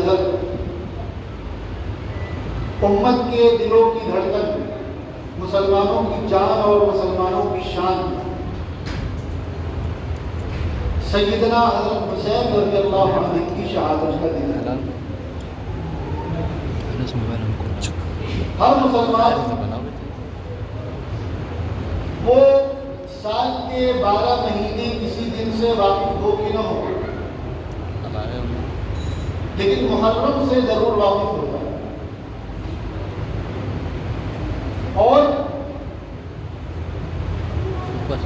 نظر امت کے دلوں کی دھڑکن، مسلمانوں کی جان اور مسلمانوں کی شان سیدنا حضرت حسین رضی اللہ عنہ کی شہادت کا دن ہے۔ ہر مسلمان وہ سال کے 12 مہینے کسی دن سے واقف ہو کہ نہ ہو، لیکن محرم سے ضرور واقف ہوتا ہے۔ اور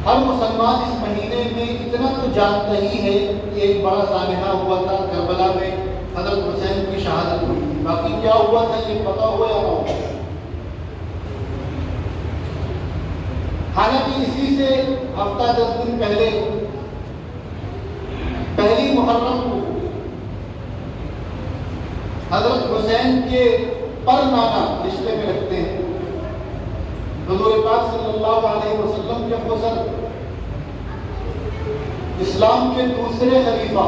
ہر مسلمان اس مہینے میں اتنا تو جانتا ہی ہے کہ ایک بڑا سانحہ ہوا تھا کربلا میں، حضرت حسین کی شہادت ہوئی تھی۔ باقی کیا ہوا تھا یہ پتہ ہو یا نہ ہو، حالانکہ اسی سے ہفتہ 10 دن پہلے پہلی محرم کو حضرت حسین کے پر نانا رشتے میں رکھتے ہیں۔ حضور پاک صلی اللہ علیہ وسلم کے خسر اسلام کے دوسرے خلیفہ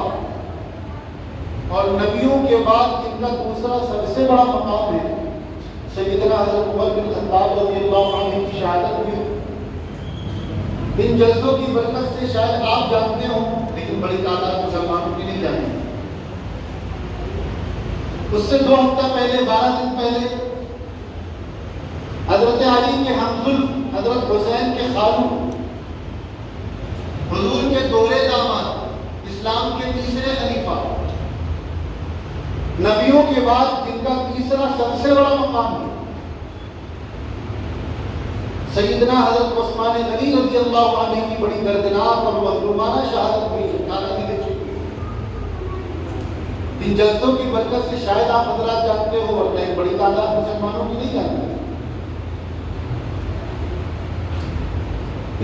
اور نبیوں کے بعد جن کا دوسرا سب سے بڑا مقام ہے، سیدنا حضرت عمر بن خطاب رضی اللہ عنہ کی شہادت ہوئی۔ ان جلسوں کی برکت سے شاید آپ جانتے ہوں، لیکن بڑی تعداد مسلمانوں کی نہیں جانتی۔ اس سے 2 ہفتہ پہلے، 12 دن پہلے، حضرت علی کے ہمزلف حضرت حسین کے خالو، حضور کے دورے داماد، اسلام کے تیسرے خلیفہ، نبیوں کے بعد جن کا تیسرا سب سے بڑا مقام ہے، سیدنا حضرت عثمان غنی رضی اللہ عنہ کی بڑی دردناک اور مظلومانہ شہادت ہوئی ہے۔ ان جلسوں کی برکت سے شاید آپ حضرات جانتے ہو، ورنہ ایک بڑی تعداد مسلمانوں کی نہیں جانتے۔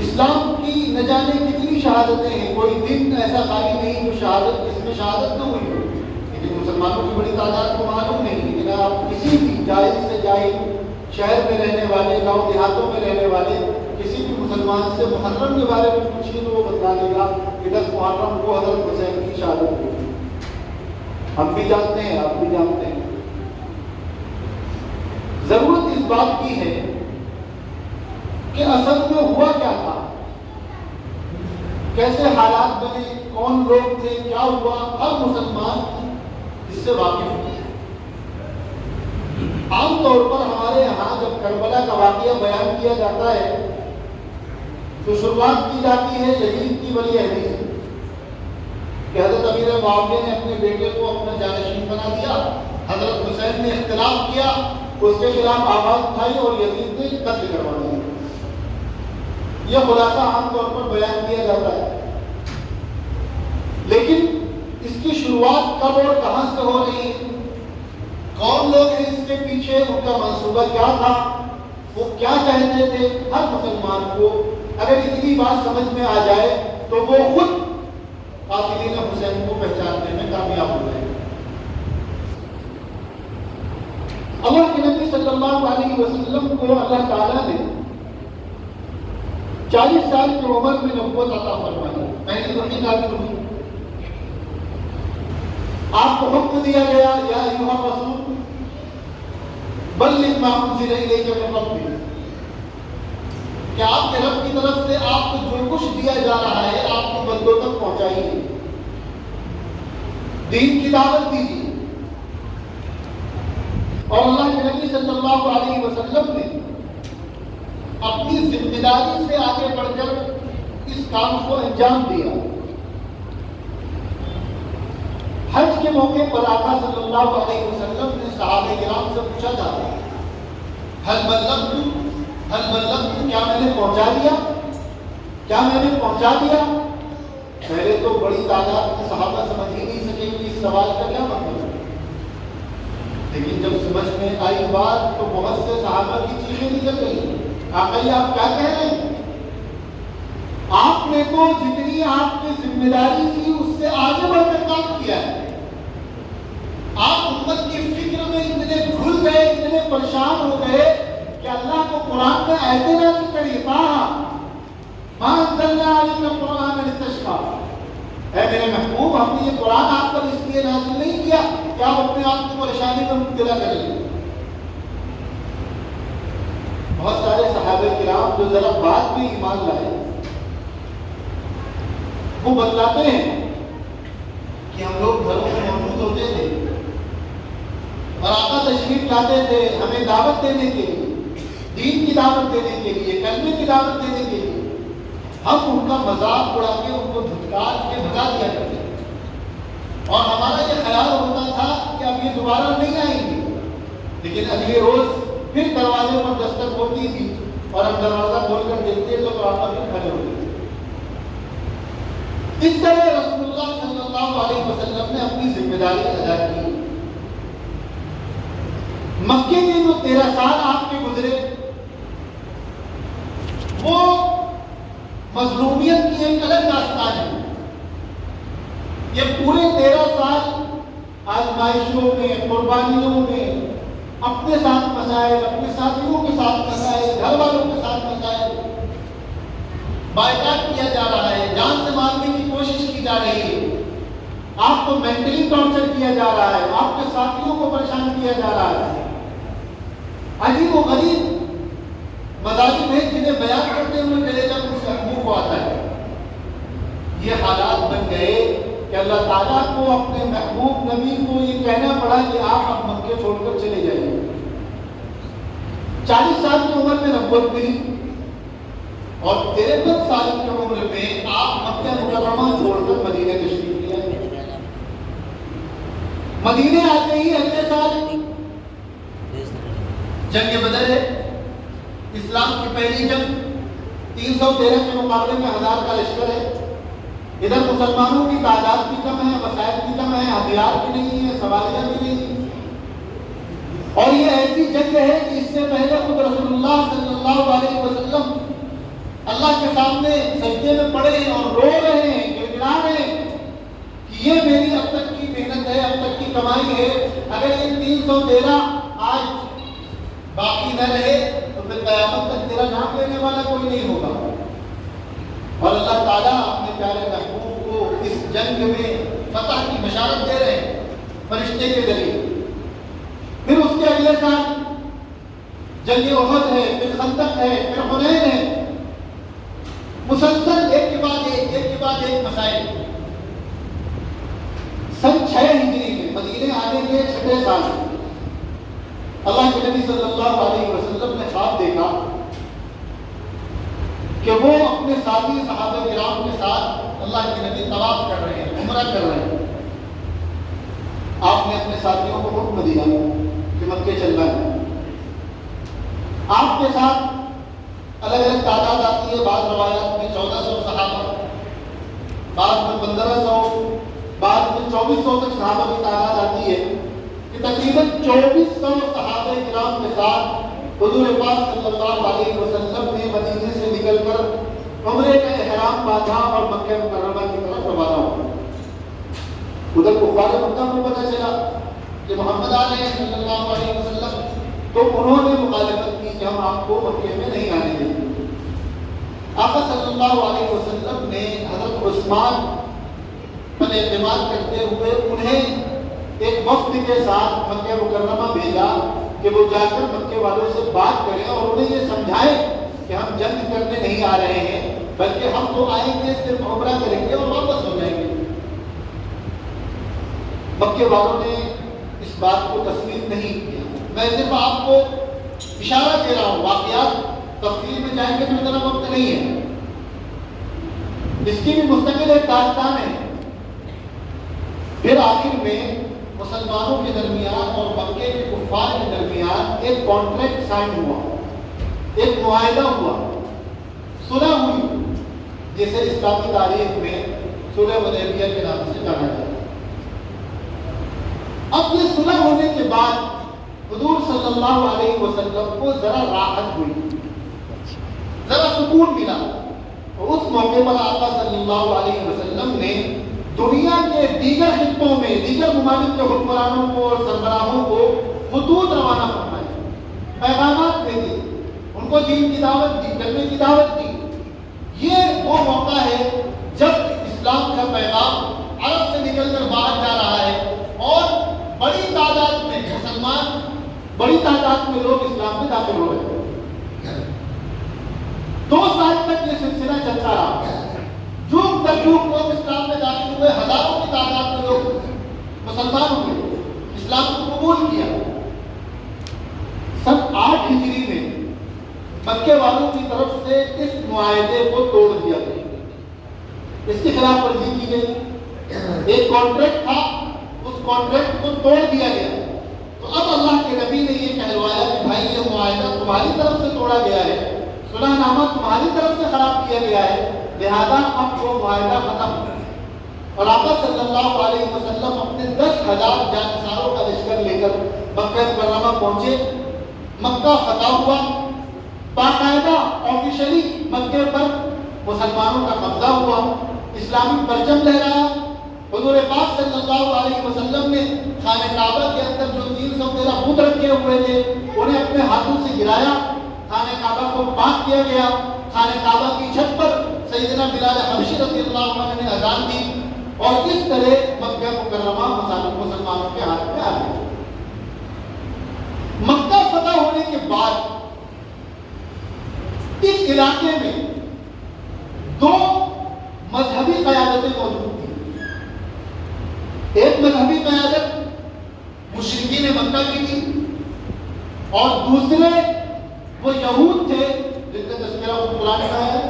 اسلام کی نہ جانے کتنی شہادتیں ہیں، کوئی دن ایسا خالی نہیں جو شہادت اس میں شہادت نہ ہوئی ہو، لیکن مسلمانوں کی بڑی تعداد کو معلوم نہیں۔ لیکن آپ کسی بھی جائز سے جائز شہر میں رہنے والے، گاؤں دیہاتوں میں رہنے والے کسی بھی مسلمان سے محرم کے بارے میں پوچھیے تو وہ بتا دے گا کہ 10 محرم کو حضرت حسین کی شہادت ہوئی۔ ہم بھی جانتے ہیں، آپ بھی جانتے ہیں۔ ضرورت اس بات کی ہے کہ اصل میں ہوا کیا تھا، کیسے حالات بنے، کون لوگ تھے، کیا ہوا، ہر مسلمان اس سے واقف ہے۔ عام طور پر ہمارے یہاں جب کربلا کا واقعہ بیان کیا جاتا ہے تو شروعات کی جاتی ہے یزید کی ولی عہدی سے کہ حضرت امیر معاویہ نے اپنے بیٹے کو اپنا جانشین بنا دیا، حضرت حسین نے اختلاف کیا، اس کے خلاف آواز اٹھائی اور یزید نے قتل کروا دیا۔ یہ خلاصہ عام طور پر بیان کیا جاتا ہے، لیکن اس کی شروعات کب اور کہاں سے ہو رہی ہے، کون لوگ ہیں اس کے پیچھے، ان کا منصوبہ کیا تھا، وہ کیا چاہتے تھے، ہر مسلمان کو اگر اتنی بات سمجھ میں آ جائے تو وہ خود قاتلین حسین کو پہچاننے میں کامیاب ہو جائے۔ اللہ کے نبی صلی اللہ علیہ وسلم کو اللہ تعالیٰ نے 40 سال کی عمر میں نبوت عطا فرمائی، پہلی وحی نازل ہوئی، آپ کو حکم دیا گیا یا ایھا الرسول بلغ ما انزل الیک من ربک، کہ آپ کے رب کی طرف سے آپ کو جو کچھ دیا جا رہا ہے آپ کو بندوں تک پہنچائیے، دین کی دعوت دیجیے۔ اور اللہ کے نبی صلی اللہ علیہ وسلم نے اپنی ذمہ داری سے آگے بڑھ کر اس کام کو انجام دیا۔ حج کے موقع پر آقا صلی اللہ علیہ وسلم نے صحابہ کرام سے پوچھا تھا حل بلغت، کیا میں نے پہنچا دیا، کیا میں نے پہنچا دیا؟ پہلے تو بڑی تعداد کے صحابہ سمجھ ہی نہیں سکے کہ اس سوال کا کیا مطلب ہے، لیکن جب سمجھ میں آئی بات تو بہت سے صحابہ کی چیخیں نکل گئی، آقا یہ آپ کیا کہہ رہے ہیں؟ آپ نے تو جتنی آپ کی ذمہ داری تھی اس سے آگے بڑھ کر کام کیا ہے، آپ امت کی فکر میں اتنے گھل گئے، اتنے پریشان ہو گئے کہ اللہ کو قرآن میں آیتیں نازل کری، ما انزلنا علیک القرآن لتشقی، اے میرے محبوب ہم نے یہ قرآن آپ پر اس لیے نازل نہیں کیا کہ کہ آپ اپنے آپ کو پریشانی میں مبتلا کر لیں. بہت سارے صحابہ کرام جو ذرا بعد میں ایمان لائے وہ بتلاتے ہیں کہ ہم لوگ گھروں میں موجود ہوتے تھے اور آقا تشریف لاتے تھے ہمیں دعوت دینے کے لیے, دین کی دعوت دینے کے لیے, کلمے کی دعوت دینے کے لیے. ہم ان کا مذاق اڑا کے ان کو دھتکار کے بھگا دیا کرتے تھے اور ہمارا یہ خیال ہوتا تھا کہ اب یہ دوبارہ نہیں آئیں گے. لیکن اگلے روز پھر دروازے پر دستک ہوتی تھی اور ہم دروازہ کھول کر دیکھتے تو آقا بھی کھڑے ہوتے. اس طرح رسول اللہ صلی اللہ علیہ وسلم نے اپنی ذمہ داری ادا کی. مکے کے جو 13 سال آپ کے گزرے وہ مظلومیت کی ایک الگ داستان ہے. یہ پورے 13 سال آزمائشوں میں, قربانیوں میں, اپنے ساتھ مسائل, اپنے ساتھیوں کے ساتھ مسائل, گھر والوں کے ساتھ مسائل, بائیکاٹ کیا جا رہا ہے, جان سے مارنے کی کوشش کی جا رہی ہے, آپ کو مینٹلی ٹارچر کیا جا رہا ہے, آپ کے ساتھیوں کو پریشان کیا جا رہا ہے. عجیب و غریب مذاہب ہیں جنہیں بیان کرتے ہوئے کلیجہ منہ کو آتا ہے. یہ حالات بن گئے کہ اللہ تعالیٰ کو اپنے محبوب نبی کو یہ کہنا پڑا کہ آپ اب مکے چھوڑ کر چلے جائیے. 40 سال کی عمر میں نبوت ملی اور 53 سال کی عمر میں آپ مکہ مکرمہ چھوڑ کر مدینہ تشریف لے آئے. مدینے آتے ہی اگلے سال جنگ بدر ہے, اسلام کی پہلی جنگ. 313 کے مقابلے میں 1000 کا لشکر ہے. ادھر مسلمانوں کی تعداد بھی کم ہے, وسائل بھی کم ہے, ہتھیار بھی نہیں ہے, سواریاں بھی نہیں. اور یہ ایسی جنگ ہے کہ اس سے پہلے خود رسول اللہ صلی اللہ علیہ وسلم اللہ کے سامنے سجدے میں پڑے ہیں اور رو رہے ہیں, گڑگڑا رہے ہیں کہ یہ میری اب تک کی محنت ہے, اب تک کی کمائی ہے. اگر یہ 313 آج باقی نہ رہے تو پھر قیامت تک تیرا نام لینے والا کوئی نہیں ہوگا. اور اللہ تعالیٰ اپنے پیارے محبوب کو اس جنگ میں فتح کی بشارت دے رہے ہیں فرشتے کے ذریعے. پھر اس کے اگلے سال جنگ احد ہے, پھر خندق ہے, پھر حنین ہے. مسلسل ایک کے بعد ایک مسائل. سن 6 ہجری میں مدینے آنے کے 6 سال اللہ کے نبی صلی اللہ علیہ وسلم نے خواب دیکھا کہ وہ اپنے ساتھی صحابہ کرام کے ساتھ اللہ کے نبی طواف کر رہے ہیں, عمرہ کر رہے ہیں. آپ نے اپنے ساتھیوں کو حکم دیا کہ مکے چلنا ہے. آپ کے ساتھ الگ الگ تعداد آتی ہے. بعض روایات میں 1400 صحابہ, بعض میں 1500, بعض میں 2400 تک صحابہ کی تعداد آتی ہے کہ تقریباً 2400 صحابہ کرام کے ساتھ حضور پاک صلی اللہ علیہ وسلم نے مدینے سے نکل کر عمرے کا احرام باندھا اور مکہ مکرمہ کی طرف روانہ ہوا. ادھر کفار مکہ کو پتہ چلا کہ محمد آ رہے ہیں صلی اللہ علیہ وسلم, تو انہوں نے مخالفت کی کہ ہم آپ کو مکے میں نہیں آنے دیں گے. آقا صلی اللہ علیہ وسلم نے حضرت عثمان پر اعتماد کرتے ہوئے انہیں ایک وفد کے ساتھ مکہ مکرمہ بھیجا کہ وہ جا کر مکے والوں سے بات کریں اور انہیں یہ سمجھائیں کہ ہم جنگ کرنے نہیں آ رہے ہیں, بلکہ ہم تو آئیں گے صرف عمرہ کریں گے اور واپس ہو جائیں گے. مکے والوں نے اس بات کو تسلیم نہیں کیا. میں صرف آپ کو اشارہ دے رہا ہوں, واقعات تفصیل میں جائیں گے تو اتنا وقت نہیں ہے. اس کی بھی مستقل ایک داستان ہے. پھر آخر میں مسلمانوں کے درمیان اور مکے کے کفار کے درمیان ایک کانٹریکٹ سائن ہوا, ایک معاہدہ ہوا, صلح ہوئی, جسے اسلامی تاریخ میں صلح حدیبیہ کے نام سے جانا جاتا ہے. اب یہ صلح ہونے کے بعد حضور صلی اللہ علیہ وسلم کو ذرا راحت ہوئی, ذرا سکون ملا. اور اس موقع پر آقا صلی اللہ علیہ وسلم نے دنیا کے دیگر خطوں میں دیگر ممالک کے حکمرانوں کو اور سربراہوں کو خطوط روانہ فرمائے, پیغامات بھیجے, ان کو دین کی دعوت دی, کلمے کی دعوت دی. یہ وہ موقع ہے جب اسلام کا پیغام عرب سے نکل کر باہر جا رہا ہے اور بڑی تعداد میں مسلمان، بڑی تعداد میں لوگ اسلام میں داخل ہو رہے ہیں۔ 2 سال تک یہ سلسلہ چلتا رہا، جھوک در جھوک لوگ اسلام میں داخل ہوئے، ہزاروں کی تعداد میں لوگ مسلمان ہوئے، اسلام کو قبول کیا۔ سن 8 ہجری میں مکے والوں کی طرف سے اس معاہدے کو توڑ دیا گیا، اس کی خلاف ورزی کی گئی۔ ایک کانٹریکٹ تھا، اس کانٹریکٹ کو توڑ دیا گیا۔ تو اب اللہ کے نبی نے یہ کہلوایا کہ بھائی یہ معاہدہ تمہاری طرف سے توڑا گیا ہے، صلح نامہ تمہاری طرف سے خراب کیا گیا ہے، لہذا اب وہ معاہدہ ختم ہے۔ اور آقا صلی اللہ علیہ وسلم اپنے 10,000 جانساروں کا لشکر لے کر مکہ مکرمہ پہنچے۔ مکہ فتح ہوا، باقاعدہ آفیشلی مکے پر مسلمانوں کا قبضہ ہوا، اسلامی پرچم لہرایا۔ حضور پاک صلی اللہ علیہ وسلم نے خانہ کعبہ کے اندر جو 313 بت رکھے ہوئے تھے انہیں اپنے ہاتھوں سے گرایا، خانہ کعبہ کو پاک کیا گیا۔ خانہ کعبہ کی چھت پر سیدنا بلال حبشی رضی اللہ عنہ نے اذان دی، اور اس طرح مکہ مکرمہ مسلمانوں کے ہاتھ میں آ گیا۔ مکہ فتح ہونے کے بعد اس علاقے میں 2 مذہبی قیادتیں موجود تھیں۔ ایک مذہبی قیادت مشرکین مکہ کی تھی، اور دوسرے وہ یہود تھے جن کا تذکرہ قرآن میں ہے۔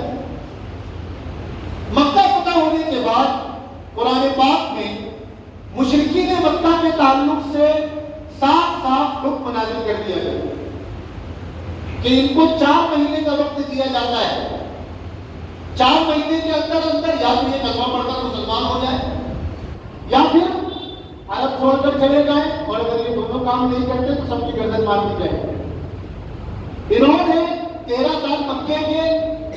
مکہ فتح ہونے کے بعد قرآن پاک میں مشرکین مکہ کے تعلق سے صاف صاف حکم نازل کر دیا گیا کہ ان کو 4 مہینے کا وقت دیا جاتا ہے۔ 4 مہینے کے اندر اندر یا تو یہ کلمہ پڑھ کر مسلمان ہو جائے، یا پھر عرب چھوڑ کر چلے جائیں، اور اگر یہ دونوں کام نہیں کرتے تو سب کی گردن مار دی جائے۔ انہوں نے 13 سال مکے کے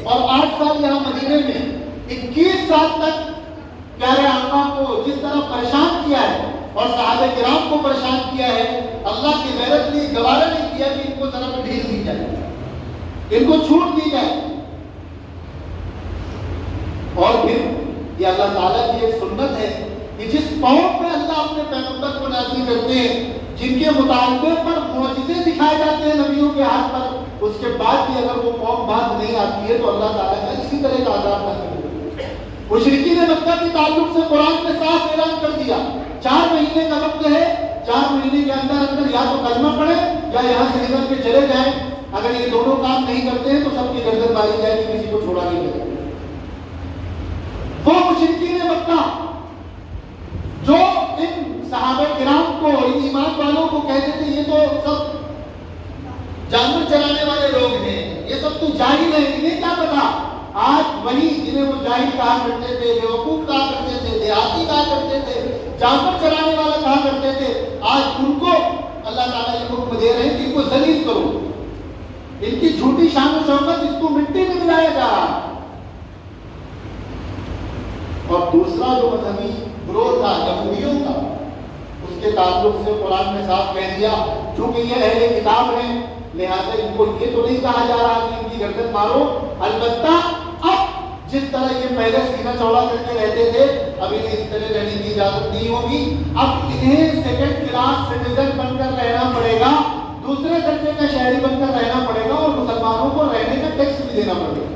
اور 8 سال یہاں مدینے میں 21 سال تک پیارے آقا کو جس طرح پریشان کیا ہے اور صحابہ کرام کو پریشان کیا ہے، اللہ کی غیرت نے گوارا نہیں کیا کہ ان کو ذرا ڈھیل دی جائے، ان کو چھوٹ دی جائے۔ اور پھر یہ اللہ تعالیٰ کی ایک سنت ہے کہ جس قوم میں اللہ اپنے پیغمبر کو نازل کرتے ہیں، جن کے مطالبے پر معجزے دکھائے جاتے ہیں نبیوں کے ہاتھ پر، اس کے بعد بھی اگر وہ قوم باز نہیں آتی ہے تو اللہ تعالیٰ کا اسی طرح کا عذاب نازل ہوتا ہے۔ مشرکین مکہ کے تعلق سے قرآن نے صاف اعلان کر دیا 4 مہینے کا وقت ہے، 4 مہینے کے اندر اندر یا تو کلمہ پڑھیں یا یہاں سے نکل کے چلے جائیں۔ اگر یہ دونوں کام نہیں کرتے ہیں تو سب کی گردن ماری جائے گی، کسی کو چھوڑا نہیں جائے گا۔ وہ مشرکین مکہ جو ان صحابہ کرام کو، ان ایمان والوں کو کہتے تھے یہ تو سب جانور چرانے والے لوگ ہیں، یہ سب تو جاہل ہیں، انہیں کیا پتا۔ آج وہی جنہیں وہ جاہل کہا کرتے تھے، بیوقوف کہا کرتے تھے، دیہاتی کہا کرتے تھے، جانور چرانے والا کہا کرتے تھے، آج ان کو اللہ تعالیٰ یہ حکم دے رہے ہیں کہ ان کو ذلیل کرو، ان کی جھوٹی شان و شوکت اس کو مٹی میں ملایا جا رہا ہے۔ اور دوسرا جو مذہبی گروہ تھا یہودیوں کا، اس کے تعلق سے قرآن نے صاف کہہ دیا چونکہ یہ اہل کتاب ہیں لہٰذا ان کو یہ تو نہیں کہا جا رہا کہ ان کی گردن مارو، البتہ اب جس طرح یہ پہلے سینہ چوڑا کر کے رہتے تھے اب انہیں اس طرح رہنے کی اجازت نہیں ہوگی، اب انہیں 2nd کلاس سٹیزن بن کر رہنا پڑے گا، دوسرے درجے کا شہری بن کر رہنا پڑے گا، اور مسلمانوں کو رہنے کا ٹیکس بھی دینا پڑے گا۔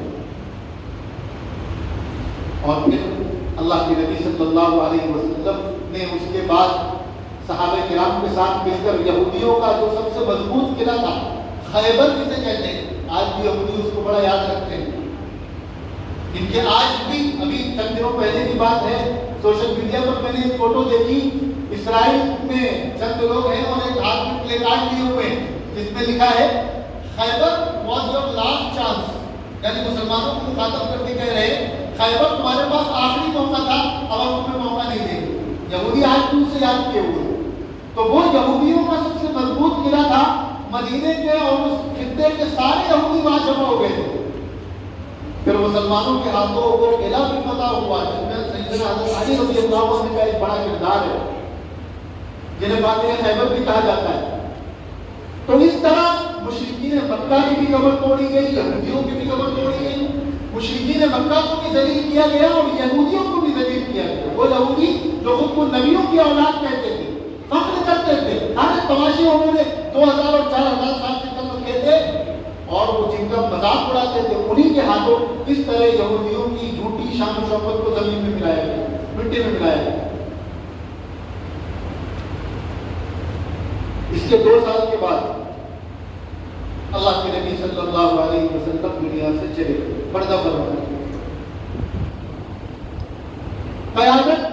اور پھر اللہ کے نبی صلی اللہ علیہ وسلم نے اس کے بعد صحابہ کرام کے ساتھ مل کر یہودیوں کا جو سب سے مضبوط قلعہ تھا خیبر جسے کہتے ہیں، آج بھی یہودی اس کو بڑا یاد رکھتے ہیں، ان کے آج بھی ابھی چند دنوں پہلے کی بات ہے سوشل میڈیا پر میں نے ایک فوٹو دیکھی، اسرائیل میں چند لوگ ہیں اور ایک ہاتھ میں پلے کارڈ لیے ہوئے ہیں جس میں لکھا ہے خیبر واز یور لاسٹ چانس، یعنی مسلمانوں کو مخاطب کر کے کہہ رہے خیبر تمہارے پاس آخری موقع تھا، اب ہم تمہیں موقع نہیں دیں گے۔ یہودی آج بھی اسے یاد کیے ہوئے، تو وہ یہودیوں کا سب سے مضبوط قلعہ تھا مدینے کے، اور اس خطے کے سارے یہودی وہاں جمع ہو گئے تھے۔ پھر مسلمانوں کے ہاتھوں وہ قلعہ بھی فتح ہوا جس میں سیدنا حضرت علی رضی اللہ عنہ کا ایک بڑا کردار ہے، جنہیں فاتح خیبر بھی کہا جاتا ہے۔ تو اس طرح مشرکین مکہ کی بھی قبر توڑی گئی، یہودیوں کی بھی قبر توڑی گئی، مشرکین مکہ کو بھی ذلیل کیا گیا اور یہودیوں کو بھی ذلیل کیا گیا۔ وہ یہودی جو خود کو نبیوں کی اولاد کہتے تھے، فخر کرتے تھے. سارے تماشے انہوں نے 2000 اور 4000 سال سے کر رکھے تھے اور وہ جن کا مذاق اڑاتے تھے انہی کے ہاتھوں اس طرح یہودیوں کی جھوٹی شان و شوکت کو زمین میں ملایا گیا, مٹی میں ملایا گیا. اس کے 2 سال کے بعد اللہ کے نبی صلی اللہ علیہ وسلم دنیا سے چلے گئے, پردہ فرمایا. قیادت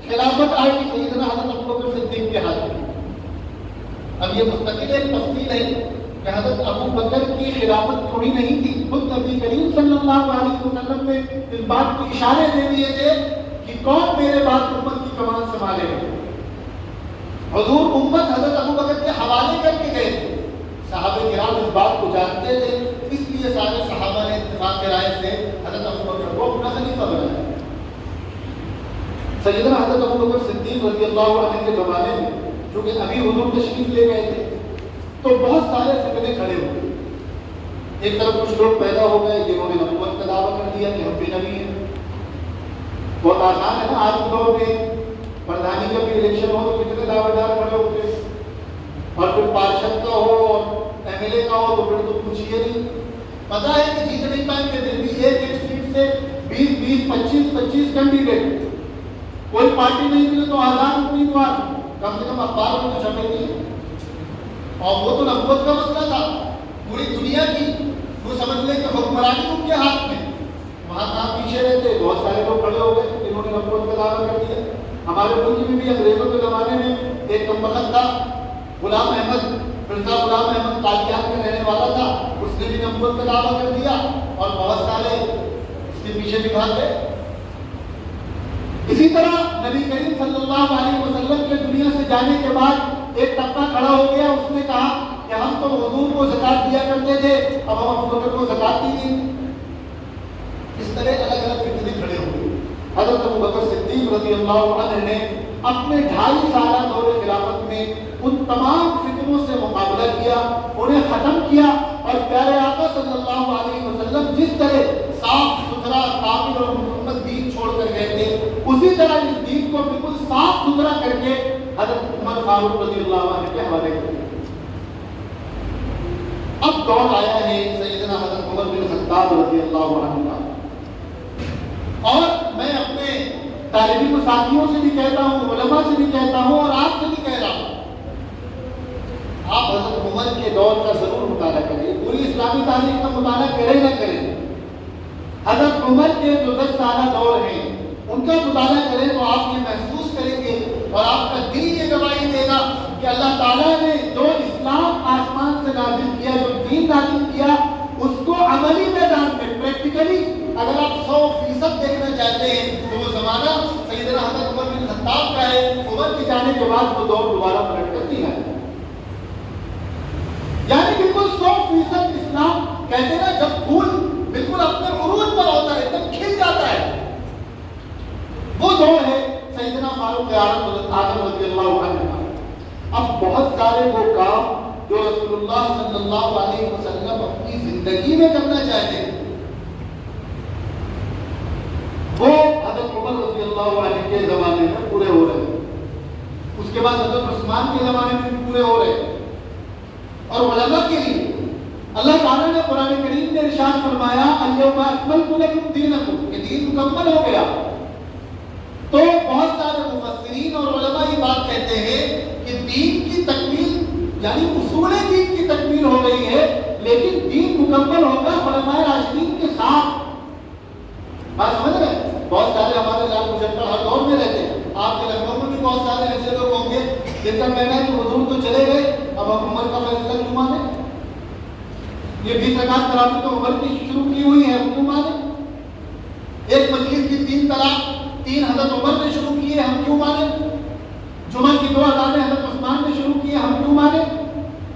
خلافت آئی سیدنا حضرت ابوبکر صدیق کے ہاتھ میں. اب یہ مستقل ایک تفصیل ہے کہ حضرت ابوبکر کی خلافت تھوڑی نہیں تھی. خود نبی کریم صلی اللہ علیہ وسلم نے اس بات کو اشارے دے دیے تھے کہ کون میرے بعد امت کی کمان سنبھالے گا. حضور امت حضرت ابوبکر کے حوالے کر کے گئے تھے. صحابہ کرام اس بات کو جانتے تھے, اس لیے سارے صحابہ نے اتفاق کے رائے سے حضرت ابوبکر کو اپنا خلیفہ بنایا. سیدنا حضرت ابوبکر صدیق رضی اللہ عنہ کے زمانے میں چونکہ ابھی حضور تشریف لے گئے تھے تو بہت سارے فتنے کھڑے ہوئے. ایک طرف کچھ لوگ پیدا ہو گئے جنہوں نے نبوت کا دعویٰ کر دیا کہ ہم بھی نبی ہیں. بہت آسان ہے نا آج کے دور میں پردھانی کا بھی الیکشن ہو تو کتنے دعوے دار کھڑے ہوتے ہیں, اور پھر پارشد کا ہو اور ایم ایل اے کا ہو تو پھر تو پوچھیے نہیں. پتا ہے کہ جیت نہیں پائیں گے, پھر بھی ایک ایک سیٹ سے 20 25 کینڈیڈیٹ, کوئی پارٹی نہیں ملے تو آزاد امیدوار, کم سے کم اخبار میں تو چھپے گی. اور وہ تو نبوت کا مسئلہ تھا پوری دنیا کی, وہ سمجھ لیں کہ حکمرانی ان کے ہاتھ میں. وہاں کہاں پیچھے رہتے, بہت سارے لوگ کھڑے ہو گئے جنہوں نے نبوت کا دعویٰ کر دیا. ہمارے ملک میں بھی انگریزوں کے زمانے میں ایک کمبخت تھا غلام احمد, مرزا غلام احمد قادیان میں رہنے والا تھا, اس نے بھی نبوت کا دعویٰ کر دیا اور بہت سارے اس کے پیچھے بھی بھاگ گئے. اسی طرح نبی کریم صلی اللہ علیہ وسلم کے دنیا سے جانے کے بعد ایک طبقہ کھڑا ہو گیا, اس نے کہا کہ ہم تو حضور کو زکات دیا کرتے تھے, اب ہم ابوبکر کو زکات نہیں دیں. اس طرح الگ الگ فتنے کھڑے ہوئے. حضرت ابوبکر صدیق رضی اللہ عنہ نے اپنے 2.5 سالہ دور خلافت میں ان تمام فتنوں سے مقابلہ کیا, انہیں ختم کیا, اور پیارے آقا صلی اللہ علیہ وسلم جس طرح صاف ستھرا کامل اور مکمل دین چھوڑ کر گئے تھے, اسی طرح اس دین کو بالکل صاف ستھرا کر کے حضرت عمر فاروق رضی اللہ عنہ کے حوالے کر دیا. اب دور آیا ہے سیدنا حضرت عمر بن خطاب رضی اللہ عنہ کا, اور میں اپنے طالبی کو ساتھیوں سے بھی کہتا ہوں, علماء سے بھی کہتا ہوں, اور آپ سے بھی کہہ رہا ہوں, آپ حضرت عمر کے دور کا ضرور مطالعہ کریں. پوری اسلامی تاریخ کا مطالعہ کریں نہ کریں, حضرت عمر کے جو 10 سالہ دور ہیں ان کا مطالعہ کریں تو آپ یہ محسوس کریں گے اور آپ کا دل یہ گواہی دے گا کہ اللہ تعالیٰ نے جو اسلام آسمان سے نازل کیا, جو دین نازل کیا, اس کو عملی میدان میں پریکٹیکلی اگر آپ 100% دیکھنا چاہتے ہیں تو وہ زمانہ سیدنا حضرت عمر بن خطاب کا ہے. عمر کے جانے کے بعد وہ دور دوبارہ پلٹ کر دیا ہے. یعنی بالکل 100% اسلام, کہتے ہیں نا جب پھول بالکل اپنے عروج پر ہوتا ہے, ایک دم کھل جاتا ہے, وہ دور ہے سیدنا فاروق اعظم رضی اللہ عنہ کا. اب بہت سارے وہ کام جو رسول اللہ صلی اللہ علیہ وسلم اپنی زندگی میں کرنا چاہتے ہیں وہ حضرت عمر رضی اللہ عنہ کے زمانے میں پورے ہو رہے ہیں, اس کے بعد حضرت عثمان کے زمانے میں بھی پورے ہو رہے ہیں. اور علماء کے لیے اللہ تعالیٰ نے قرآن کریم میں ارشاد فرمایا الیوم اکملت لکم دینکم, کہ دین مکمل ہو گیا. تو بہت سارے مفسرین اور علماء یہ بات کہتے ہیں کہ دین کی تکمیل یعنی اصول دین کی تکمیل ہو گئی ہے, لیکن دین مکمل ہوگا خلفائے راشدین کے ساتھ. بات سمجھ رہے ہیں؟ بہت سارے ہمارے لال مجفر ہر دور میں رہتے ہیں, آپ کے لکھنؤ میں بھی بہت سارے ایسے لوگ ہوں گے جن کا کہنا ہے کہ حضور تو چلے گئے, اب ہم عمر کا فیصلہ کیوں مانیں, یہ 20 رکعت تراویح تو عمر کی شروع کی ہوئی ہے, ہم کیوں مانیں, ایک مجلس کی 3 طلاق 3 حضرت عمر نے شروع کی ہے, ہم کیوں مانیں, جمعہ کی 2 اذانیں حضرت عثمان نے شروع کی ہے, ہم کیوں مانیں.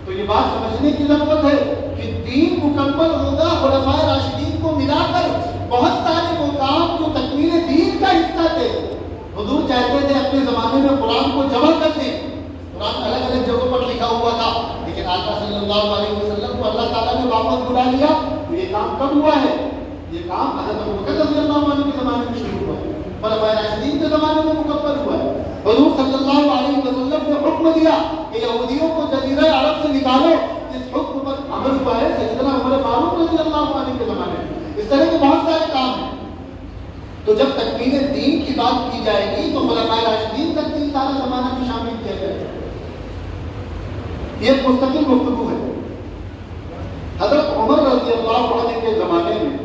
تو یہ بات سمجھنے کی ضرورت ہے کہ دین مکمل ہوگا خلفائے راشدین کو ملا کر. بہت سارے وہ کام جو تکمیل دین کا حصہ تھے, حضور چاہتے تھے اپنے زمانے میں قرآن کو جمع کر دیں. قرآن الگ الگ جگہوں پر لکھا ہوا تھا, لیکن آقا صلی اللہ علیہ وسلم کو اللہ تعالیٰ نے واپس بلا لیا. تو یہ کام کب ہوا ہے, یہ کام حضرت ابوبکر رضی اللہ عنہ کے زمانے میں شروع ہوا ہے, خلفائے راشدین کے زمانے میں مکمل ہوا ہے. حضور صلی اللہ علیہ وسلم نے حکم دیا کہ یہودیوں کو جزیرہ عرب سے نکالو. اس حکم پر عمل ہوا ہے سیدنا عمر فاروق رضی اللہ عنہ کے زمانے میں. اس طرح کے بہت سارے کام ہیں. تو جب تکوین دین کی بات کی جائے گی تو خلفائے راشدین تک بھی سارا زمانہ بھی شامل کیا جائے گا. یہ ایک مستقل گفتگو ہے. حضرت عمر رضی اللہ عنہ کے زمانے میں،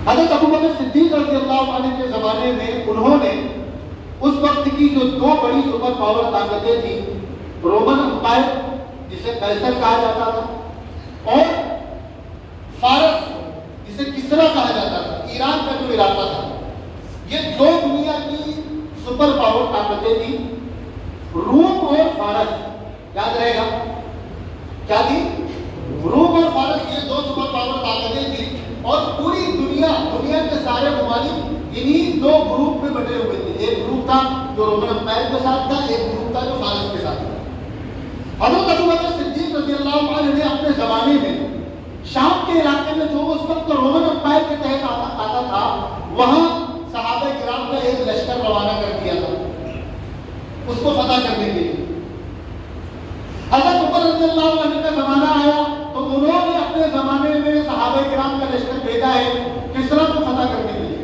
حضرت ابوبکر صدیق رضی اللہ عنہ کے زمانے میں انہوں نے اس وقت کی جو دو بڑی سپر پاور طاقتیں تھیں، رومن امپائر جسے قیصر کہا جاتا تھا اور فارس جسے کسرا کہا جاتا تھا، ایران کا جو علاقہ تھا، یہ دو دنیا کی سپر پاور طاقتیں تھیں. روم اور فارس، یاد رہے گا کیا تھی؟ روم اور فارس یہ دو سپر پاور طاقتیں تھیں اور پوری دنیا کے سارے ممالک انہی دو گروپ میں بٹے ہوئے تھے. ایک گروپ تھا جو رومن امپائر کے ساتھ تھا، ایک گروپ تھا جو فارس کے ساتھ تھا. حضرت ابوبکر صدیق رضی اللہ عنہ نے اپنے زمانے میں شام کے علاقے میں جو اس وقت رومن امپائر کے تحت آتا تھا، وہاں صحابہ کرام کا ایک لشکر روانہ کر دیا تھا اس کو فتح کرنے کے لیے. حضرت عمر رضی اللہ عنہ کا زمانہ آیا تو انہوں نے اپنے زمانے میں صحابہ کرام کا لشکر بھیجا ہے کسرا کو فتح کرنے کے لیے.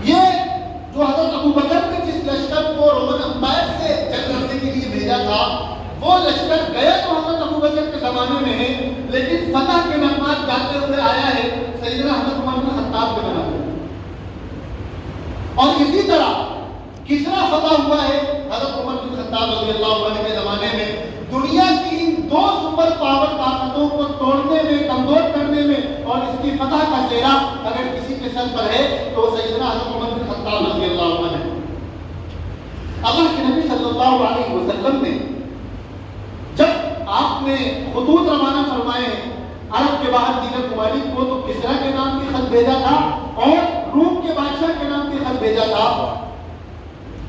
یہ جو حضرت ابوبکر نے جس لشکر کو رومن امپائر سے جنگ کرنے کے لیے بھیجا تھا، وہ لشکر گیا تو حضرت ابوبکر کے زمانے میں ہے، لیکن فتح کے نغمات گاتے ہوئے آیا ہے سیدنا حضرت عمر بن خطاب کے زمانے میں. اور اسی طرح کسرا فتح ہوا ہے حضرت عمر بن خطاب رضی اللہ عنہ کے زمانے میں. دنیا کی ان دو سپر پاور طاقتوں کو توڑنے میں، کمزور کرنے میں اور اس کی فتح کا سہرا اگر کسی کے سر پر ہے تو سیدنا حضرت عمر بن خطاب رضی اللہ عنہ ہے. اللہ کے نبی صلی اللہ علیہ وسلم نے جب آپ نے خطوط روانہ فرمائے عرب کے باہر دیگر ممالک کو، تو کسرا کے نام بھی خط بھیجا تھا اور روم کے بادشاہ کے نام بھی خط بھیجا تھا.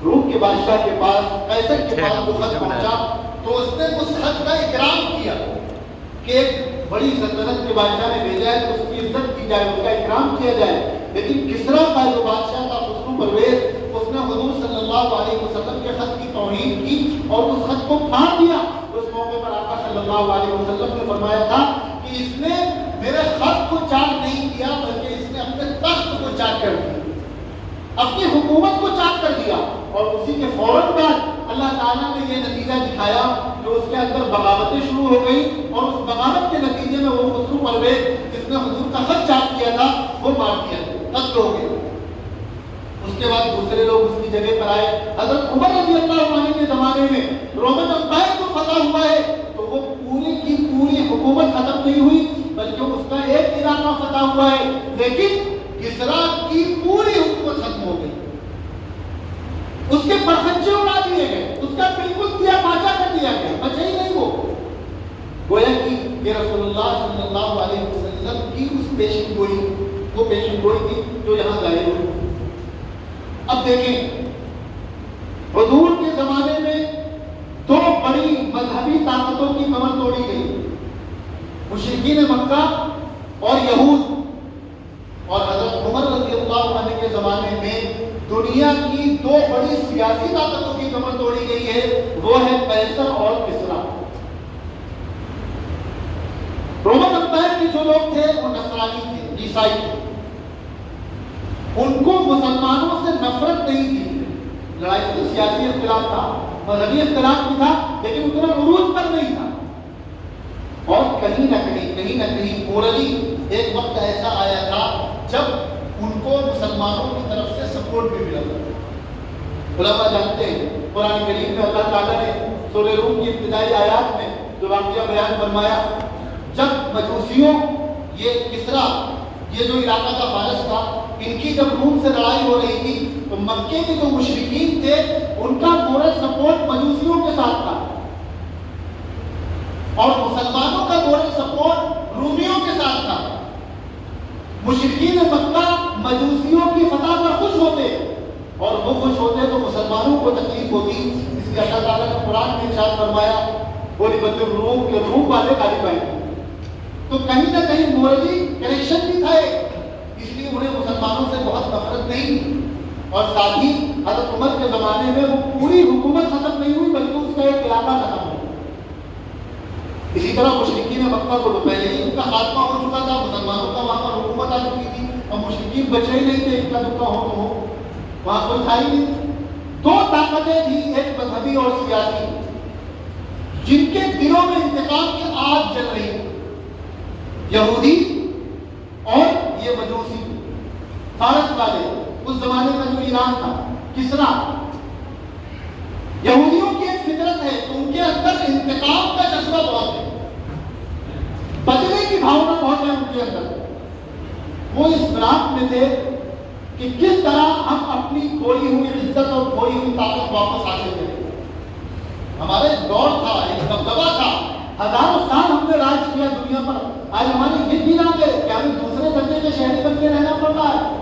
روم کے بادشاہ کے پاس، قیصر کے پاس وہ خط پہنچا تو اس نے اس خط کا اکرام کیا کہ ایک بڑی سلطنت کے بادشاہ نے بھیجا ہے تو اس کی عزت کی جائے، اس کا اکرام کیا جائے. لیکن کسرا کا جو بادشاہ تھا خسرو پرویز، اس نے حضور صلی اللہ علیہ وسلم کے خط کی توہین کی اور اس خط کو پھاڑ دیا. اس موقع پر آقا صلی اللہ علیہ وسلم نے فرمایا تھا کہ اس نے میرے خط کو چاک نہیں کیا بلکہ اس نے اپنے تخت کو چاک کر دیا، اپنی حکومت کو چاک کر دیا. اور اسی کے فوراً بعد اللہ تعالیٰ نے یہ نتیجہ دکھایا جو اس کے اندر بغاوتیں شروع ہو گئی اور اس بغاوت کے نتیجے میں وہ خسرو پرویز جس نے حضور کا خط چاک کیا تھا وہ مار دیا، قتل ہو گیا. اس کے بعد دوسرے لوگ اس کی جگہ پر آئے. حضرت عمر رضی اللہ عنہ کے زمانے میں رومن امپائر کو فتح ہوا ہے تو وہ پوری کی پوری حکومت ختم نہیں ہوئی بلکہ اس کا ایک علاقہ فتح ہوا ہے، لیکن کسرا کی پوری حکومت ختم ہو گئی. اس کے پرخچے اڑا دیے گئے، اس کا بالکل دیا پاچا کر دیا گیا، بچے ہی نہیں. وہ گویا کہ یہ رسول اللہ صلی اللہ علیہ وسلم کی اس پیشن گوئی، وہ پیشن گوئی تھی جو یہاں ظاہر ہوئی. اب دیکھیں حضور کے زمانے میں دو بڑی مذہبی طاقتوں کی کمر توڑی گئی، مشرکین مکہ اور یہود. اور حضرت عمر رضی اللہ عنہ کے زمانے میں دنیا کی دو بڑی سیاسی طاقتوں کی کمر توڑی گئی ہے، وہ ہے قیصر اور کسرا. رومن امپائر کے جو لوگ تھے وہ نصرانی تھے، عیسائی تھے. ان کو مسلمانوں سے نفرت نہیں تھی. لڑائی تو سیاسی اختلاف تھا، مذہبی اختلاف بھی تھا، لیکن اتنا عروج پر نہیں تھا. اور کہیں نہ کہیں مورلی ایک وقت ایسا آیا تھا جب ان کو مسلمانوں کی طرف سے سپورٹ بھی ملا تھا. علماء جانتے ہیں قرآن کریم میں اللہ تعالیٰ نے سورہ روم کی ابتدائی آیات میں جو واقعہ بیان فرمایا، جب مجوسیوں یہ کسرا یہ جو علاقہ کا فارس تھا، ان کی جب روم سے لڑائی ہو رہی تھی تو مکے کے جو مشرکین تھے ان کا مورل سپورٹ مجوسیوں کے ساتھ تھا اور مسلمانوں کا مورل سپورٹ رومیوں کے ساتھ تھا. مشرکین مکہ مجوسیوں کی فتح پر خوش ہوتے اور وہ خوش ہوتے تو مسلمانوں کو تکلیف ہوتی. اس لیے اللہ تعالیٰ نے قرآن میں ارشاد فرمایا غلبت الروم کے روم والے غالب آئے. تو کہیں نہ کہیں مورلی کنیکشن بھی تھا، اس لیے انہیں مسلمانوں سے بہت نفرت نہیں. اور ساتھ ہی حضرت عمر کے زمانے میں وہ پوری حکومت ختم نہیں ہوئی بلکہ اس کا ایک علاقہ ختم ہو گیا۔ اسی طرح مشرکین مکہ کو تو پہلے ہی ان کا خاتمہ ہو چکا تھا، مسلمانوں کا وہاں پر حکومت آ چکی تھی اور مشرکین بچے ہی نہیں تھے، ان کا دکھا ہو تو ہو، وہاں کوئی تھا ہی نہیں۔ دو طاقتیں تھیں، ایک مذہبی اور سیاسی، جن کے دلوں میں انتقام کی آگ جل رہی ہے، یہودی اور یہ مجوسی فارس والے، اس زمانے کا جو ایران تھا، کسرا۔ یہودیوں کی ایک فطرت ہے، ان کے اندر انتقام کا جذبہ بہت ہے، بدلے کی بھاونا بہت ہے ان کے اندر۔ وہ اس فراق میں تھے کہ کس طرح ہم اپنی کھوئی ہوئی عزت اور کھوئی ہوئی طاقت واپس حاصل کریں۔ ہمارا ایک دور تھا، ایک دبدبہ تھا، ہزاروں سال ہم نے راج کیا دنیا پر، آج ہماری یہ دن آ گئے کہ ہمیں دوسرے درجے کے شہری بن کے رہنا پڑ رہا ہے،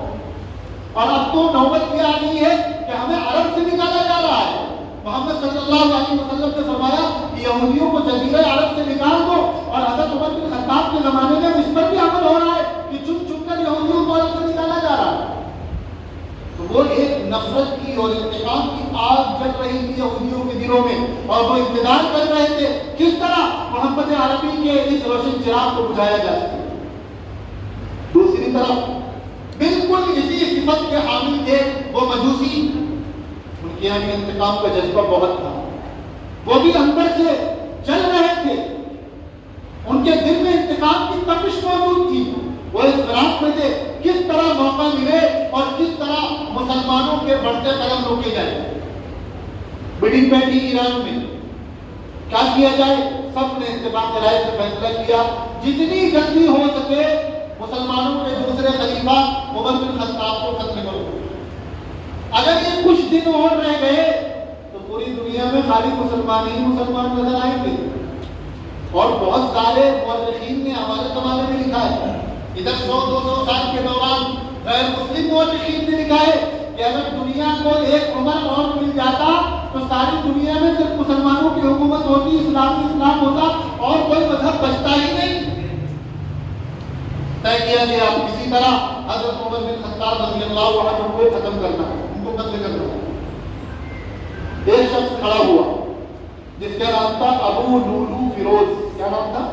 اور اب تو نوبت یہ آ گئی ہے کہ ہمیں عرب سے نکالا جا رہا ہے۔ محمد صلی اللہ علیہ وسلم نے فرمایا کہ یہودیوں کو جزیرہ عرب سے نکال دو، اور حضرت عمر بن خطاب کے زمانے میں اس پر بھی عمل ہو رہا ہے کہ چن چن کر یہودیوں کو عرب سے نکالا جا رہا ہے۔ تو وہ ایک نفرت کی اور انتقام کی آگ جل رہی تھی یہودیوں کے دلوں میں، اور وہ انتظار کر رہے تھے کس طرح محمد عربی کے اس روشن چراغ کو بجھایا جا سکے۔ دوسری طرف بالکل اسی صفت کے حامل تھے وہ مجوسی، ان کے یہاں انتقام کا جذبہ بہت تھا، وہ بھی اندر سے جل رہے تھے، ان کے دل میں انتقام کی تپش موجود تھی۔ وہ اس فراق میں تھے کس طرح موقع ملے اور کس طرح مسلمانوں کے بڑھتے قدم روکے جائے۔ بڑی بیٹھی ایران میں کیا کیا جائے، سب نے اتفاق رائے سے فیصلہ کیا جتنی جلدی ہو سکے مسلمانوں کے دوسرے خلیفہ عمر بن خطاب کو ختم کرو۔ اگر یہ کچھ دن اور رہ گئے تو پوری دنیا میں خالی مسلمان ہی مسلمان نظر آئیں گے، اور بہت سارے مورخین نے ہمارے زمانے میں لکھا ہے، ادھر 100-200 سال کے دوران غیر مسلم مورخین نے لکھا ہے کہ اگر دنیا کو ایک عمر اور مل جاتا تو ساری دنیا میں صرف مسلمانوں کی حکومت ہوتی، اسلام ہوتا، اور کوئی مذہب بچتا ہی نہیں۔ طے کیا گیا کسی طرح حضرت عمر بن خطاب رضی اللہ عنہ کو ختم کرنا ہے، ان کو قتل کرنا ہے۔ ایک شخص کھڑا ہوا جس کا نام تھا ابو لولو فیروز، کیا نام تھا؟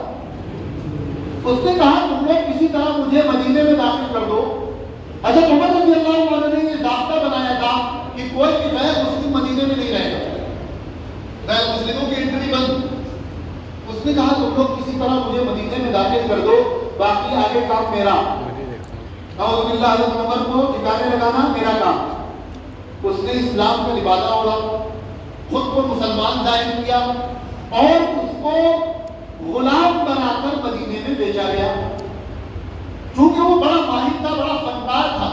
اس نے کہا تم لوگ کسی طرح مجھے مدینے میں داخل کر دو۔ حضرت عمر رضی اللہ عنہ نے یہ ضابطہ بنایا تھا کہ کوئی بھی غیر مسلم مدینے میں نہیں رہے گا، غیر مسلموں کی انٹری بند۔ اس نے کہا تم لوگ کسی طرح مجھے مدینے میں داخل کر دو، باقی آگے کام میرا۔ اعوذ باللہ، حضرت عمر کو ٹھکانے لگانا میرا کام۔ اس نے اسلام کا لبادہ اوڑھا، خود کو مسلمان ظاہر کیا، اور اس کو غلام بنا کر مدینے میں بیچا گیا۔ چونکہ وہ بڑا ماہر تھا، بڑا فنکار تھا،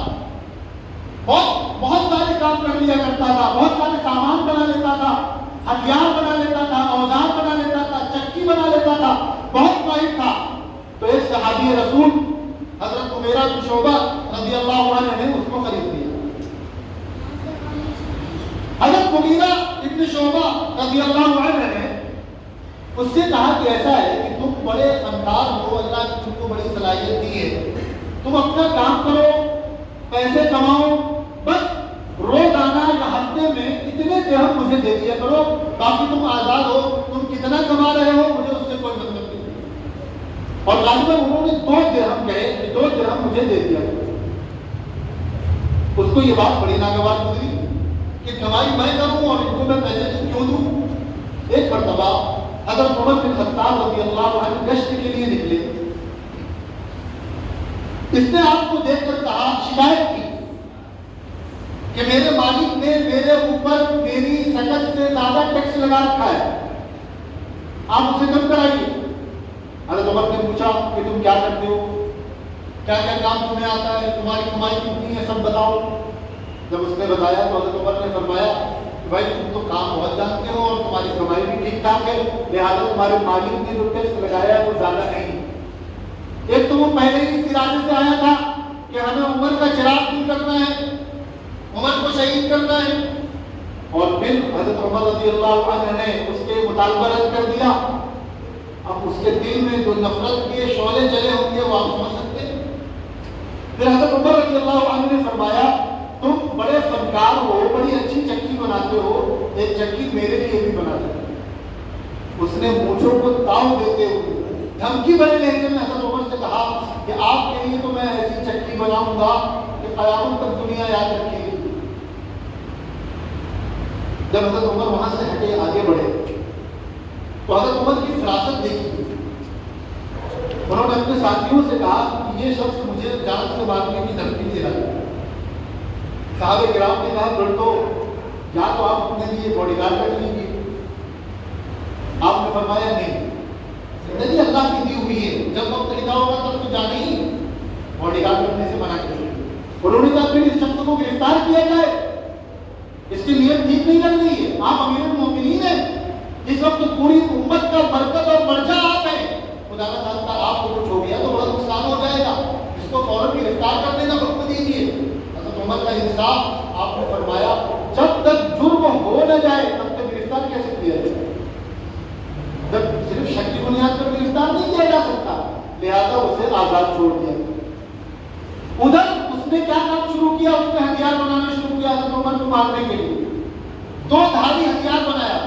بہت سارے کام کر لیا کرتا تھا، بہت سارے سامان بنا لیتا تھا، ہتھیار بنا لیتا تھا، اوزار بنا لیتا تھا، چکی بنا لیتا تھا، بہت ماہر تھا۔ تو ایک صحابی رسول حضرت مغیرہ بن شعبہ رضی اللہ عنہ نے اس کو خرید لیا۔ حضرت مغیرہ ابن شعبہ رضی اللہ عنہ نے اس سے کہا کہ ایسا ہے کہ تم بڑے فنکار ہو، اللہ نے تم کو بڑی صلاحیت دی ہے، تم اپنا کام کرو، پیسے کماؤ، بس روزانہ یا ہفتے میں اتنے درہم مجھے دے دیا کرو، باقی تم آزاد ہو، تم کتنا کما رہے ہو مجھے اس سے کوئی مطلب نہیں۔ اور غالباً انہوں نے 2 درہم کہے کہ 2 درہم مجھے دے دیا کرو۔ اس کو یہ بات بڑی ناگوار گزری کہ کمائی میں کروں اور ان کو میں پیسے کیوں دوں۔ ایک مرتبہ حضرت عمر بن خطاب رضی اللہ عنہ گشت کے لیے نکلے، اس نے آپ کو دیکھ کر کہا، شکایت کی کہ میرے مالک نے میرے اوپر میری سکت سے زیادہ ٹیکس لگا رکھا ہے، آپ اسے کم کرائیے۔ حضرت عمر نے پوچھا کہ تم کیا کرتے ہو، کیا کیا کام تمہیں آتا ہے، تمہاری کمائی کتنی ہے، سب بتاؤ۔ جب اس نے بتایا تو حضرت عمر نے فرمایا کہ بھائی تم تو کام بہت جانتے ہو اور تمہاری کمائی بھی ٹھیک ٹھاک ہے، لہٰذا تمہارے مالک نے جو ٹیکس لگایا ہے وہ زیادہ نہیں۔ ایک تو وہ پہلے ہی اس ارادے سے آیا تھا کہ ہمیں عمر کا چراغ دور کرنا ہے، عمر کو شہید کرنا ہے، اور پھر حضرت عمر رضی اللہ عنہ نے اس کے مطالبہ رد کر دیا۔ اب اس کے دل میں جو نفرت کے شعلے جلے ہوں گے وہ آپ سمجھ سکتے ہیں۔ پھر حضرت عمر رضی اللہ عنہ نے فرمایا تم بڑے فنکار ہو، بڑی اچھی چکی بناتے ہو، ایک چکی میرے لیے بھی بنا دے۔ اس نے مونچھوں کو تاؤ دیتے ہوئے دھمکی بھرے لہجے میں حضرت عمر سے کہا کہ آپ کے لیے تو میں ایسی چکی بناؤں گا کہ قیامت تک دنیا یاد رکھے گی۔ جب حضرت عمر وہاں سے ہٹے آگے بڑھے تو حضرت عمر کی فراست دیکھی، انہوں نے اپنے ساتھیوں سے کہا کہ یہ شخص مجھے جان سے مارنے کی دھمکی دے رہا ہے۔ صحابہ کرام نے کہا پھر تو یا تو آپ اپنے لیے باڈی گارڈ رکھ لیجیے۔ آپ نے فرمایا نہیں، زندگی اللہ کی دی ہوئی ہے، جب وقت لکھا ہوگا تب تو جانا ہی، باڈی گارڈ رکھنے سے منع کیجیے۔ انہوں نے کہا پھر اس شخص کو گرفتار کیا جائے، اس کی نیت ٹھیک نہیں لگ رہی ہے، آپ امیر المومنین ہیں، اس وقت پوری امت کا برکت اور مرجع آپ ہیں، خدا نہ خواستہ آپ کو کچھ ہو گیا تو بڑا نقصان ہو جائے گا، اس کو فوراً گرفتار کرنے کا حکم دیجیے۔ حضرت عمر کا انصاف، آپ نے فرمایا جب تک جرم ہو نہ جائے تب تک گرفتار کیسے کیا جائے؟ جب صرف شک کی بنیاد پر گرفتار نہیں کیا جا سکتا، لہذا اسے آزاد چھوڑ دیا۔ ادھر اس نے کیا کام شروع کیا؟ اس نے ہتھیار بنانا شروع کیا حضرت عمر کو مارنے کے لیے۔ 2 دھاری ہتھیار بنایا۔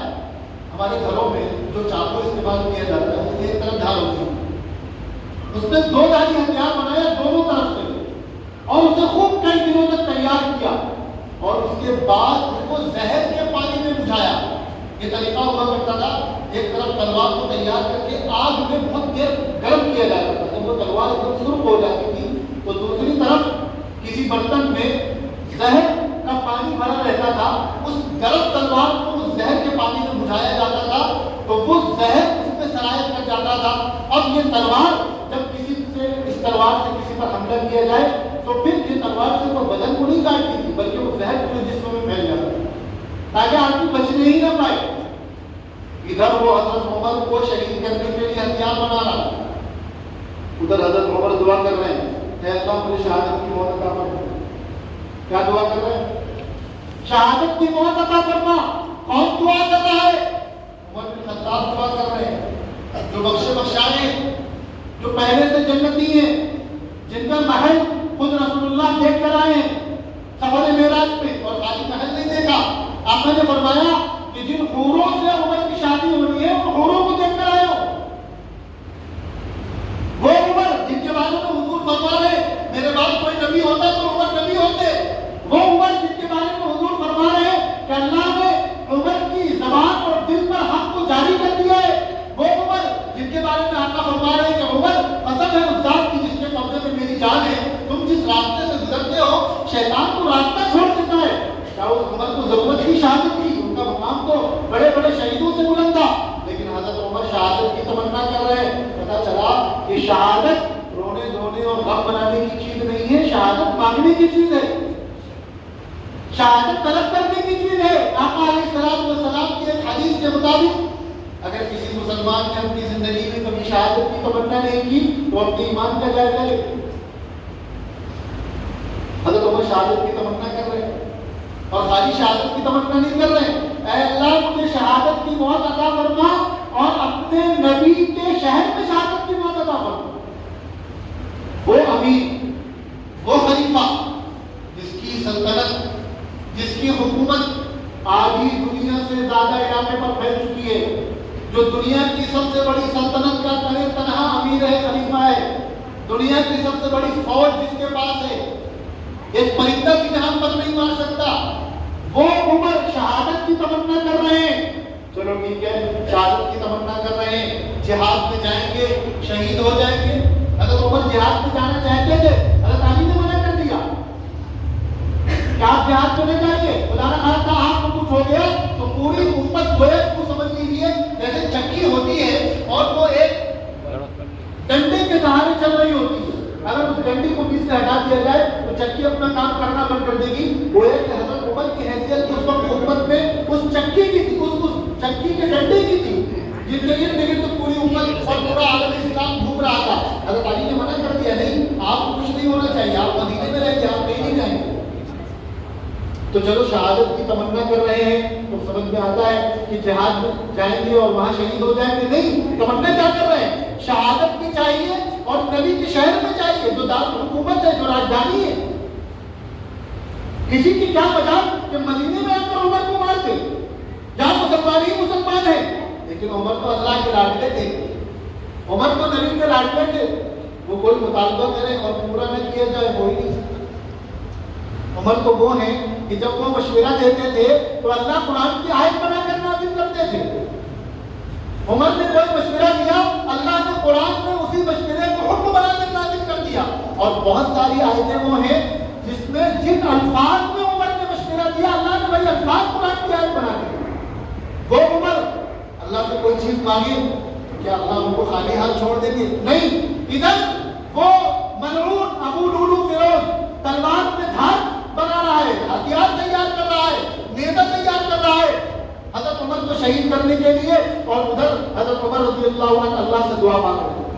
ہمارے گھروں میں جو چاقو استعمال کیا جاتا ہے اس کی ایک طرف دھار ہوتی ہے، اس نے 2 دھاری ہتھیار بنایا دونوں طرف سے، اور اسے خوب کئی دنوں تک تیار کیا، اور اس کے بعد اس کو زہر کے پانی میں بجھایا۔ یہ طریقہ ہوا کرتا تھا، ایک طرف تلوار کو تیار کر کے آگ میں بہت دیر گرم کیا جاتا تھا، جب وہ تلوار ایک دم سرخ ہو جاتی تھی تو دوسری طرف کسی برتن میں زہر کا پانی بھرا رہتا تھا، اس گرم تلوار کو اس زہر کے پانی میں بجھایا جاتا تھا تو وہ زہر اس میں سرایت کر جاتا تھا۔ اب یہ تلوار جب کسی سے اس تلوار سے کسی پر حملہ کیا جائے تو پھر یہ تلوار سے وہ بدن کو نہیں کاٹتی تھی بلکہ وہ زہر پورے جسم میں پھیل جاتا تھا تاکہ آدمی بچنے ہی نہ پائے۔ ادھر وہ حضرت عمر کو شہید کرنے کے لیے ہتھیار بنا رہا، ادھر حضرت عمر دعا کر رہے ہیں اے اللہ مجھے شہادت کی موت عطا فرما۔ کیا دعا کر رہے ہیں؟ شہادت کی موت عطا فرما۔ کون دعا کر رہا ہے؟ عمر بن خطاب دعا کر رہے ہیں، جو بخشے بخشائے، جو پہلے سے جنتی ہیں، جن کا محل خود رسول اللہ دیکھ کر آئے ہیں سفر معراج میں، اور خالی محل نہیں دیکھا، آپ نے فرمایا کہ جن حوروں سے عمر کی شادی ہونی ہے ان حوروں کو دیکھ کر آئے ہو۔ وہ عمر جن کے بارے میں حضور فرما رہے میرے بعد کوئی نبی ہوتا تو عمر نبی ہوتے، وہ عمر جن کے بارے میں حضور فرما رہے کہ اللہ نے عمر کی زبان اور دل پر حق کو جاری کر دیا ہے، وہ عمر جن کے بارے میں آقا فرما رہے کہ عمر قسم ہے اس ذات کی جس کے قبضے میں میری جان ہے، تم جس راستے سے گزرتے ہو شیطان کو راستہ چھوڑ دیتا ہے۔ کیا اس عمر کو ضرورت کی شہادت کی؟ ان کا مقام تو بڑے بڑے شہیدوں سے بلند تھا، لیکن حضرت عمر شہادت کی تمنا کر رہے ہیں۔ پتا چلا کہ شہادت رونے دھونے اور غم بنانے کی چیز نہیں ہے، شہادت مانگنے کی چیز ہے، شہادت طلب کرنے کی چیز ہے۔ آقا علیہ السلام کی ایک حدیث کے مطابق اگر کسی مسلمان نے اپنی زندگی میں کبھی شہادت کی تمنا نہیں کی تو اپنے ایمان کا جائزہ لے۔ حضرت عمر شہادت کی تمنا کر رہے ہیں، اور خالی شہادت کی تمنا نہیں کر رہے ہیں، اے اللہ مجھے شہادت کی موت عطا فرما اور اپنے نبی کے شہر میں شہادت کی موت عطا فرما۔ وہ امیر، وہ خلیفہ جس کی سلطنت، جس کی حکومت آدھی دنیا سے زیادہ علاقے پر پھیل چکی ہے، جو دنیا کی سب سے بڑی سلطنت کا تنہا امیر ہے، خلیفہ ہے، دنیا کی سب سے بڑی فوج جس کے پاس ہے، ایک پرندہ بھی جہاں پر نہیں مار سکتا، وہ عمر شہادت کی تمنا کر رہے ہیں۔ چلو ٹھیک ہے، شہادت کی تمنا کر رہے ہیں، جہاد میں جائیں گے، شہید ہو جائیں گے۔ حضرت عمر جہاد میں جانا چاہتے تھے، حضرت علی نے منع کر دیا کہ آپ جہاد کرنے جائیے، خدا نہ خواستہ آپ کو کچھ ہو گیا تو پوری امت گویا کو سمجھ لیجیے جیسے چکی ہوتی ہے اور وہ ایک ڈنڈے کے سہارے چل رہی ہوتی ہے، اگر اس ڈنڈی کو بیچ سے ہٹا دیا جائے تو چکی اپنا کام کرنا بند کر دے گی۔ وہ ایک حضرت عمر کی حیثیت اس وقت امت میں اس چکی کی تھی، اس چکی کے ڈنڈے کی تھی جن کے ارد گرد پوری امت اور پورا عالم اسلام گھوم رہا تھا۔ حضرت علی نے منع کر دیا، نہیں آپ کو کچھ نہیں ہونا چاہیے، آپ مدینے میں رہیں گے، آپ کہیں نہیں جائیں گے۔ تو چلو شہادت کی تمنا کر رہے ہیں تو سمجھ میں آتا ہے کہ جہاد میں جائیں گے اور وہاں شہید ہو جائیں گے، نہیں، تمنا کیا کر رہے ہیں؟ شہادت بھی چاہیے اور نبی کے شہر میں چاہیے جو دار حکومت ہے، جو راجدھانی ہے۔ کسی کی کیا وجہ کہ مدینے میں آ کر عمر کو مارتے، یہاں مسلمان ہی مسلمان ہیں، لیکن عمر تو اللہ کے لاڈلے تھے، عمر تو نبی کے لاڈلے تھے، وہ کوئی مطالبہ کرے اور پورا نہ کیا جائے ہو ہی نہیں سکتا۔ عمر تو وہ ہیں کہ جب وہ مشورہ دیتے تھے تو اللہ قرآن کی آیت بنا کر نازل کرتے تھے۔ عمر نے کوئی مشورہ دیا، اللہ نے قرآن میں اسی مشورے کو حکم بنا کر نازل کر دیا، اور بہت ساری آیتیں وہ ہیں جس میں جن الفاظ میں عمر نے مشورہ دیا اللہ نے وہی الفاظ قرآن کی آیت بنا دی۔ وہ عمر اللہ سے کوئی چیز مانگے تو کیا اللہ ان کو خالی ہاتھ چھوڑ دیں گے؟ نہیں، ادھر وہ ملعون ابو لولو فیروز تلوار میں دھار بنا رہا ہے، ہتھیار تیار کر رہا ہے، نیزہ تیار کر رہا ہے حضرت عمر کو شہید کرنے کے لیے، اور ادھر حضرت عمر رضی اللہ عنہ اللہ سے دعا مانگ رہے ہیں۔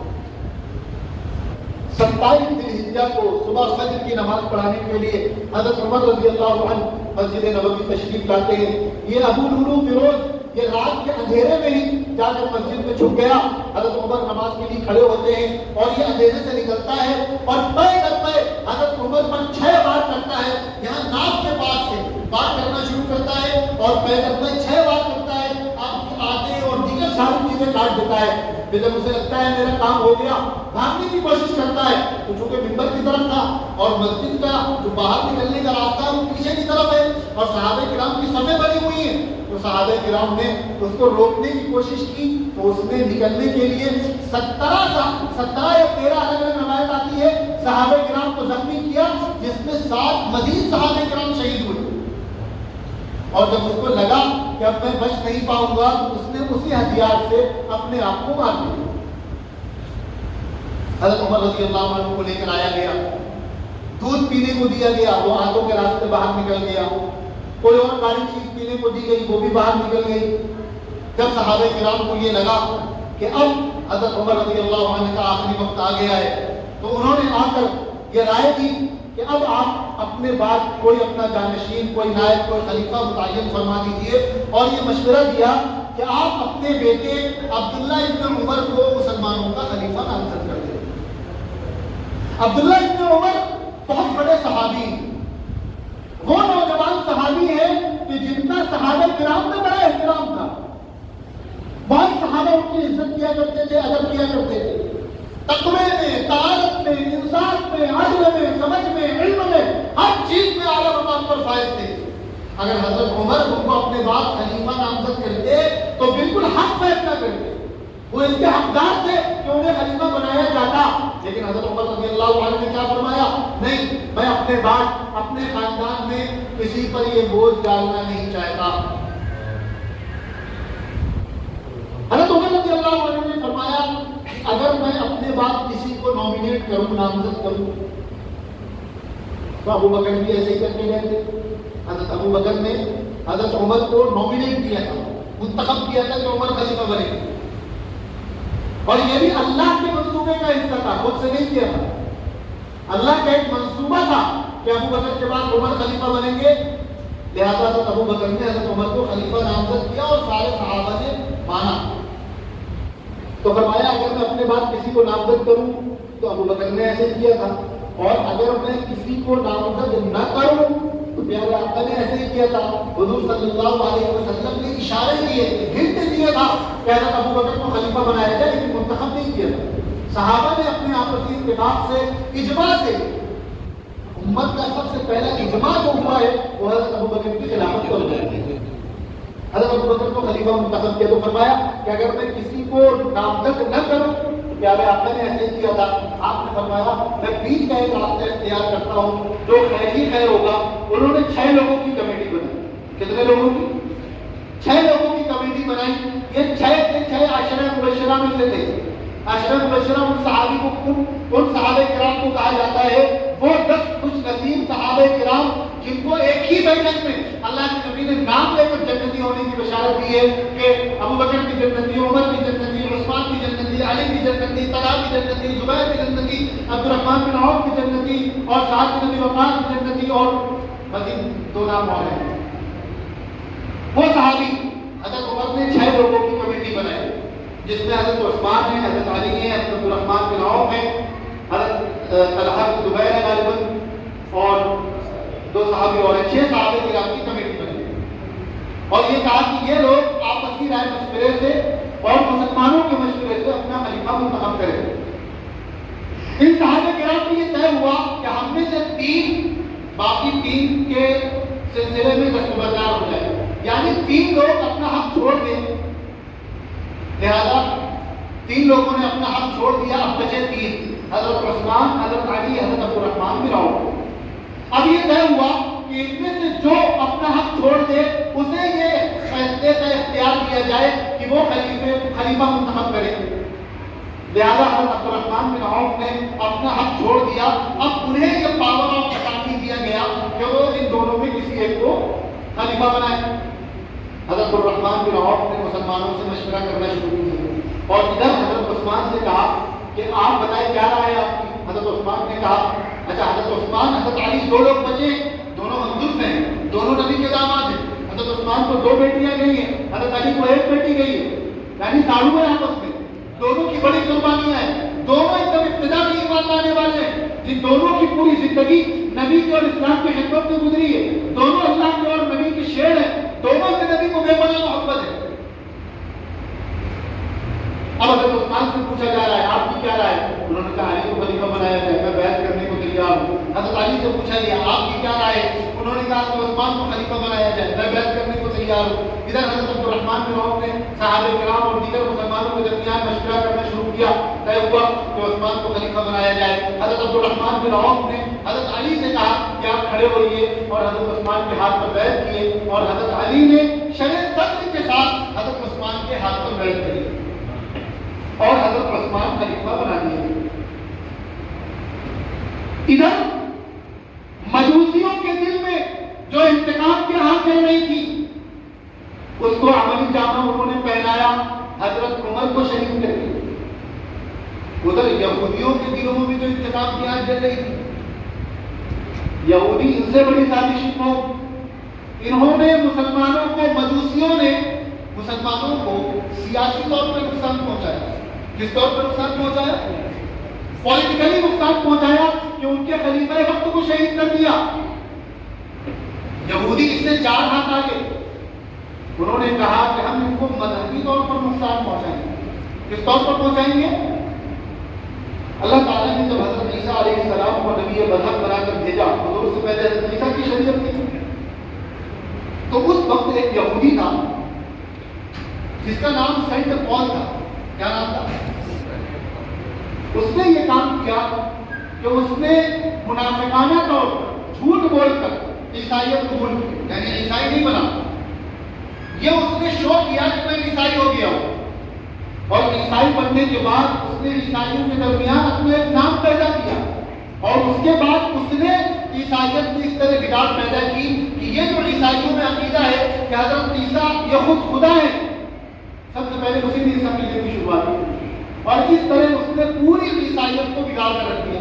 27 ذی الحجہ کو صبح فجر کی نماز پڑھانے کے لیے حضرت عمر رضی اللہ عنہ مسجد نبوی تشریف لاتے ہیں۔ یہ ابو لولو فیروز یہ رات کے اندھیرے میں ہی جا کر مسجد میں چھپ گیا۔ حضرت عمر نماز کے لیے کھڑے ہوتے ہیں اور یہ اندھیرے سے نکلتا ہے اور پے در پے حضرت عمر پر 6 بار کرتا ہے، یہاں ناف کے پاس سے بات کرنا شروع کرتا ہے اور پے در پے 6 بار کرتا ہے، آپ کی آتے اور دیگر ساری چیزیں کاٹ دیتا ہے۔ پھر جب اسے لگتا ہے میرا کام ہو گیا، بھاگنے کی کوشش کرتا ہے تو چونکہ ممبر کی طرف تھا اور مسجد کا جو باہر نکلنے کا راستہ ہے وہ پیچھے کی طرف ہے اور صحابہ کرام کی صفیں بنی ہوئی ہیں، تو صحابہ کرام نے اس کو روکنے کی کوشش کی تو اس نے نکلنے کے لیے 17 یا 13 الگ الگ روایت آتی ہے صحابہ کرام کو زخمی کیا، جس میں 7 مزید صحابہ کرام شہید ہوئے۔ اور جب اس کو لگا کہ اب میں بچ نہیں پاؤں گا تو اس نے اسی ہتھیار سے اپنے آپ کو مار دیا۔ حضرت عمر رضی اللہ عنہ کو لے کر آیا گیا، دودھ پینے کو دیا گیا، وہ آنکھوں کے راستے باہر نکل گیا، کوئی اور کاری چیز پینے کو دی گئی، وہ بھی باہر نکل گئی۔ جب صحابہ کرام کو یہ لگا کہ اب حضرت عمر رضی اللہ عنہ کا آخری وقت آ گیا ہے تو انہوں نے آ کر یہ رائے دی کہ اب آپ اپنے بعد کوئی اپنا جانشین، کوئی نائب، کوئی خلیفہ متعین فرما دیجئے، اور یہ مشورہ دیا کہ آپ اپنے بیٹے عبداللہ ابن عمر کو مسلمانوں کا خلیفہ نامزد کر دیں۔ عبداللہ ابن عمر بہت بڑے صحابی ہیں، وہ نوجوان صحابی ہیں کہ جن کا صحابہ کرام میں بڑا احترام تھا، بہت صحابہ ان کی عزت کیا کرتے تھے، ادب کیا کرتے تھے، تقوی میں، طاعت میں، انصاف میں، عدل میں، سمجھ میں، علم میں، ہر چیز میں اعلیٰ مقام پر فائز تھے۔ اگر حضرت عمر ان کو اپنے بعد خلیفہ نامزد کرتے تو بالکل حق فیصلہ کرتے، وہ اس کے حقدار تھے کہ انہیں خلیفہ بنایا جاتا، لیکن حضرت عمر رضی اللہ عنہ نے کیا فرمایا؟ نہیں، میں اپنے بعد اپنے خاندان میں کسی پر یہ بوجھ ڈالنا نہیں چاہتا۔ حضرت عمر رضی اللہ عنہ نے فرمایا اگر میں اپنے بعد کسی کو نامینیٹ کروں، نامزد کروں، تو ابو بکر بھی ایسے ہی کر کے گئے تھے۔ حضرت ابو بکر نے حضرت عمر کو نامینیٹ کیا تھا، منتخب کیا تھا کہ عمر خلیفہ بنے، اور یہ بھی اللہ کے منصوبے کا حصہ تھا، خود سے نہیں کیا تھا، اللہ کا ایک منصوبہ تھا کہ ابو بکر کے بعد عمر خلیفہ بنیں گے، لہذا حضرت ابو بکر نے حضرت عمر کو خلیفہ نامزد کیا اور سارے صحابہ نے مانا۔ تو فرمایا اگر میں اپنے بعد کسی کو نامزد کروں تو ابو بکر نے ایسے کیا تھا، اور اگر میں کسی کو نامزد نہ کروں تو پیارے آقا نے ایسے ہی کیا تھا۔ حضور صلی اللہ علیہ وسلم نے اشارے دیے، ہنٹ دیا تھا کہ حضرت ابو بکر کو خلیفہ بنایا جائے، لیکن منتخب نہیں کیا تھا۔ صحابہ نے اپنے آپسی اتفاق سے، اجماع سے، امت کا سب سے پہلا اجماع جو ہوا ہے وہ حضرت ابو بکر کی خلافت پر ہوا ہے۔ حضرت ابو بکر کو خلیفہ منتخب کیا تو فرمایا کہ اگر میں کسی کو نامزد نہ کروں تو پیارے آقا نے ایسے کیا تھا، آپ نے فرمایا میں بیچ کا ایک راستہ اختیار کرتا ہوں، جو خیر ہی خیر ہوگا۔ انہوں نے 6 لوگوں کی کمیٹی بنائی۔ کتنے لوگوں کی؟ 6 لوگوں کی کمیٹی بنائی۔ یہ 6 عشرہ مبشرہ میں سے تھے۔ عشرہ مبشرہ ان صحابہ کرام کو کہا جاتا ہے، وہ 10 خوش نصیب صحابہ کرام جن کو ایک ہی بیٹھک میں اللہ کے نبی نے نام لے کر جنتی ہونے کی بشارت دی ہے کہ ابو بکر کی جنتی، عمر کی جنتی، عثمان کی جنتی، علی کی جنتی، طلحہ کی جنتی، زبیر کی جنتی، عبد الرحمن بن عوف کی جنتی، اور سعد بن ابی وقاص کی جنتی، اور مزید 2 نام اور ہیں۔ وہ صحابی حضرت عمر نے 6 لوگوں کی کمیٹی بنائی، جس میں حضرت عثمان ہے، حضرت علی ہے، حضرت عبد الرحمن بن عوف ہے، حضرت طلحہ بن زبیر غالباً، اور 2 صحابی اور 6 صحابہ کرام کی کمیٹی بنی اور یہ کہا کہ یہ لوگ آپسی رائے مشورے سے اور مسلمانوں کے مشورے سے اپنا خلیفہ منتخب کریں۔ ان صحابہ کرام کو یہ طے ہوا کہ ہم میں سے 3 باقی 3 کے سلسلے میں دستبردار ہو جائے، یعنی 3 لوگ اپنا حق چھوڑ دیں۔ لہذا 3 لوگوں نے اپنا حق چھوڑ دیا، اب بچے 3، حضرت عثمان، حضرت علی، حضرت عبد الرحمن بن عوف۔ اب یہ طے ہوا کہ ان میں سے جو اپنا حق چھوڑ دے اسے یہ فیصلے کا اختیار دیا جائے کہ وہ خلیفہ منتخب کرے۔ لہذا حضرت عبد الرحمن بن عوف نے اپنا حق چھوڑ دیا۔ اب انہیں یہ پاور آف اٹارنی دیا گیا کہ وہ ان دونوں میں کسی ایک کو خلیفہ بنائے۔ حضرت عبد الرحمن بن عوف نے مسلمانوں سے مشورہ کرنا شروع کیا اور ادھر حضرت عثمان سے کہا کہ آپ بتائیں کیا رائے ہے آپ کی۔ حضرت عثمان نے کہا اچھا حضرت عثمان، حضرت علی 2 لوگ بچے، دونوں ہمدرد ہیں، دونوں نبی کے داماد ہیں۔ حضرت عثمان کو 2 بیٹیاں گئی ہیں، حضرت علی کو 1 بیٹی گئی ہے، یعنی ساڑھو ہے آپس میں، دونوں کی بڑی قربانیاں ہیں، دونوں ایک دم ابتدا میں ایمان لانے والے ہیں، جن دونوں کی پوری زندگی نبی کی اور اسلام کی خدمت میں گزری ہے، دونوں اللہ کے اور نبی کے شیر ہیں، دونوں سے نبی کو بے پناہ محبت ہے۔ اب حضرت عثمان سے پوچھا جا رہا ہے آپ کی کیا رائے ہے؟ انہوں نے کہا علی کو خلیفہ بنایا جائے، میں بیعت کرنے کو تیار ہوں۔ حضرت علی سے پوچھا گیا آپ کی کیا رائے ہے؟ انہوں نے کہا کہ عثمان کو خلیفہ بنایا جائے، میں بیعت کرنے کو تیار ہوں۔ ادھر حضرت عبد الرحمن بن عوف نے صحابہ کرام اور دیگر مسلمانوں کے درمیان مشورہ کرنا شروع کیا، طے ہوا کہ عثمان کو خلیفہ بنایا جائے۔ حضرت عبد الرحمن بن عوف نے حضرت علی سے کہا کہ آپ کھڑے ہوئیے اور حضرت عثمان کے ہاتھ پر بیعت کیے اور حضرت علی نے شرع صدر کے ساتھ حضرت عثمان کے ہاتھ پر بیعت کری اور حضرت عثمان خلیفہ بنا دیے۔ ادھر مجوسیوں کے دل میں جو انتقام کی راہ چل رہی تھی اس کو عملی جامہ انہوں نے پہنایا، حضرت عمر کو شہید کر دیا۔ ادھر یہودیوں کے دلوں میں بھی جو انتقام کی راہ چل رہی تھی، یہودی ان سے بڑی سازش کو انہوں نے مسلمانوں کو، مجوسیوں نے مسلمانوں کو سیاسی طور پر نقصان پہنچایا۔ کس طور پر نقصان پہنچایا؟ پولیٹیکلی نقصان پہنچایا کہ ان کے خلیفہ وقت کو شہید کر دیا۔ یہودی اس سے 4 ہاتھ آگے، انہوں نے کہا کہ ہم ان کو مذہبی طور پر نقصان پہنچائیں گے۔ کس طور پر پہنچائیں گے؟ اللہ تعالیٰ نے جب حضرت عیسیٰ علیہ السلام کو نبی مذہب بنا کر بھیجا، حضور سے پہلے حضرت عیسیٰ کی شریعت تھی، تو اس وقت ایک یہودی تھا جس کا نام سینٹ پال تھا۔ کیا نام تھا؟ اس نے یہ کام کیا کہ اس نے منافقانہ طور پر جھوٹ بول کر عیسائیت قبول کی، یعنی عیسائی نہیں بنا۔ یہ اس نے شو کیا کہ میں عیسائی ہو گیا ہوں، اور عیسائی بننے کے بعد اس نے عیسائیوں کے درمیان اپنا ایک نام پیدا کیا، اور اس کے بعد اس نے عیسائیت میں اس طرح بگاڑ پیدا کی کہ یہ جو عیسائیوں میں عقیدہ ہے کہ حضرت عیسیٰ یہ خود خدا ہے، سب سے پہلے اسی نے عیسیٰ ملنے کی شروعات کی، اور اس طرح اس نے پوری عیسائیت کو بگاڑ کر رکھ دیا۔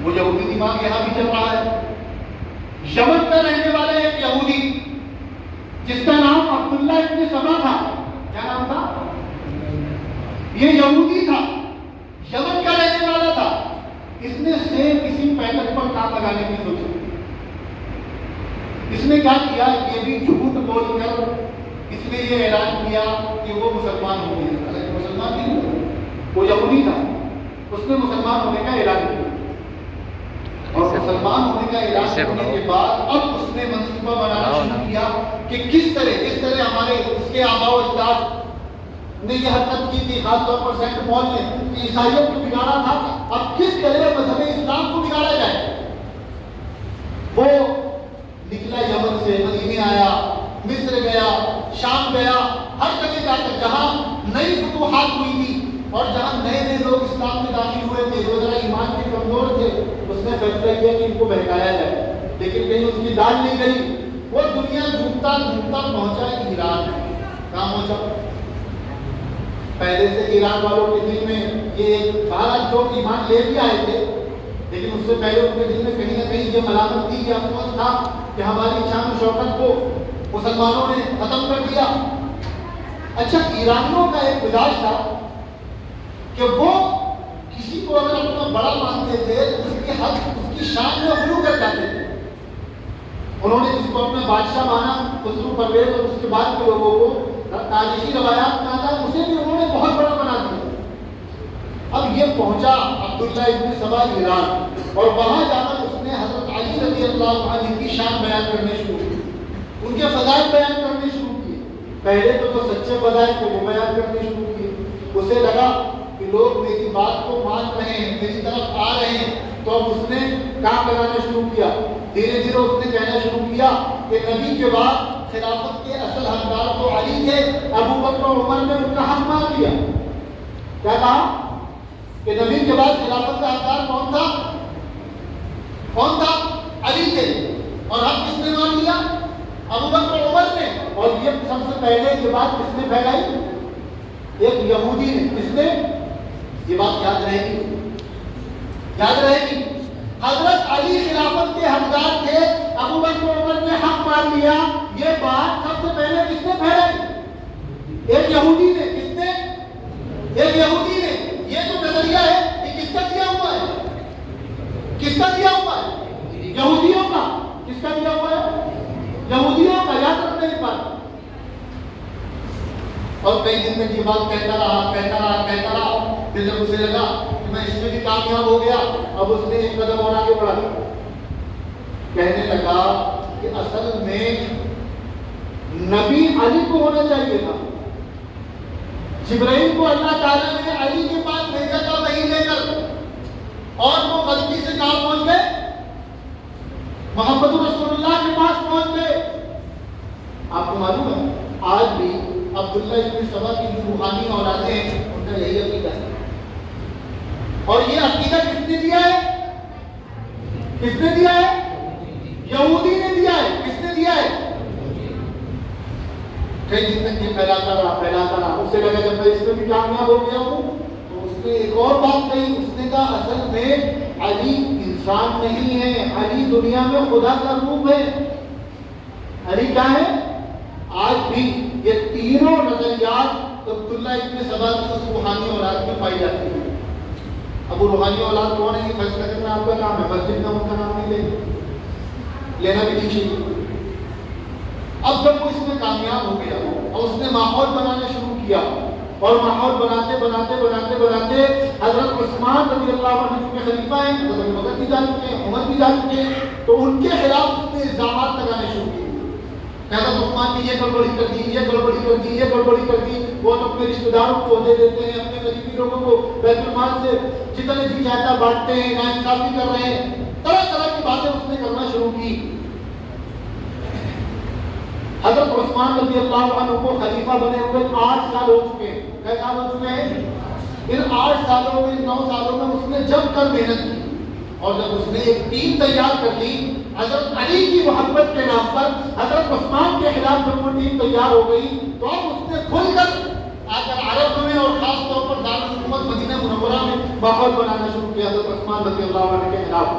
وہ یہودی دماغ یہاں بھی چل رہا ہے۔ یمن کا رہنے والا ایک یہودی جس کا نام عبداللہ ابن سبا تھا، کیا نام تھا؟ یہ یہودی تھا، یمن کا رہنے والا تھا۔ اس نے سیم کسی پیکج پر کام لگانے کی سوچی۔ اس نے کیا کیا؟ یہ بھی جھوٹ بول کر اس نے یہ اعلان کیا کہ وہ مسلمان ہو گیا۔ حالانکہ مسلمان نہیں ہوا، وہ یہودی تھا۔ اس نے مسلمان ہونے کا اعلان کیا، اور مسلمان ہونے کا اعلان کرنے کے بعد اب اس نے منصوبہ بنانا شروع کیا کہ کس طرح ہمارے اس کے آباء و اجداد نے یہ حرکت کی تھی، خاص طور پر سینٹ پال نے کہ عیسائیت کو بگاڑا تھا، اب کس طرح مذہب اسلام کو بگاڑا جائے۔ وہ نکلا یمن سے، مدینے آیا، مصر گیا، شام گیا، ہر جگہ جا کر جہاں نئی فتوحات ہوئی تھی اور جہاں نئے نئے لوگ اسلام میں داخل ہوئے تھے، جو ذرا ایمان کے کمزور تھے، اس نے فیصلہ کیا کہ ان کو بہکایا جائے، لیکن کہیں اس کی دال نہیں گئی۔ وہ دنیا گھومتا گھومتا پہنچا ایران۔ کہاں پہنچا؟ پہلے سے ایران والوں کے دل میں یہ بھارت جو ایمان لے بھی آئے تھے، لیکن اس سے پہلے ان کے دل میں کہیں نہ کہیں یہ ملامت تھی، یہ افسوس تھا کہ ہماری شان و شوکت کو مسلمانوں نے ختم کر دیا۔ اچھا، ایرانیوں کا ایک مزاج تھا کہ وہ کسی کو اگر اپنا بڑا مانتے تھے تو اس کی حق اس کی شان میں غلو کر جاتے تھے. انہوں نے جس کو اپنا بادشاہ مانا خسرو پرویز اور اس کے بعد کے لوگوں کو تاریخی روایات میں آتا ہے اسے بھی انہوں نے بہت بڑا بنا دیا. اب یہ پہنچا عبداللہ ابن سبا ایران اور وہاں جا کر اس نے حضرت علی رضی اللہ عنہ کی شان بیان کرنے شروع کی, ان کے فضائل بیان کرنے شروع کیے. پہلے تو جو سچے فضائل تھے وہ بیان کرنے شروع کیے. اسے لگا کہ لوگ میری بات کو مان رہے ہیں, میری طرف آ رہے ہیں, تو اب اس نے کام لگانا شروع کیا. دھیرے دھیرے اس نے کہنا شروع کیا کہ نبی کے بعد خلافت کے اصل حقدار تو علی تھے, ابو بکر اور عمر نے ان کا حق مان لیا. کیا کہا کہ نبی کے بعد خلافت کا حقدار کون تھا؟ کون تھا؟ علی تھے. اور حق کس نے مان لیا؟ ابو بکر اور عمر نے. اور یہ سب سے پہلے یہ بات کس نے پھیلائی؟ ایک یہودی نے. کس نے؟ یہ بات یاد رہے گی, یاد رہے گی. حضرت علی خلافت کے حقدار تھے, ابو بکر اور عمر نے حق مان لیا. یہ بات سب سے پہلے کس نے پھیلائی؟ ایک یہودی نے. کس نے؟ ایک یہودی نے. یہ تو نظریہ ہے, یہ کس کا دیا ہوا ہے؟ کس کا دیا ہوا ہے؟ یہودیوں کا. کس کا دیا ہوا ہے؟ یہودیوں کا. یاد رکھنا اس بات. اور کئی دن تک یہ بات کہتا رہا. پھر جب اسے لگا کہ میں اس میں بھی کامیاب ہو گیا, اب اس نے ایک قدم اور آگے بڑھا دیا. کہنے لگا کہ اصل میں نبی علی کو ہونا چاہیے تھا. جبرائیل کو اللہ تعالیٰ نے علی کے پاس بھیجا تھا وہی لے کر, اور وہ غلطی سے کہاں پہنچ گئے؟ محمد رسول اللہ کے پاس پہنچ گئے. آپ کو معلوم ہے آج بھی عبداللہ ابن سبا کی جو روحانی اولادیں ہیں ان کا یہی عقیدہ ہے. اور یہ عقیدہ کس نے دیا ہے؟ کس نے دیا ہے؟ یہودی نے دیا ہے. کس نے دیا ہے؟ کئی دن تک یہ پھیلاتا رہا. اس سے لگا جب میں اس میں بھی کامیاب ہو گیا ہوں تو اس نے ایک اور بات کہی. اس نے کہا اصل میں علی انسان نہیں ہے, علی دنیا میں خدا کا روپ ہے. علی کیا ہے؟ آج بھی یہ تینوں نظریات عبداللہ ابن سبا کی اس روحانی اولاد میں پائی جاتی ہیں. اب وہ روحانی اولاد کون ہے یہ فیصلہ کرنا آپ کا کام ہے. مسجد کا ان کا نام نہیں لینا بھی نہیں چاہیے. اب جب وہ اس میں کامیاب ہو گیا اور اس نے ماحول بنانا شروع کیا, اور ماحول بناتے حضرت عثمان رضی اللہ عنہ کے خلیفہ ہیں, حضرت بکر بھی جا چکے ہیں, عمر بھی جا چکے ہیں, تو ان کے خلاف اس نے الزامات لگانے شروع کیے. حضرت عثمان نے یہ گڑبڑی کر دی, یہ گڑبڑی کر دی, یہ گڑبڑی کر دی. وہ اپنے رشتہ داروں کو عہدے دیتے ہیں, اپنے قریبی لوگوں کو بیت المال سے جتنے جی چاہتا بانٹتے ہیں, ناانصافی کر رہے ہیں. طرح طرح کی باتیں اس نے کرنا شروع کی. حضرت عثمان رضی اللہ عنہ کو خلیفہ بنے ہوئے 8 سال ہو چکے ہیں. کئے سال ہو چکے ہیں؟ ان 8 سالوں میں 9 سالوں میں اس نے جم کر محنت کی, اور جب اس نے ایک ٹیم تیار کر لی حضرت علی کی محبت کے نام پر, حضرت عثمان کے خلاف جب وہ ٹیم تیار ہو گئی تو اب اس نے کھل کر آ کر عرب میں اور خاص طور پر دارالحکومت مدینہ منورہ میں ماحول بنانا شروع کیا حضرت عثمان رضی اللہ عنہ کے خلاف.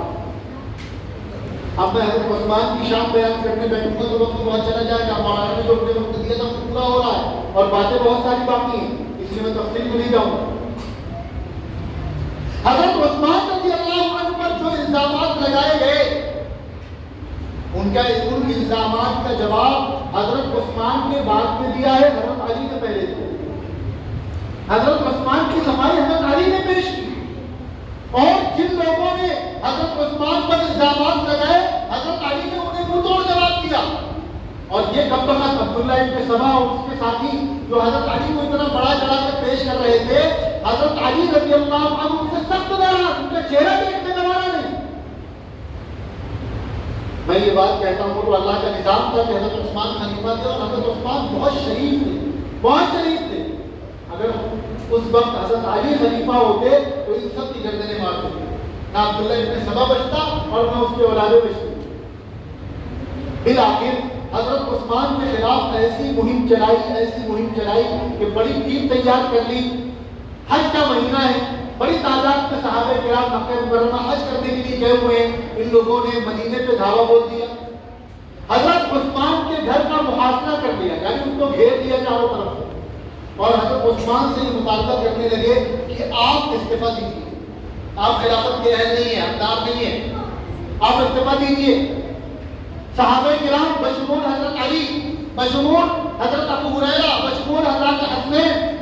اب میں حضرت عثمان کی شان بیان کرنے بیٹھوں گا تو وقت بہت چلا جائے گا. مولانا نے جو مجھے وقت دیا تھا وہ پورا ہو رہا ہے اور باتیں بہت ساری باقی ہیں, اس لیے میں تفصیل میں نہیں جاؤں گا. حضرت عثمان رضی اللہ عنہ پر جو الزامات لگائے گئے ان الزامات کا جواب حضرت عثمان کے بعد میں دیا ہے, حضرت علی نے پہلے دیا. حضرت عثمان کی صفائی حضرت علی نے پیش کی, اور جن لوگوں نے حضرت عثمان پر الزامات لگائے حضرت علی نے انہیں منہ توڑ جواب دیا. اور یہ کب تک عبداللہ ابن سبا اور اس کے ساتھی جو حضرت علی کو اتنا بڑا چڑھا کر پیش کر رہے تھے, حضرت علی رضی اللہ عنہ ان سے سخت ناراض, ان کا چہرہ دیکھنے کا مانا نہیں. میں یہ بات کہتا ہوں تو اللہ کا نظام تھا کہ حضرت عثمان خلیفہ تھے, اور حضرت عثمان بہت شریف تھے, بہت شریف تھے. اگر اس وقت حضرت علی خلیفہ ہوتے تو ان سب کی گردنیں مار دیتے, نہ عبداللہ ابن سبا بچتا اور نہ اس کے اولادیں بچتی. بالآخر حضرت عثمان کے خلاف ایسی مہم چلائی کہ بڑی ٹیم تیار کر لی. حج کا مہینہ ہے, بڑی تعداد میں صحابہ کرام مکہ مکرمہ حج کرنے کے لیے گئے ہوئے ہیں. ان لوگوں نے مدینے پہ دھاوا بول دیا. حضرت عثمان کے گھر کا محاصرہ کر دیا, یعنی اس کو گھیر دیا چاروں طرف سے, اور حضرت عثمان سے یہ مطالبہ کرنے لگے کہ آپ استعفیٰ دیجیے, آپ خلافت کے اہل نہیں ہیں، حقدار نہیں ہیں، آپ استعفیٰ دیجیے۔ صحابہ کرام بشمول حضرت علی، بشمول حضرت ابو ہریرہ، بشمول حضرت حسنین،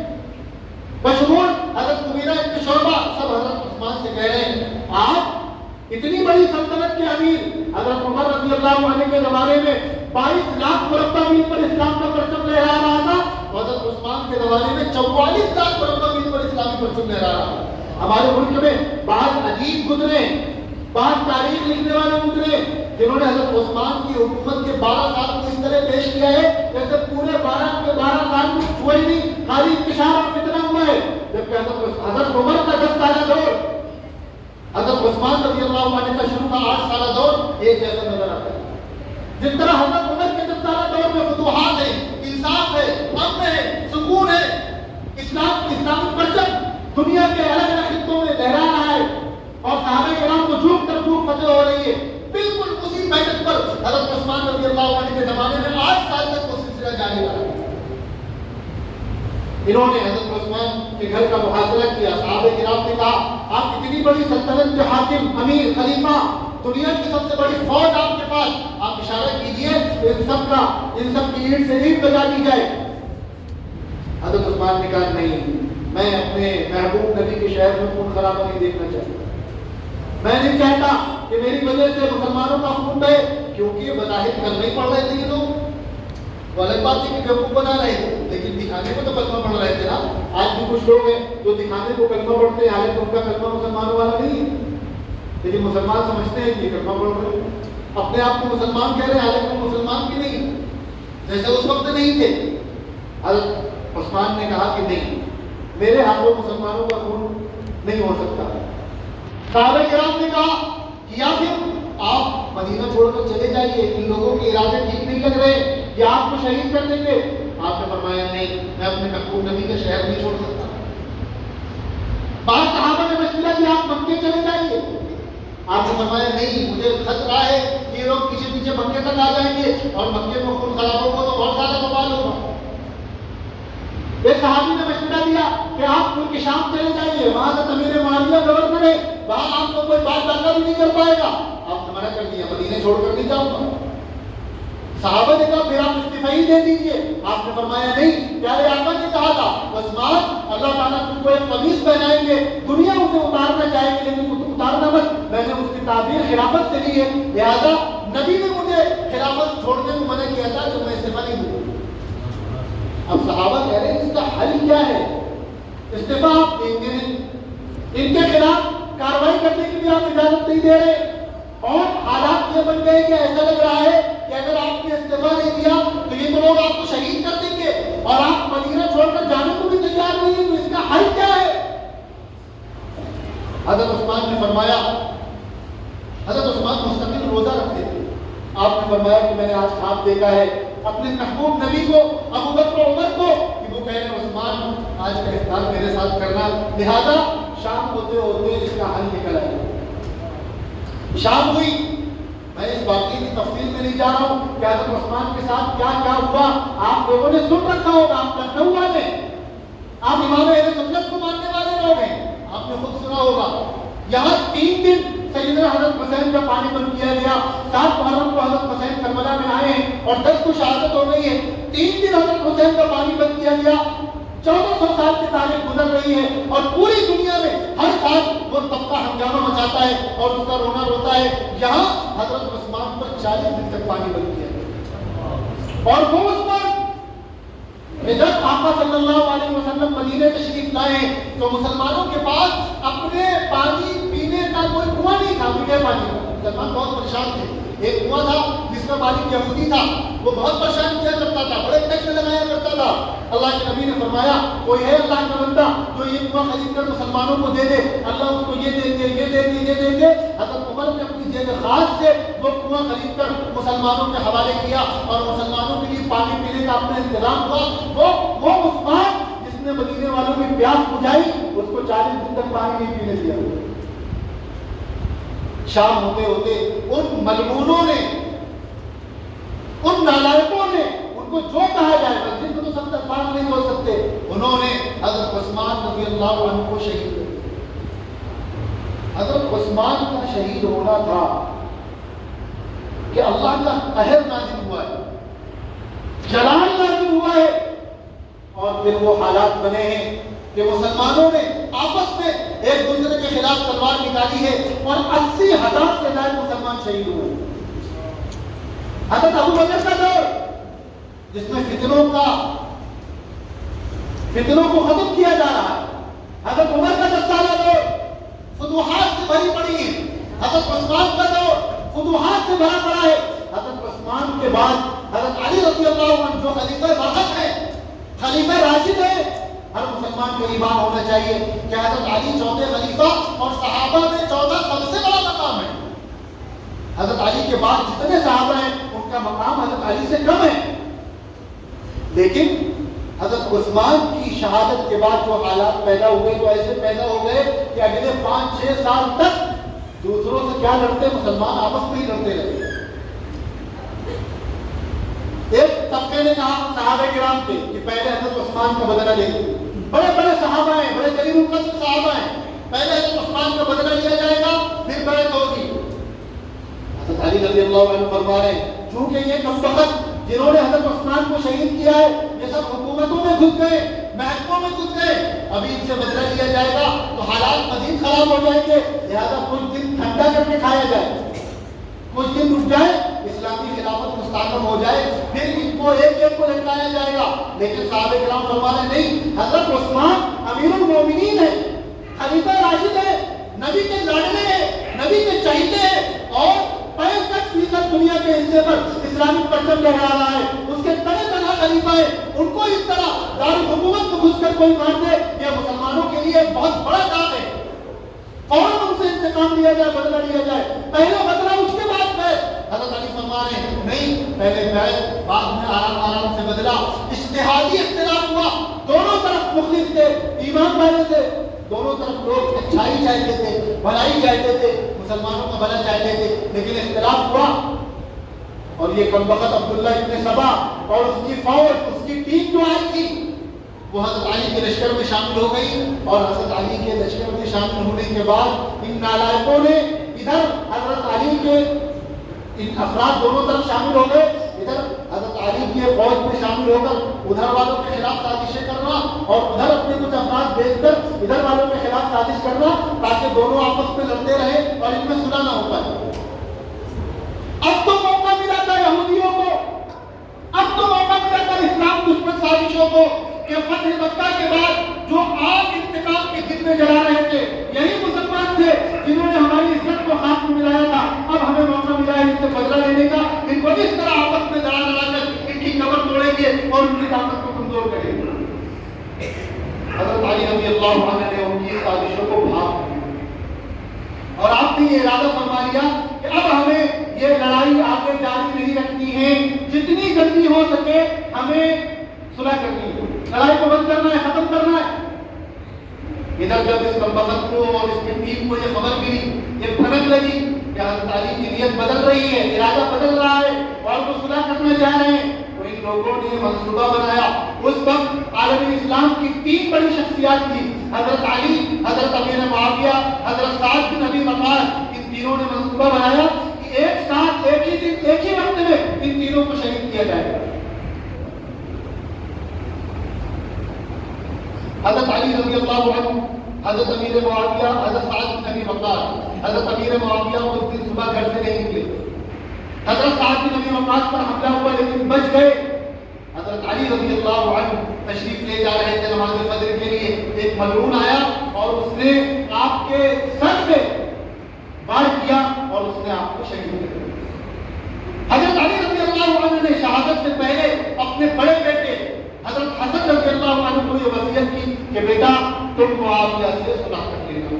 بشمول حضرت مغیرہ بن شعبہ، سب حضرت عثمان سے کہہ رہے ہیں آپ اتنی بڑی سلطنت کے امیر، حضرت عمر رضی اللہ عنہ کے زمانے میں 22 لاکھ مربع میل پر اسلام کا پرچم لہرا رہا تھا، حضرت عثمان کے زمانے میں 44 لاکھ مربع میل پر اسلامی پرچم لہرا رہا تھا۔ ہمارے ملک میں بعض عجیب گزرے، بعض تاریخ لکھنے والے گزرے جنہوں نے حضرت عثمان کی حکومت کے 12 سال کو اس طرح پیش کیا ہے جیسے پورے 12 سال میں کوئی نہیں، خالی انتشار اور فتنہ ہوا ہے، جبکہ حضرت عمر کا 10 سالہ دور، حضرت عثمان رضی اللہ عنہ کا شروع کا 8 سالہ دور ایک جیسا نظر آتا ہے۔ جس طرح حضرت عمر کے 10 سالہ دور میں فتوحات ہے، انصاف ہے، امن ہے، سکون ہے، اسلامی پرچم دنیا کے الگ الگ خطوں میں لہرا رہا ہے اور صحابہ کرام کو جھوک کر جھوک فتح ہو رہی ہے، بالکل اسی بیٹھک پر حضرت عثمان رضی اللہ عنہ کے زمانے میں 8 سال تک وہ سلسلہ جاری رہا۔ انہوں نے حضرت عثمان کے گھر کا محاصرہ کیا، صحابہ کرام نے کہا آپ اتنی بڑی سلطنت کے حاکم، امیر، خلیفہ، دنیا کی سب سے بڑی فوج آپ کے پاس، آپ اشارہ کیجئے ان سب کی اینٹ سے اینٹ بجا دی جائے۔ حضرت عثمان نے کہا نہیں، میں اپنے محبوب نبی کے شہر میں خون خرابہ نہیں دیکھنا چاہتا، میں نہیں چاہتا کہ میری وجہ سے مسلمانوں کا خون بہے، کیونکہ یہ بظاہر کرنے ہی پڑ رہے تھے یہ لوگ، وہ الگ بات ہے کہ بیوقوف بنا رہے تھے لیکن دکھانے کو تو کلمہ پڑھ رہے تھے نا۔ آج بھی کچھ لوگ ہیں جو دکھانے کو کلمہ پڑھتے ہیں، حالانکہ ان کا کلمہ مسلمانوں والا نہیں ہے، لیکن مسلمان سمجھتے ہیں کہ کلمہ پڑھ رہے ہیں، اپنے آپ کو مسلمان کہہ رہے ہیں، حالانکہ وہ مسلمان بھی نہیں جیسے اس وقت نہیں تھے۔ حضرت عثمان نے کہا کہ نہیں، میرے ہاتھوں مسلمانوں کا خون نہیں ہو سکتا۔ صحابہ کرام نے کہا کہ یا پھر آپ مدینہ چھوڑ کر چلے جائیے، ان لوگوں کے ارادے ٹھیک نہیں لگ رہے، یا آپ کو شہید کر دیں گے۔ آپ نے فرمایا نہیں، میں اپنے محبوب نبی کا شہر نہیں چھوڑ سکتا۔ بعض صحابہ نے مشورہ دیا آپ مکے چلے جائیے، آپ نے فرمایا نہیں، مجھے خطرہ ہے کہ یہ لوگ پیچھے پیچھے مکے تک آ جائیں گے اور مکے میں خون خراب ہوگا تو بہت زیادہ بوال ہوگا۔ ایک صحابی نے مشورہ دیا کہ آپ ملک شام چلے جائیے، وہاں سے امیر معاویہ گورنر ہے، وہاں آپ کو کوئی بات ڈالنا بھی نہیں کر پائے گا۔ آپ نے منع کر دیا، مدینے چھوڑ کر نہیں جاؤں گا۔ صحابہ نے کہا پھر آپ استعفا ہی دے دیجیے۔ آپ نے فرمایا نہیں، پیارے آقا نے کہا تھا عثمان اللہ تعالیٰ تم کو ایک قمیص پہنائیں گے، دنیا اسے اتارنا چاہے گی لیکن اتارنا مت، میں نے اس کی تعبیر خلافت سے لی ہے، لہٰذا نبی نے مجھے خلافت چھوڑنے کو منع کیا تھا جو میں استعفا نہیں دوں۔ اب صحابہ کہہ رہے ہیں اس کا حل کیا ہے؟ استعفا آپ دیں گے نہیں، ان کے خلاف کارروائی کرنے کی بھی آپ اجازت نہیں دے رہے، اور حالات یہ بن گئے کہ ایسا لگ رہا ہے کہ اگر آپ نے استعفا نہیں دیا تو یہ تو لوگ آپ کو شہید کر دیں گے اور آپ مدینہ چھوڑ کر جانے کو بھی تیار نہیں ہیں، تو اس کا حل کیا ہے؟ حضرت عثمان نے فرمایا، حضرت عثمان مستقل روزہ رکھتے تھے، آپ نے فرمایا کہ میں نے آج خواب دیکھا ہے اپنے محبوب نبی کو، ابو بکر و عمر کو، کہ وہ کہہ رہے ہیں عثمان آج کا افطار میرے ساتھ کرنا، لہذا شام ہوتے ہوتے اس کا حل نکل آئے۔ شام ہوئی، میں اس واقعے کی تفصیل میں نہیں جا رہا ہوں کہ حضرت عثمان کے ساتھ کیا کیا ہوا، آپ لوگوں نے سن رکھا ہوگا، آپ لکھنؤ والے، آپ امام اہل سنت کو ماننے والے لوگ ہیں، آپ نے خود سنا ہوگا۔ یہاں 3 دن سیدنا حضرت حسین کا پانی بند کیا گیا، 7 محرم کو حضرت حسین کربلا میں آئے ہیں اور 10 کو شہادت ہو گئی ہے، 3 دن حضرت حسین کا پانی بند کیا گیا، 1400 سال کی تاریخ گزر رہی ہے اور پوری دنیا میں ہر سال وہ طبقہ ہنگامہ مچاتا ہے اور اس کا رونا روتا ہے۔ یہاں حضرت عثمان پر 40 دن تک پانی بند کیا گیا، اور وہ عثمان جب آقا صلی اللہ علیہ وسلم مدینہ تشریف لائے تو مسلمانوں کے پاس اپنے پانی پینے کا کوئی کنواں نہیں تھا، میٹھے پانی کا۔ مسلمان بہت پریشان تھے، ایک کنواں تھا جس میں مالک یہودی تھا، وہ بہت پریشان کیا کرتا تھا، بڑے ٹیکس لگایا کرتا تھا۔ اللہ کے نبی نے فرمایا کوئی ہے اللہ کا بندہ جو یہ کنواں خرید کر مسلمانوں کو دے دے، اللہ اس کو یہ دیں گے، یہ دیں گے، یہ دیں گے۔ حضرت عمر نے اپنی جیب خاص سے وہ کنواں خرید کر مسلمانوں کے حوالے کیا اور مسلمانوں کے لیے پانی پینے کا اپنا انتظام ہوا۔ وہ عثمان جس نے مدینے والوں کی پیاس بجھائی، اس کو 40 دن تک پانی نہیں پینے دیا۔ شام ہوتے ہوتے ان ملعونوں نے، ان نالائقوں نے، ان کو جو کہا جائے گا جن کو تو سب الفاظ نہیں بول سکتے، انہوں نے حضرت عثمان رضی اللہ عنہ کو شہید کر دیا۔ حضرت عثمان کا شہید ہونا تھا کہ اللہ کا قہر نازل ہوا ہے، جلال نازل ہوا ہے، اور پھر وہ حالات بنے ہیں کہ مسلمانوں نے آپس میں ایک دوسرے کے خلاف تلوار نکالی ہے اور 80,000 سے زائد مسلمان شہید ہوئے۔ حضرت ابو بکر کا دور جس میں فتنوں کو ختم کیا جا رہا ہے، حضرت عمر کا 10 سالہ دور فتوحات سے بھری پڑی ہے، حضرت عثمان کا دور فتوحات سے بھرا پڑا ہے۔ حضرت عثمان کے بعد حضرت علی رضی اللہ عنہ جو خلیفہ برحق ہے، خلیفہ راشد ہے، ہر مسلمان کو ایمان ہونا چاہیے کہ حضرت علی چوتھے خلیفہ اور صحابہ میں چوتھا سب سے بڑا مقام ہے۔ حضرت علی کے بعد جتنے صحابہ ہیں ان کا مقام حضرت علی سے کم ہے، لیکن حضرت عثمان کی شہادت کے بعد جو حالات پیدا ہوئے تو ایسے پیدا ہو گئے کہ اگلے 5-6 سال تک دوسروں سے کیا لڑتے، مسلمان آپس میں ہی لڑتے رہے۔ ایک طبقے نے کہا صحابہ کرام کے کہ پہلے حضرت عثمان کا بدلہ لے لیں، بڑے بڑے صحابہ ہیں، بڑے جلیل القدر صحابہ ہیں، پہلے حضرت عثمان کا بدلہ لیا جائے گا پھر بیعت ہوگی۔ حضرت علی رضی اللہ عنہ فرما رہے ہیں چونکہ یہ کم وقت جنہوں نے حضرت عثمان کو شہید کیا ہے یہ سب حکومتوں میں گھس گئے، محکموں میں گھس گئے، ابھی ان سے بدلہ لیا جائے گا تو حالات مزید خراب ہو جائیں گے، لہذا کچھ دن ٹھنڈا کر کے کھایا جائے، کچھ دن رک جائے، اسلامی خلافت مستحکم ہو جائے، پھر ان کو ایک ایک کو لٹکایا جائے گا۔ لیکن صحابہ کرام فرمانے نہیں، حضرت عثمان امیر المومنین ہے، خلیفہ راشد ہے، نبی کے لاڈلے ہیں، نبی کے چہیتے ہیں، اور 65% دنیا کے حصے پر اسلامی پرچم لہرا رہا ہے، اس کے تنہا خلیفہ ہے، ان کو اس طرح دارالحکومت کو گھس کر کوئی مار دے یہ مسلمانوں کے لیے ایک بہت بڑا داغ ہے۔ فوراً ان سے انتقام لیا جائے، بدلہ لیا جائے، پہلے بدلہ اس کے بعد بیعت۔ حضرت علی فرما رہے ہیں نہیں، پہلے بیعت بعد میں آرام سے بدلا۔ اجتہادی اختلاف ہوا، دونوں طرف مخلص تھے، ایمان والے تھے، دونوں طرف لوگ اچھائی چاہتے تھے، بھلائی چاہتے تھے، مسلمانوں کا بھلا چاہتے تھے، لیکن اختلاف ہوا اور یہ کم وقت عبداللہ ابن سبا اور اس کی فوج، اس کی ٹیم جو آئی تھی وہ حضرت علی کے لشکر میں شامل ہو گئی، اور حضرت علی کے لشکر میں شامل ہونے کے بعد ان نالائقوں نے ادھر حضرت علی کے ان افراد دونوں طرف شامل ہو گئے، ادھر حضرت علی کے فوج میں شامل ہو کر ادھر والوں کے خلاف سازشیں کرنا اور ادھر اپنے کچھ افراد بھیج کر ادھر والوں کے خلاف سازش کرنا تاکہ دونوں آپس میں لڑتے رہے اور ان میں صلح نہ ہو پائے۔ اب تو موقع ملا تھا یہودیوں کو، اب تو موقع ملا تھا اسلام دشمن سازشوں کو کہ فتح مکہ کے بعد جو آگ انتقام کے دن میں جلا رہے تھے یہی مسلمان تھے جنہوں نے ہماری عزت کو خاک میں ملایا تھا، اب ہمیں موقع ملا ہے ان سے بدلہ لینے کا، ان کو اس طرح آپس میں لڑا کر ان کی کمر توڑیں گے اور ان کی طاقت کو کمزور کریں گے۔ حضرت علی رضی اللہ عنہ نے ان کی سازشوں کو بھانپ اور آپ نے یہ ارادہ فرما لیا کہ اب ہمیں یہ لڑائی آگے جاری نہیں رکھنی ہے، جتنی جلدی ہو سکے ہمیں صلح کرنی ہے، لڑائی کو بند کرنا ہے، ختم کرنا ہے۔ ادھر جب اس کمبخت کو اور اس کی ٹیم کو یہ خبر ملی، یہ بھنک لگی کہ حضرت علی کی نیت بدل رہی ہے، ارادہ بدل رہا ہے اور وہ صلح کرنا چاہ رہے ہیں، تو ان لوگوں نے منصوبہ بنایا۔ اس وقت عالم اسلام کی 3 بڑی شخصیات تھی، حضرت علی، حضرت امیر معاویہ، حضرت سعد بن ابی وقاص، ان تینوں نے منصوبہ بنایا کہ ایک ساتھ ایک ہی دن ایک ہی وقت میں ان تینوں کو شہید کیا جائے گا۔ حضرت علی رضی اللہ عنہ، حضرت امیر معاویہ، حضرت سعد بن ابی وقاص۔ حضرت امیر معاویہ اس دن صبح گھر سے نہیں نکلے، حضرت سعد بن ابی وقاص پر حملہ ہوا لیکن بچ گئے۔ حضرت علی رضی اللہ عنہ تشریف لے جا رہے تھے نماز فجر کے لیے، ایک ملعون آیا اور اس نے آپ کے سر سے وار کیا اور اس نے آپ کو شہید کر دیا۔ حضرت علی رضی اللہ عنہ نے شہادت سے پہلے اپنے بڑے بیٹے حضرت حسن رضی اللہ عنہ کو یہ وصیت کی کہ بیٹا تم معاویہ سے صلح کر لینا۔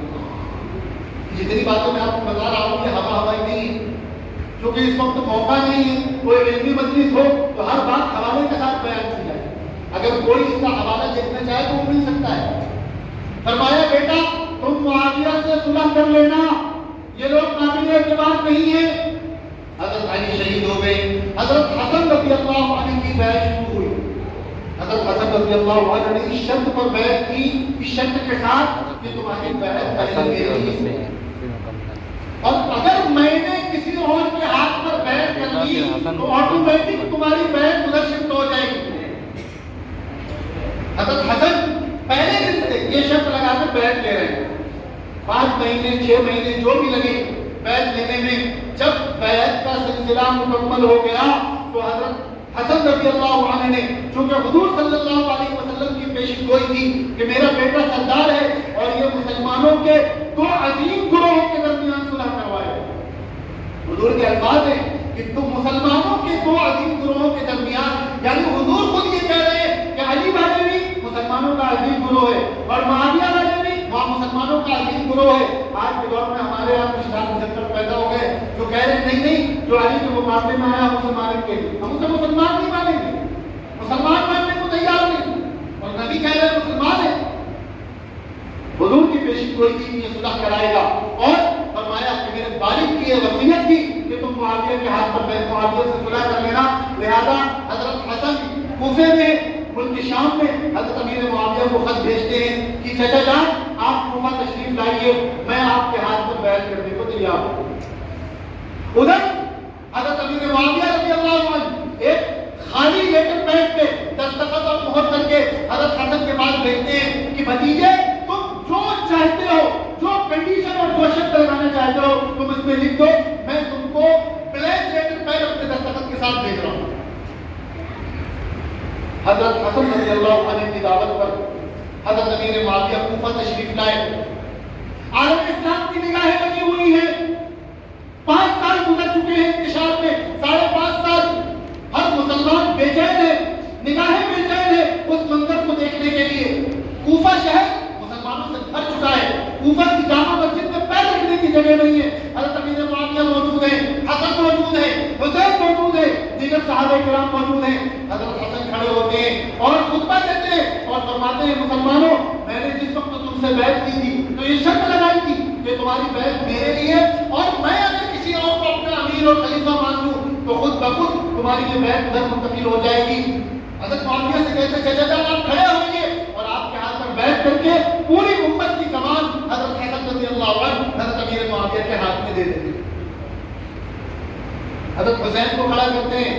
جتنی باتیں میں آپ کو بتا رہا ہوں یہ ہوا ہوائی نہیں ہے، کیونکہ اس وقت موقع نہیں ہے کوئی علمی مجلس ہو تو ہر بات حوالے کے ساتھ بیان کی جائے، اگر کوئی اس کا حوالہ دیکھنا چاہے تو وہ مل سکتا ہے۔ فرمایا بیٹا تم معاویہ سے صلح کر لینا، یہ لوگ قابل اعتبار نہیں ہیں۔ حضرت علی شہید ہو گئے، حضرت حسن رضی اللہ عنہ کی بیعت شروع ہوئی۔ حضرت حسن رضی اللہ عنہ نے اس شرط پر بیعت کی، اس شرط کے ساتھ کہ تمہاری بیعت پہلے میری اور اگر میں نے کسی اور کے ہاتھ پر بیعت کر لی تو آٹومیٹک تمہاری بیعت ادھر شفٹ ہو جائے گی. حضرت حسن پہلے دن سے یہ شرط لگا کر بیعت لے رہے ہیں. 5 مہینے 6 مہینے جو بھی لگے بیعت لینے میں. جب بیعت کا سلسلہ مکمل ہو گیا تو حضرت حسن رضی اللہ عنہ نے، چونکہ حضور صلی اللہ علیہ وسلم کی پیشن گوئی تھی کہ میرا بیٹا سردار ہے اور یہ مسلمانوں کے 2 عظیم گروہوں کے درمیان صلح کروائے. حضور کے الفاظ ہیں کہ تم مسلمانوں کے 2 عظیم گروہوں کے درمیان، یعنی حضور خود یہ کہہ رہے ہیں کہ علی والے بھی مسلمانوں کا عظیم گروہ ہے اور معاویہ والے بھی وہاں مسلمانوں کا عظیم گروہ ہے. آج کے دور میں ہمارے یہاں کچھ مجھر پیدا ہو گئے جو کہہ رہے ہیں نہیں جو علی کے مقابلے میں آیا مسلمان کے لیے، ہم اسے مسلمان نہیں مانیں گے، مسلمان ماننے کو تیار نہیں، اور نبی کہہ رہے ہیں مسلمان ہے. حضور کی پیشی گوئی تھی یہ صلح کرائے گا اور فرمایا کہ میرے والد کی یہ وصیت تھی کہ تم معاویہ کے ہاتھ پر معاویہ سے صلح کر لینا. لہذا حضرت حسن کوفے میں ملک شام میں حضرت امیر معاویہ کو خط بھیجتے ہیں کہ چچا جان آپ کوفہ تشریف لائیے، میں آپ کے ہاتھ پر بیعت کرنے کو تیار ہوں. ادھر حضرت امیر معاویہ رضی اللہ عنہ ایک خالی لیٹر پیڈ پہ دستخط اور مہر کر کے حضرت حسن کے پاس بھیجتے ہیں کہ بھتیجے تم جو چاہتے ہو، جو کنڈیشن اور جو شرط لگانا چاہتے ہو تم اس میں لکھ دو، میں تم کو بلینک لیٹر پیڈ اپنے دستخط کے ساتھ بھیج رہا ہوں. حضرت حسن رضی اللہ عنہ کی دعوت پر حضرت امیر معاویہ کوفہ تشریف لائے. عالم اسلام کی نگاہیں لگی ہوئی ہیں. 5 سال گزر چکے ہیں انتشار میں، 5.5 سال. ہر مسلمان بے چین ہے، نگاہیں بے چین ہے اس منظر کو دیکھنے کے لیے. کوفہ شہر مسلمانوں سے بھر چکا ہے. کوفہ کی جامع مسجد میں پیر رکھنے کی جگہ نہیں ہے. حضرت امیر معاویہ موجود ہیں، حسن موجود ہے، حسین موجود ہے، دیگر صحابہ کرام موجود ہیں. حضرت حسن کھڑے ہوتے ہیں اور خطبہ دیتے ہیں اور فرماتے ہیں مسلمانوں میں نے جس وقت تم سے بیعت کی تھی تو یہ شرط لگائی تھی کہ تمہاری بیعت میرے لیے، اور میں اگر کسی اور کو اپنا امیر اور خلیفہ مان لوں تو خود بخود تمہاری یہ بیعت ادھر منتقل ہو جائے گی. حضرت معاویہ سے کہتے ہیں چچا جان آپ کھڑے ہوئیے اور آپ کے ہاتھ پر بیعت کر کے پوری امت کی کمان حضرت حسن رضی اللہ عنہ حضرت امیر معاویہ کے ہاتھ میں دے دیتے ہیں. حضرت حسین کو کھڑا کرتے ہیں،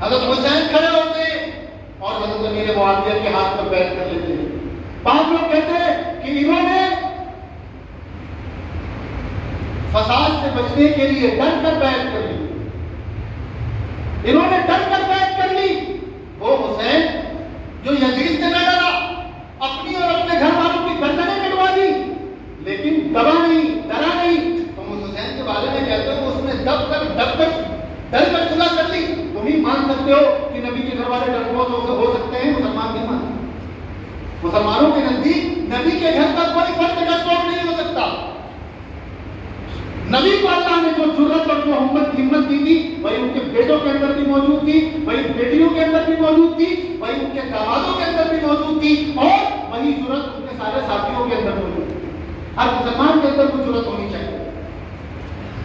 حضرت حسین کھڑے ہوتے ہیں اور حضرت امیر معاویہ کے ہاتھ پر بیعت کر لیتے ہیں. بعض لوگ کہتے ہیں کہ انہوں نے فساد سے بچنے کے لیے ڈر کر بیعت کر لی، انہوں نے ڈر کر بیعت کر لی. وہ حسین جو یزید سے نہ ڈرا، اپنی اور اپنے گھر والوں کی گردنیں کٹوا دی لیکن دبا نہیں، ڈرا نہیں. تم اس حسین کے بارے میں کہتے ہو اس نے ڈر کر صلح کر لی. تم ہی مان سکتے ہو کہ نبی کے گھر والے ڈرپوک ہو سکتے ہیں، مسلمان نہیں مانتے. مسلمانوں کے نزدیک نبی کے گھر کا کوئی فرد ڈرپوک نہیں ہو سکتا. نبی کو اللہ نے جو جرأت اور جو ہمت دی تھی وہی ان کے بیٹوں کے اندر بھی موجود تھی، وہی بیٹیوں کے اندر بھی موجود تھی، وہی ان کے دامادوں کے اندر بھی موجود تھی، اور وہی جرأت ان کے سارے ساتھیوں کے اندر موجود تھی. ہر مسلمان کے اندر وہ جرأت ہونی چاہیے.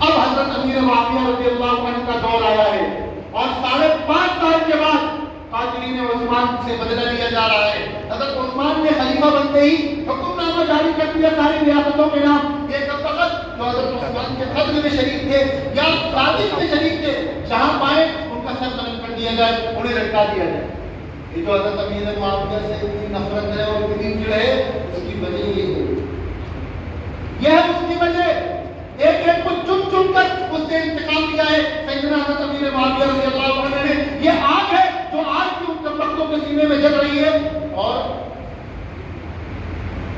اب حضرت امیر معاویہ رضی اللہ عنہ کا دور آیا ہے اور 5.5 سال کے بعد قاتلین عثمان سے بدلہ لیا جا رہا ہے. حضرت عثمان نے خلیفہ بنتے ہی حکم نامہ جاری کر دیا ساری ریاستوں کے نام. یہ کب وقت جو حضرت عثمان کے قتل میں شریک تھے یا سازش میں شریک تھے، جہاں پائے ان کا سر قلم کر دیا جائے، انہیں لٹکا دیا جائے. یہ جو حضرت امیر معاویہ سے اتنی نفرت ہے اور اتنی چڑ ہے اس کی وجہ یہ ہے اس کی وجہ. ایک کو چن کر اس سے انتقام لیا ہے سیدنا حضرت امیر معاویہ رضی اللہ عنہ نے. یہ آگ ہے جو آج بھی ان کمبختوں کے سینے میں جل رہی ہے. اور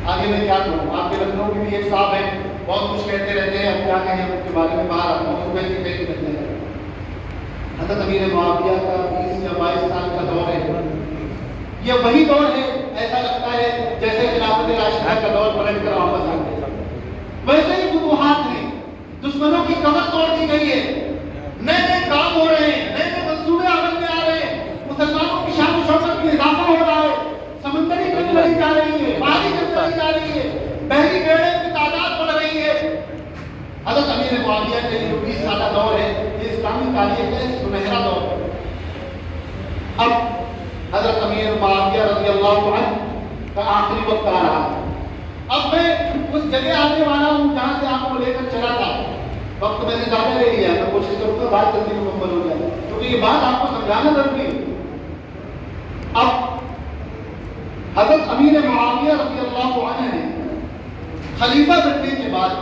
آگے میں کیا کروں، آپ کے لکھنؤ کی بھی ایک صاحب ہے، بہت کچھ کہتے رہتے ہیں، ہم کیا کہیں ان کے بارے میں باہر آتا ہوں کہتے ہیں. حضرت امیر معاویہ کا 20 یا 22 سال کا دور ہے. یہ وہی دور ہے، ایسا لگتا ہے جیسے خلافت راشدہ کا دور پلٹ کر واپس آ گیا. ویسے ہی فتوحات ہیں، دشمنوں کی کمر توڑ دی گئی ہے، نئے نئے کام ہو رہے ہیں، نئے نئے منصوبے عمل میں آ رہے ہیں، مسلمانوں کی شان و شوکت میں اضافہ ہو رہا ہے. سمندری جنگ لڑی جا رہی ہے، بحری جنگ لڑی جا رہی ہے، بحری بیڑے کی تعداد بڑھ رہی ہے. حضرت امیر معاویہ کے جو 20 سالہ دور ہے یہ اسلامی تاریخ کا سنہرا دور ہے. اب حضرت امیر معاویہ رضی اللہ عنہ کا آخری وقت آ رہا ہے. اب میں اس جگہ آنے والا ہوں جہاں سے آپ کو لے کر چلا تھا. وقت میں نے زیادہ لے لیا, میں کوشش کروں گا بات جلدی مکمل ہو جائے کیونکہ یہ بات آپ کو سمجھانا ضروری ہے. اب حضرت امیر معاویہ رضی اللہ عنہ نے خلیفہ بننے کے بعد،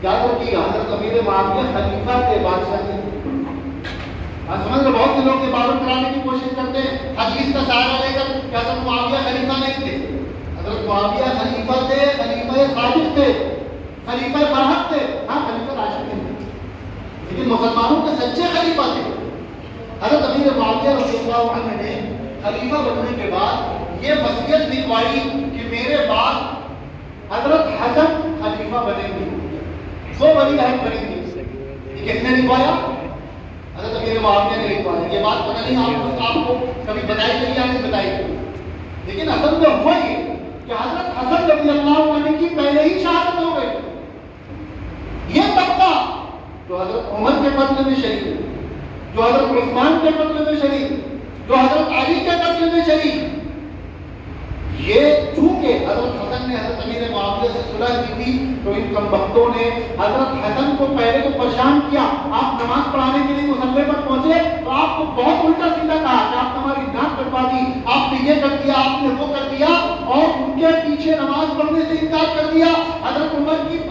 یاد رکھیے حضرت امیر معاویہ خلیفہ کے بادشاہ تھے. سمجھ رہے بہت سے لوگ عبادت کرانے کی کوشش کرتے ہیں حدیث کا سہارا لے کر کہ حضرت معاویہ خلیفہ نہیں تھے. حضرت معاویہ خلیفہ تھے، خلیفہ صادق تھے، خلیفہ برحق تھے. ہاں خلیفہ راشد تھے لیکن مسلمانوں کے سچے خلیفہ تھے. حضرت امیر معاویہ رضی اللہ عنہ نے خلیفہ بننے کے بعد یہ وصیت لکھوائی کہ میرے بعد حضرت حسن خلیفہ بنیں گے، وہ ولی عہد بنیں گے. یہ کس نے لکھوایا؟ حضرت امیر معاویہ نے لکھوایا. یہ بات پتہ نہیں آپ کو کبھی بتائی گئی یا نہیں بتائی گئی، لیکن اصل میں ہوا یہ کہ حضرت حسن رضی اللہ عنہ کی پہلے ہی شہادت ہو گئی. یہ طبقہ جو حضرت عمر کے قتل میں شریک، جو حضرت عثمان کے قتل میں شریک، جو حضرت علی کے قتل میں شریک، یہ چونکہ حضرت حسن نے حضرت امیر معاویہ سے صلح کی تھی تو ان کم بختوں نے حضرت حسن کو پہلے تو پریشان کیا. آپ نماز پڑھانے کے لیے مصلی پر پہنچے تو آپ کو بہت الٹا سیدھا کہا کہ آپ ہماری ناک کٹوا دی، آپ نے یہ کر دیا، آپ نے وہ کر دیا، اور ان کے پیچھے نماز پڑھنے سے انکار کر دیا.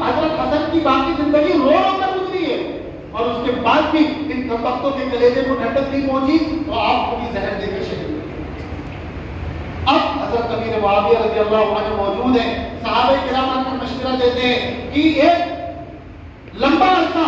حضرت حسن کی باقی زندگی رو رو کر گزری ہے اور اس کے بعد بھی ان کم بختوں کے کلیجے کو ٹھنڈک نہیں پہنچی تو آپ کو بھی زہر دے کر شہید. اب حضرت امیر معاویہ رضی اللہ عنہ موجود ہیں، صحابہ کرام آ کر مشورہ دیتے ہیں کہ ایک لمبا عرصہ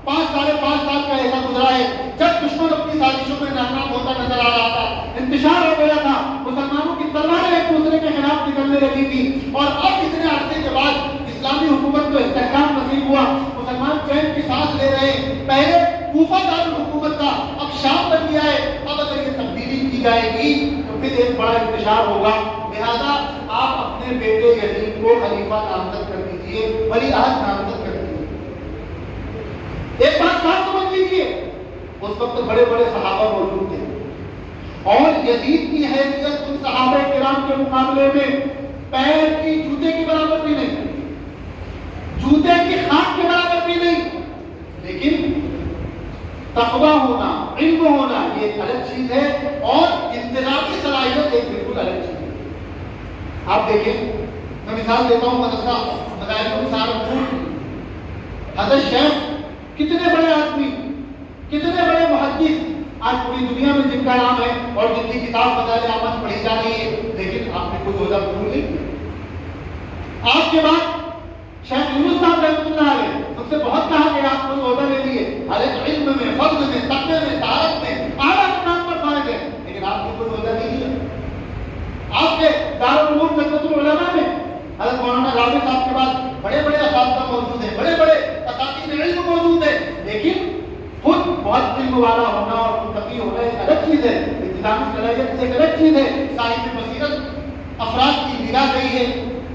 5.5 سال کا ایسا گزرا ہے جب دشمن اپنی سازشوں میں ناکام ہوتا نظر آ رہا تھا، انتشار ہو گیا تھا، مسلمانوں کی تلواریں ایک دوسرے کے خلاف نکلنے لگی تھی، اور اب اتنے عرصے کے بعد اسلامی حکومت کو استحکام نصیب ہوا، مسلمان چین کی سانس لے رہے ہیں. پہلے کوفہ دارالحکومت تھا، اب شام بن گیا ہے. اب اگر یہ تبدیلی کی جائے گی تو پھر ایک بڑا انتشار ہوگا، لہذا آپ اپنے بیٹے یزید کو خلیفہ نامزد کر دیجیے، ولی عہد نامزد کر دیجیے. ایک بات صاف سمجھ لیجیے، اس وقت بڑے بڑے صحابہ موجود تھے اور یزید کی حیثیت ان صحابہ کرام کے مقابلے میں پیر کی جوتے کی برابر بھی نہیں، جوتے کی خاک کے برابر بھی نہیں. لیکن تقویٰ ہونا، علم ہونا یہ ایک الگ چیز ہے اور انتظامی صلاحیت ایک بالکل الگ چیز ہے. آپ دیکھیں، میں مثال دیتا ہوں مدرسہ مدارس سہارنپور. حضرت شیخ کتنے بڑے آدمی، کتنے بڑے محدث آج پوری دنیا میں جن کا نام ہے اور جن کی کتاب فضائل اعمال پڑھی جا رہی ہے، لیکن آپ نے کوئی عہدہ قبول نہیں کیا. آپ کے بعد شیخ یونس صاحب رحمۃ اللہ علیہ سب سے بہت کہا کہ آپ کوئی عہدہ لے لیے، ہر ایک علم میں، فضل میں، تقوی میں، طاعت میں اعلیٰ مقام پر فائز ہے، لیکن آپ نے کوئی عہدہ نہیں لیا. آپ کے دارالعلوم سلطنت العلماء میں حضرت مولانا راوی صاحب کے بعد بڑے بڑے اساتذہ موجود ہیں، بڑے بڑے اساتذہ علم موجود ہیں، لیکن خود بہت علم والا ہونا اور متقی ہونا ایک الگ چیز ہے، انتظامی صلاحیت ایک الگ چیز ہے. صاحب بصیرت افراد کی نگاہ گئی ہے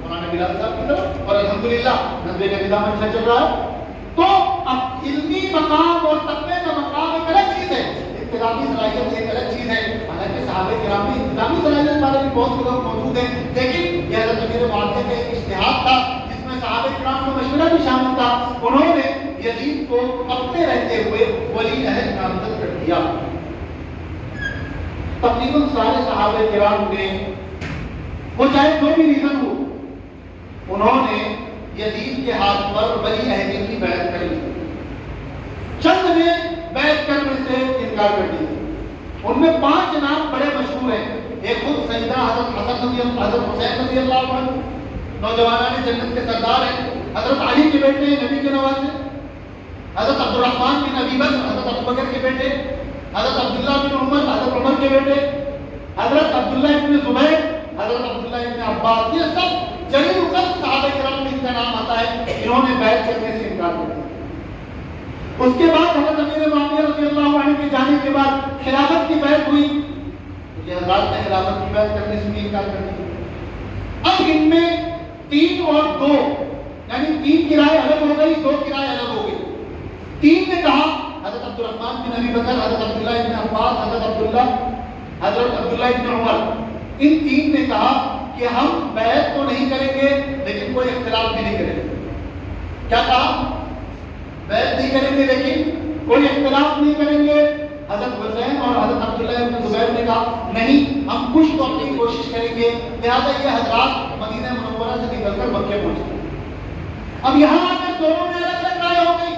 مولانا بلال صاحب کی طرف اور الحمدللہ نظم کا نظام اچھا چل رہا ہے. تو اب علمی مقام اور تقوی کا مقام ایک الگ چیز ہے، انتظامی صلاحیت ایک الگ چیز ہے. حالانکہ صحابہ کرام میں انتظامی صلاحیت والے بھی بہت سے لوگ موجود ہیں، لیکن یہ حضرت امیر معاویہ کا ایک اجتہاد تھا جس میں صحابہ کرام کا مشورہ بھی شامل تھا. انہوں نے یزید کو اپنے رہتے ہوئے ولی عہد نامزد کر دیا. تقریباً سارے صحابہ کرام نے، وہ چاہے جو بھی ریزن ہو، انہوں نے یزید کے ہاتھ پر ولی عہدی کی بیعت کری. چند نے بیعت کرنے سے انکار کر دیا. ان میں 5 نام بڑے مشہور ہیں. ایک خود سیدنا حضرت حسن رضی اللہ، حضرت حسین رضی اللہ عنہ، نوجوانان جنت کے سردار ہیں. حضرت علی کے بیٹے ہیں، نبی کے نواسے. حضرت عبد الرحمن بن ابی بکر، حضرت ابو بکر کے بیٹے. حضرت عبداللہ بن عمر، حضرت عمر کے بیٹے. حضرت عبداللہ بن زبیر، حضرت عبداللہ بن عباس. یہ سب جلیل القدر صحابہ کرام میں ان کا نام آتا ہے. انہوں نے بیعت کرنے سے انکار کر دیا. اس کے بعد حضرت امیر معاویہ رضی اللہ عنہ کے جانے کے بعد خلافت کی بیعت ہوئی. یہ حضرات نے خلافت کی بیعت کرنے سے بھی انکار کر دیا. اب ان میں 3 اور 2 یعنی 3 کی رائے الگ ہو گئی، 2 کی رائے الگ ہو گئی. 3 نے کہا، حضرت عبد الرحمن بن ابی بکر، حضرت عبداللہ بن عباس، حضرت عبداللہ بن عمر، ان 3 نے کہا کہ کہ ہم بیعت تو نہیں کریں گے لیکن کوئی اختلاف بھی نہیں کریں گے. کیا کہا؟ بیعت نہیں کریں گے لیکن کوئی اختلاف نہیں کریں گے. حضرت حسین اور حضرت عبداللہ ابن زبیر نے کہا نہیں، ہم کچھ تو اپنی کوشش کریں گے. لہٰذا یہ حضرات مدینہ منورہ سے نکل کر مکے پہنچے. اب یہاں آ کر دونوں میں الگ الگ رائے ہو گئی.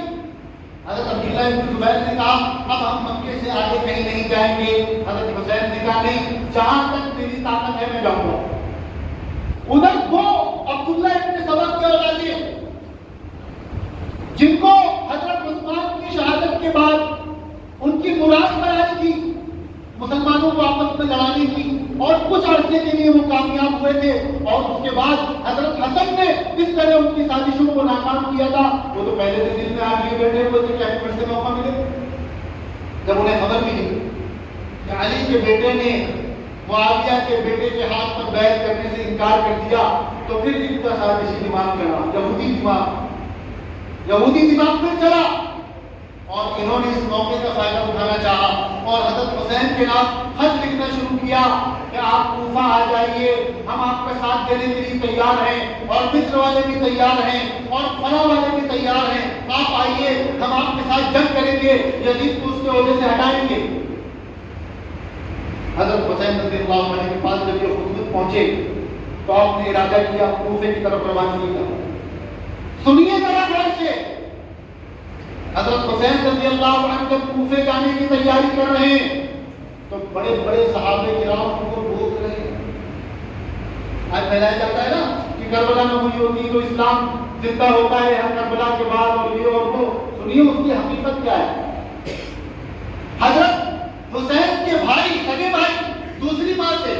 حضرت عبداللہ ابن زبیر نے کہا اب ہم مکے سے آگے کہیں نہیں جائیں گے. حضرت حسین نے کہا نہیں، جہاں تک میری طاقت ہے میں جاؤں گا. ادھر وہ عبداللہ ابن سبا کے اولادی جن کو حضرت عثمان کی شہادت کے بعد ان کی مراد بنائی تھی مسلمانوں کو آپس میں لڑانے کی، اور کچھ عرصے کے لیے وہ کامیاب ہوئے تھے، اور اس کے بعد حضرت حسن نے اس طرح ان کی سازشوں کو ناکام کیا تھا. وہ تو پہلے سے دل میں آگ لیے بیٹھے ہوئے تھے کہ ہمیں پھر سے موقع ملے. جب انہیں خبر ملی کہ علی کے بیٹے نے معاویہ کے بیٹے کے ہاتھ پر بیعت کرنے سے انکار کر دیا، تو پھر ان کا سازشی دماغ چلا، یہودی دماغ پھر چلا، اور انہوں نے اس موقع کا فائدہ اٹھانا چاہا اور حضرت حسین کے نام خط لکھنا شروع کیا کہ آپ کوفہ آ جائیے، ہم آپ کا ساتھ دینے کے لیے تیار ہیں، اور مصر والے بھی تیار ہیں، اور فلاں والے بھی تیار ہیں، آپ آئیے، ہم آپ کے ساتھ جنگ کریں گے، یزید کو اس کے عہدے سے ہٹائیں گے. حضرت حسین رضی اللہ عنہ کے پاس جب یہ خطوط پہنچے تو آپ نے ارادہ کیا کوفے کی طرف روانگی کا. سنیے ذرا غور سے. حضرت حسین رضی اللہ عنہ جب کوفے جانے کی تیاری کر رہے ہیں تو بڑے بڑے صحابہ کرام ان کو روک رہے ہیں. آج پھیلایا جاتا ہے نا کہ کربلا میں ہوئی ہوتی تو اسلام زندہ ہوتا ہے ہر کربلا کے بعد، اور یہ اور وہ. سنیے اس کی حقیقت کیا ہے. حضرت حسین کے بھائی، سگے بھائی دوسری ماں سے،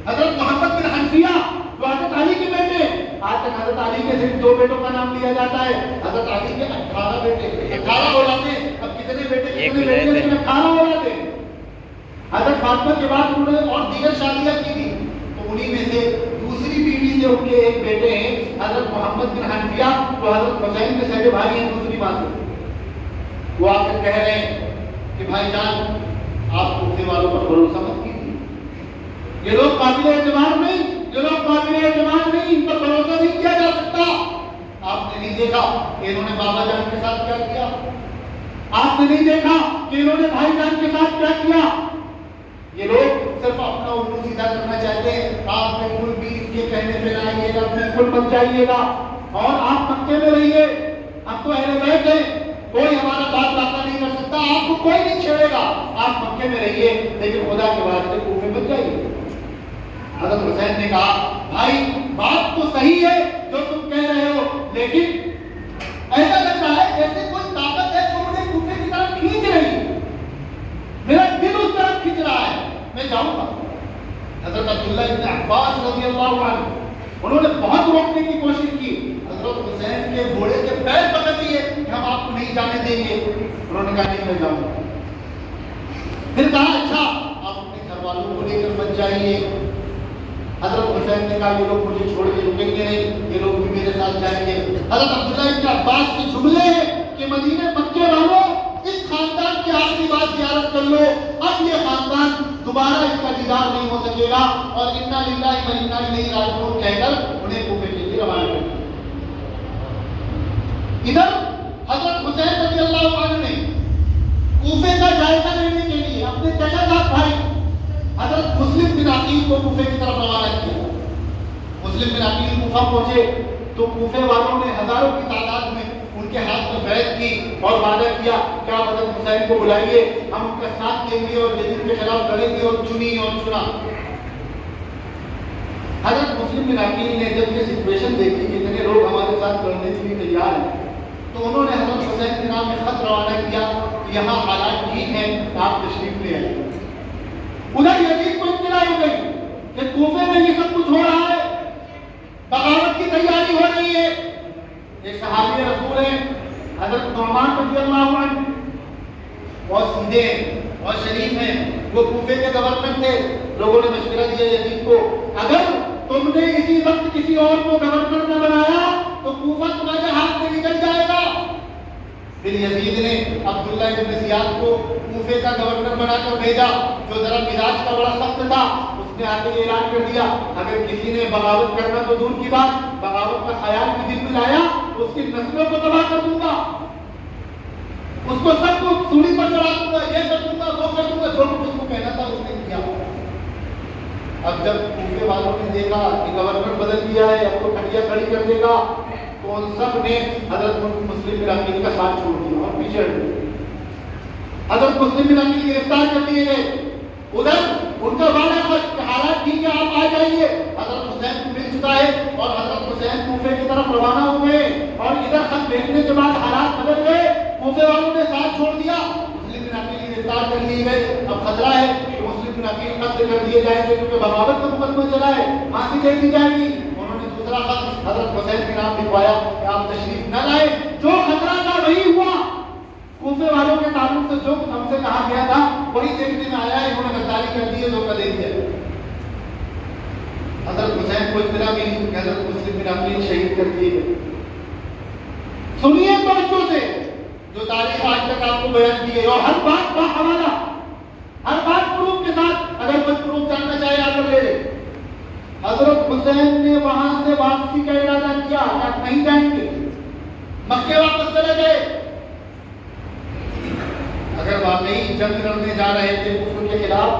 حضرت محمد بن حنفیہ جو حضرت علی کے بیٹے، آج تک حضرت علی کے صرف 2 بیٹوں کا نام لیا جاتا ہے، حضرت علی کے 18 بیٹے، 18 اولادیں. اب کتنے بیٹے کتنے بیٹے، لیکن 18 اولادیں. حضرت فاطمہ کے بعد انہوں نے اور دیگر شادیاں کی تھی، تو انہی میں سے دوسری بیوی سے ان کے ایک بیٹے ہیں حضرت محمد بن حنفیہ جو حضرت حسین کے سگے بھائی ہیں دوسری ماں سے. وہ آ کر کہہ رہے ہیں کہ بھائی جان آپ کوفے والوں پر بھروسہ مت کیجیے، یہ لوگ قابل اعتماد نہیں، یہ لوگ قابل اعتماد نہیں، ان پر بھروسہ نہیں کیا جا سکتا. آپ نے نہیں دیکھا کہ انہوں نے بابا جان کے ساتھ کیا کیا، آپ نے نہیں دیکھا کہ انہوں نے بھائی جان کے ساتھ کیا کیا. یہ لوگ صرف اپنا الو سیدھا کرنا چاہتے ہیں. آپ بالکل بھی ان کے کہنے پہ نہ آئیے گا، بالکل مت جائیے گا، اور آپ مکے میں رہیے. اب تو اہل بیت ہیں، کوئی ہمارا بات باتا نہیں کر سکتا، آپ کو کوئی نہیں چھیڑے گا، آپ مکے میں رہیے، لیکن خدا کے واسطے کوفے مت جائیے. حضرت حسین نے کہا بھائی بات تو صحیح ہے جو تم کہہ رہے ہو، لیکن ایسا لگ رہا ہے جیسے کوئی طاقت ہے جو مجھے کوفے کی طرف کھینچ رہی ہے، میرا دل اس طرف کھینچ رہا ہے، میں جاؤں گا. حضرت عبداللہ ابن عباس رضی اللہ عنہ انہوں نے بہت روکنے کی کوشش کی. حضرت حسین کے گھوڑے کے پیر پکڑ لیے کہ ہم آپ کو نہیں جانے دیں گے. انہوں نے کہا نہیں میں جاؤں گا. پھر کہا اچھا آپ اپنے گھر والوں کو لے کر مت جائیے. حضرت حسین نے کہا یہ لوگ مجھے چھوڑ کے رکیں گے نہیں، یہ لوگ بھی میرے ساتھ جائیں گے. حضرت عبداللہ ابن عباس کے جملے ہیں کہ مدینے مکے والوں اس خاندان کی آخری بار زیارت کر لو، اب یہ خاندان دوبارہ اس کا دیدار نہیں ہو سکے گا. اور انا للہ و انا الیہ راجعون کہہ کر انہیں کوفے کے لیے روانہ کر دیا. ادھر حضرت حسین رضی اللہ عنہ نے کوفے کا جائزہ لینے کے لیے اپنے چچا زاد بھائی حضرت مسلم بن عقیل کو کوفے کی طرف روانہ کیا. مسلم بن عقیل کوفہ پہنچے تو کوفے والوں نے ہزاروں کی تعداد میں ان کے ہاتھ میں بیعت کی اور وعدہ کیا کہ آپ حضرت حسین کو بلائیے، ہم ان کا ساتھ دیں گے اور یزید کے خلاف لڑیں گے. اور چنی اور چنا. حضرت مسلم بن عقیل نے جب یہ سچویشن دیکھی کہ اتنے لوگ ہمارے ساتھ لڑنے کے لیے تیار ہیں تو انہوں نے حضرت حسین کے نام میں خط روانہ کیا کہ یہاں حالات ٹھیک ہیں، آپ تشریف لے آئیے. ادھر یزید کو اطلاع ہو گئی کہ کوفے میں یہ سب کچھ ہو رہا ہے، بغاوت کی تیاری ہو رہی ہے. ایک صحابی رسول ہیں حضرت نعمان رضی اللہ عنہ، بہت سیدھے ہیں اور شریف ہیں، وہ کوفے کے گورنر تھے. لوگوں نے مشورہ دیا یزید کو اگر تم نے اسی وقت کسی اور کو گورنر نہ بنایا تو کوفہ تمہارے ہاتھ سے نکل جائے گا. پھر یزید نے عبداللہ ابن زیاد کو کوفے کا گورنر بنا کر بھیجا جو ذرا مزاج کا بڑا سخت تھا. اس نے آ کے یہ اعلان کر دیا اگر کسی نے بغاوت کرنا تو دور کی بات, بغاوت کا خیال بھی دل میں لایا تو اس کی نسلوں کو تباہ کر دوں گا, اس کو سب کو سولی پر چڑھا دوں گا, یہ کر دوں گا, وہ کر دوں گا, جو کچھ اس کو کہنا تھا اس نے کیا. اب جب کوفے والوں نے دیکھا کہ گورنر بدل دیا ہے, اب تو کھڑیا کھڑی کر دے گا, تو ان سب نے حضرت مسلم بن عقیل کا ساتھ چھوڑ دیا اور پیچھے ہٹ گئے. حضرت مسلم بن عقیل گرفتار کر لیے گئے. ادھر ان کا وعدہ کہ حالات ٹھیک ہے آپ آ جائیے, حضرت حسین کو مل چکا ہے اور حضرت حسین کوفے کی طرف روانہ ہو گئے, اور ادھر خط بھیجنے کے بعد حالات بدل گئے, کوفے والوں نے ساتھ چھوڑ دیا, مسلم بن عقیل گرفتار کر لیے گئے. اب خطرہ ہے کہ مسلم بن عقیل قتل کر دیے جائیں گے کیونکہ بغاوت کا مقدمہ چلا ہے, پھانسی دے دی جائے گی. انہوں نے دوسرا خط حضرت حسین کے نام لکھوایا کہ آپ تشریف نہ لائے. جو خطرہ تھا وہی ہوا, کوفے والوں کے تعلق سے جو کچھ ہم سے کہا گیا تھا وہی دیکھنے میں آیا ہے. انہوں نے غداری کر دی ہے, دھوکہ دے دیا. حضرت حسین کو اطلاع ملی کہ حضرت مسلم بن عقیل شہید کر دیے گئے. سنیے توجہ سے جو تاریخ آج تک آپ کو بیان کی ہے, اور ہر بات کا حوالہ, ہر بات پروف کے ساتھ, اگر کوئی پروف جاننا چاہے آ کر لے لے. حضرت حسین نے وہاں سے واپسی کا ارادہ کیا کہ آپ نہیں جائیں گے, مکے واپس چلے گئے. اگر واقعی جنگ لڑنے جا رہے تھے کفر کے خلاف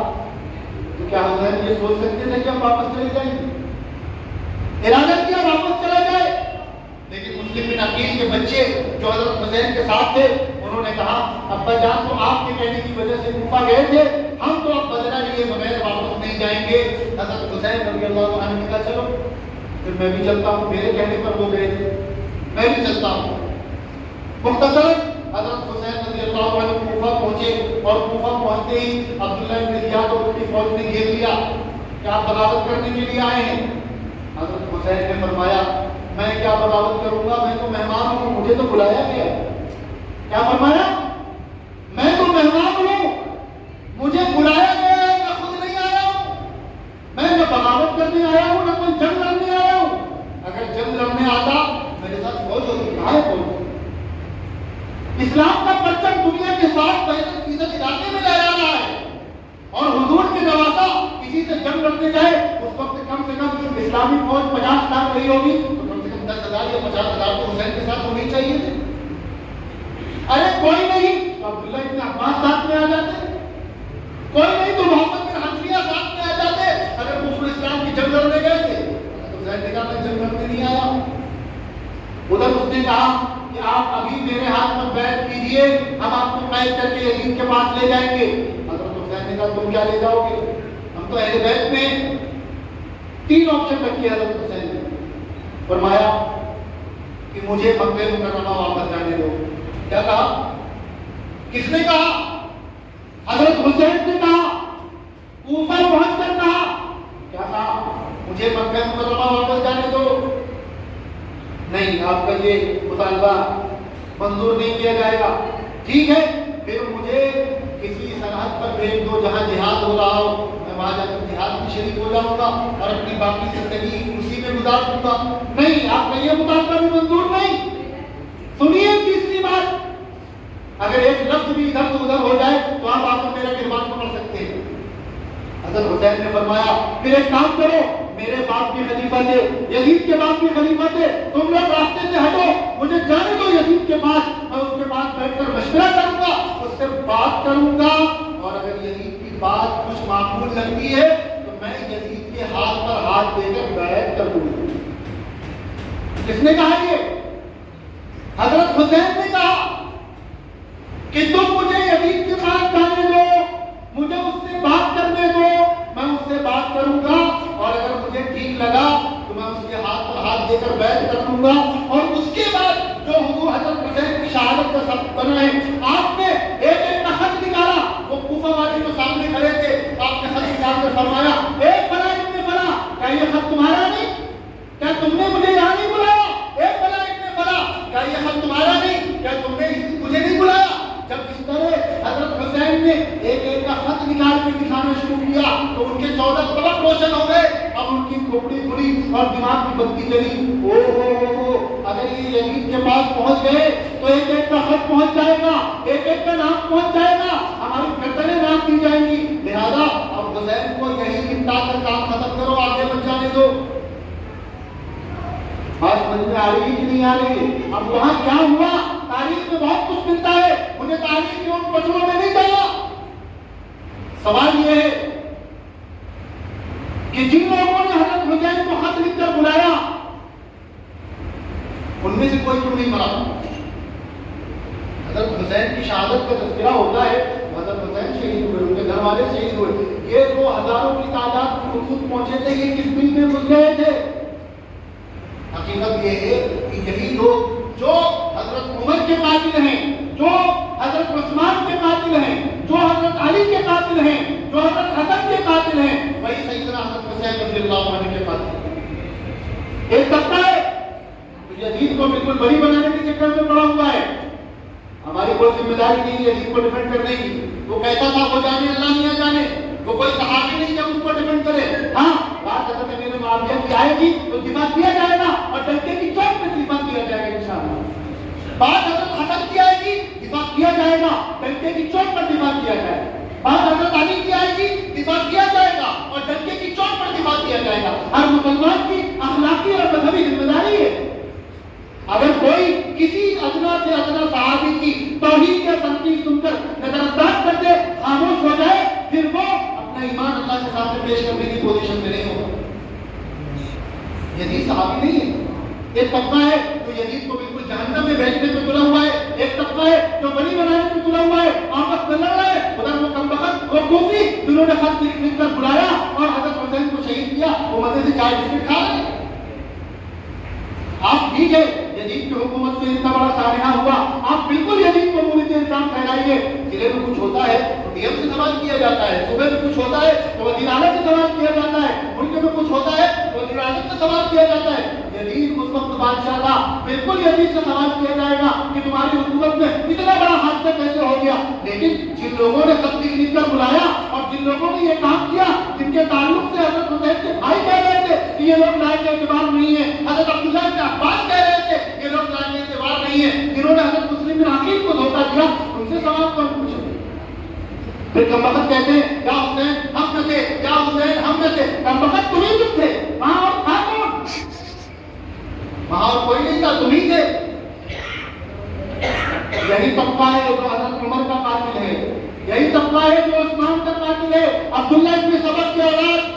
تو کیا حسین یہ سوچ سکتے تھے کہ ہم واپس چلے جائیں گے؟ ارادہ کیا واپس چلے گئے. لیکن مسلم بن عقیل کے بچے جو حضرت حسین کے ساتھ تھے انہوں نے کہا ابا جان تو آپ کے کہنے کی وجہ سے کوفہ گئے تھے, ہم تو اب بدلہ لیے بغیر واپس نہیں جائیں گے. حضرت حسین رضی اللہ عنہ نے کہا چلو پھر میں بھی چلتا ہوں, میرے کہنے پر وہ گئے تھے, میں بھی چلتا ہوں. مختصر حضرت حسین رضی اللہ عنہ کوفہ پہنچے, اور کوفہ پہنچتے ہی عبداللہ بن زیاد اور اس کی فوج نے گھیر لیا کہ آپ بغاوت کرنے کے لیے آئے ہیں. حضرت حسین نے فرمایا میں کیا بغاوت کروں گا, میں تو مہمان ہوں, مجھے تو بلایا گیا. کیا فرمایا؟ میں تو مہمان ہوں, مجھے بلایا گیا ہے, میں خود نہیں آیا ہوں. میں نہ بغاوت کرنے آیا ہوں نہ کوئی جنگ لڑنے آیا ہوں. اگر جنگ لڑنے آتا میرے ساتھ فوج ہوتی. کہاں ہے فوج؟ اسلام کا پرچم دنیا کے 60-65% علاقے میں لہرا رہا ہے, اور حضور کے نواسا کسی سے جنگ لڑنے جائے اس وقت کم سے کم اسلامی فوج 50,000 رہی ہوگی, تو کم سے کم 10,000 یا 50,000 تو حسین کے ساتھ ہونی چاہیے تھے. ارے کوئی نہیں تو عبداللہ ابن عباس ساتھ میں آ جاتے, کوئی نہیں تو محمد بن حنفیہ ساتھ میں آ جاتے. اگر کفر اسلام کی جنگ لڑنے گئے تھے تو حسین نے کہا میں جنگ لڑنے نہیں آیا. ادھر اس نے کہا کہ آپ ابھی میرے ہاتھ میں بیعت کیجئے, ہم آپ کو قید کر کے یزید کے پاس لے جائیں گے. حضرت حسین نے کہا تم کیا لے جاؤ گے, ہم تو اہل بیت میں. 3 آپشن رکھے حضرت حسین نے. فرمایا کہ مجھے مکہ مکرمہ واپس جانے دو. کیا کہا؟ کس نے کہا؟ حضرت حسین نے کہا. کوفہ پہنچ کر کہا. کیا کہا؟ مجھے مکہ مکرمہ واپس جانے دو. نہیں, آپ کا یہ مطالبہ منظور نہیں کیا جائے گا. ٹھیک ہے, پھر مجھے کسی سرحد پر بھیج دو جہاں جہاد ہو رہا ہو, میں وہاں جا کر جہاد میں شریک ہو جاؤں گا اور اپنی باقی زندگی اسی میں گزار دوں گا. نہیں, آپ کا یہ مطالبہ بھی منظور نہیں. سنیے تیسری بات, اگر ایک لفظ بھی ادھر سے ادھر ہو جائے تو آپ آ کر میرا گربان پکڑ سکتے ہیں. حضرت حسین نے فرمایا پھر ایک کام کرو, میرے باپ بھی خلیفہ تھے, یزید کے باپ بھی خلیفہ تھے, تم لوگ راستے سے ہٹو, مجھے جانے دو یزید کے پاس, میں اس کے پاس بیٹھ کر مشورہ کروں گا, اس سے بات کروں گا, اور اگر یزید کی بات کچھ معقول لگتی ہے تو میں یزید کے ہاتھ پر ہاتھ دے کر بیعت کر دوں گا. کس نے کہا یہ؟ حضرت حسین نے کہا کہ تم مجھے یزید کے پاس جانے دو, مجھے اس سے بات کرنے دو, میں اس سے بات کروں گا, اور اگر مجھے ٹھیک لگا تو میں اس کے ہاتھ پر ہاتھ دے کر بیعت کر دوں گا. اور اس کے بعد جو حضور حضرت حسین کی شہادت کا سبب بنا ہے, آپ نے ایک ایک کا خط نکالا. وہ کوفہ والے جو سامنے کھڑے تھے, آپ نے خط نکال کر فرمایا اے فلاں ابن فلاں, کیا یہ خط تمہارا نہیں؟ کیا تم نے مجھے یہاں نہیں بلایا؟ اے فلاں ابن فلاں, کیا یہ خط تمہارا نہیں؟ کیا تم نے مجھے نہیں بلایا؟ جب اس طرح حضرت حسین نے ایک ایک کا خط نکال کے دکھانا شروع کیا تو ان کے 14 طبق روشن ہو گئے. اب ان کی کھوپڑی کھلی, اور دماغ کی بتی جلی، اگر یہ یزید کے پاس پہنچ گئے تو ایک ایک کا خط پہنچ جائے گا، ایک ایک کا نام پہنچ جائے گا، ہماری گردنیں نام دی جائیں گی، لہذا اب حسین کو یہی نمٹا کر کام ختم کرو، آگے بڑھ جانے دو۔ بات سمجھ میں آ رہی کہ نہیں آ رہی؟ اب وہاں کیا ہوا؟ تاریخ میں بہت کچھ ملتا ہے، مجھے تاریخ کے ان پچھڑوں میں نہیں جانا۔ سوال یہ ہے کہ جن لوگوں نے حضرت حسین کو خط لکھ کر بلایا ان میں سے کوئی کیوں نہیں مرا؟ حضرت حسین کی شہادت کا تذکرہ ہوتا ہے، حضرت حسین شہید ہوئے، ان کے گھر والے شہید ہوئے، یہ تو ہزاروں کی تعداد میں خطوط پہنچے تھے، یہ کس دن میں گھس گئے تھے؟ حقیقت یہ ہے کہ یہی لوگ جو حضرت عمر کے قاتل ہیں، جو حضرت عثمان کے قاتل ہیں، جو حضرت علی کے قاتل ہیں، جو حضرت حسن کے قاتل ہیں، وہی سیدنا حضرت حسین رضی اللہ عنہ کے قاتل ہیں۔ ایک طبقہ ہے جو یزید کو بالکل بری بنانے کے چکر میں پڑا ہوا ہے، ہماری کوئی ذمہ داری نہیں یزید کو ڈیفینڈ کرنے کی، وہ کیسا تھا وہ جانے، اللہ میاں جانے، وہ کوئی صحابی نہیں جب اس کو ڈیفینڈ کرے۔ ہاں بات حضرت امیر معاویہ کی آئے گی تو دفاع کیا جائے گا اور ڈنکے کی چوٹ پہ دفاع کیا جائے گا انشاءاللہ۔ بات حضرت حسن کی آئے گی، دفاع کیا جائے گا، ڈنکے کی چوٹ پر دفاع کیا جائے گا۔ بات حضرت علی کی آئے گی، دفاع کیا جائے گا اور ڈنکے کی چوٹ پر دفاع کیا جائے گا۔ ہر مسلمان کی اخلاقی اور مذہبی ذمہ داری ہے، اگر کوئی کسی ادنا سے ادنا صحابی کی توہین یا تنقید سن کر نظر انداز کر دے، خاموش ہو جائے، پھر وہ اپنا ایمان اللہ کے سامنے پیش کرنے کی پوزیشن میں نہیں ہوگا۔ یزید صحابی نہیں ہے۔ ایک طبقہ ہے جو یزید کو بالکل جہنم میں بھیجنے پہ تلا ہوا ہے، ایک طبقہ ہے جو بلی بنانے پہ تلا ہوا ہے، آپس میں لڑ رہا ہے، ادھر وہ کمبخت اور کوفی جنہوں نے خط لکھ کر بلایا اور حضرت حسین کو شہید کیا، وہ مزے سے چائے بسکٹ کھا رہے ہیں۔ آپ ٹھیک ہے یزید کی حکومت سے اتنا بڑا سانحہ ہوا، آپ بالکل یزید کو مولد انسان کہلائیے، ضلع میں کچھ ہوتا ہے تو ڈی ایم سے سوال کیا جاتا ہے، صوبے میں کچھ ہوتا ہے تو وزیر اعلیٰ سے سوال کیا جاتا ہے، ملک میں کچھ ہوتا ہے تو وزیر اعظم سے سوال کیا جاتا ہے۔ یزید اس وقت بادشاہ تھا، بالکل یزید سے سوال کیا جائے گا کہ تمہاری حکومت میں اتنا بڑا حادثہ کیسے ہو گیا۔ لیکن جن لوگوں نے خط لکھ کر بلایا اور جن لوگوں نے یہ کام کیا، جن کے تعلق سے حضرت حسین کے بھائی کہہ رہے تھے کہ یہ لوگ لائق اعتبار نہیں ہے، حضرت عبداللہ بن عباس کہہ رہے تھے یہ لوگ لائق اعتبار نہیں ہے، جنہوں نے حضرت مسلم بن عقیل کو دھوکہ دیا، ان سے سوال کون پوچھے؟ پھر کمبخت کہتے ہیں یا حسین ہم نہ تھے، یا حسین ہم نہ تھے، کمبخت تم ہی چپ تھے، وہاں اور تھا کون؟ وہاں اور کوئی نہیں تھا، تم ہی تھے۔ یہی طبقہ ہے جو حضرت عمر کا قاتل ہے، یہی طبقہ ہے جو عثمان کا قاتل ہے، عبداللہ ابن سبق کے اولاد،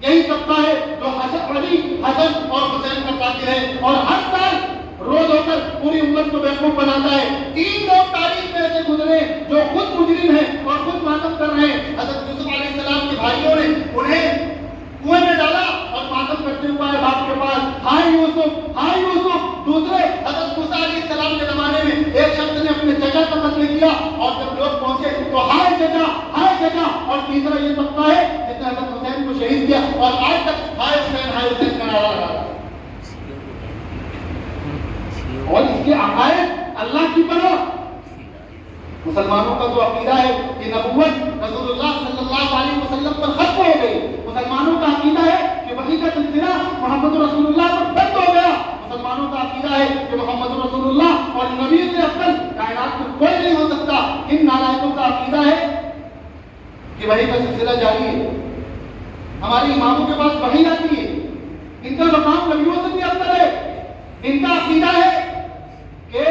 یہی طبقہ ہے جو علی، حسن اور حسین کا قاتل ہے، اور ہر سال روز ہو کر پوری امت کو بیوقوف بناتا ہے۔ 3 لوگ تاریخ میں ایسے گزرے جو خود مجرم ہیں اور خود ماتم کر رہے ہیں۔ حضرت یوسف علیہ السلام کے بھائیوں نے انہیں کنویں میں ڈالا اور ماتم کرتے ہوئے آئے باپ کے پاس، ہائے یوسف، ہائے یوسف۔ دوسرے حضرت موسیٰ علیہ السلام کے زمانے میں ایک شخص نے اپنے چچا کا قتل کیا اور جب لوگ پہنچے تو ہائے چچا، ہائے چچا۔ اور تیسرا یہ طبقہ ہے جس نے حضرت حسین کو شہید کیا اور آج تک ہائے حسین کا نعرہ لگا رہا ہے۔ اور اس کے عقائد اللہ کی پناہ۔ مسلمانوں کا تو عقیدہ ہے کہ نبوت رسول اللہ صلی اللہ علیہ وسلم پر ختم ہو گئی، مسلمانوں کا عقیدہ ہے کہ وحی کا سلسلہ محمد رسول اللہ پر بند ہو گیا، مسلمانوں کا عقیدہ ہے کہ محمد رسول اللہ اور نبی سے افضل کائنات میں کوئی نہیں ہو سکتا۔ ان نالائقوں کا عقیدہ ہے کہ وحی کا سلسلہ جاری ہے، ہمارے اماموں کے پاس وحی آتی ہے، ان کا مقام نبیوں سے بھی افضل ہے۔ ان کا عقیدہ ہے کہ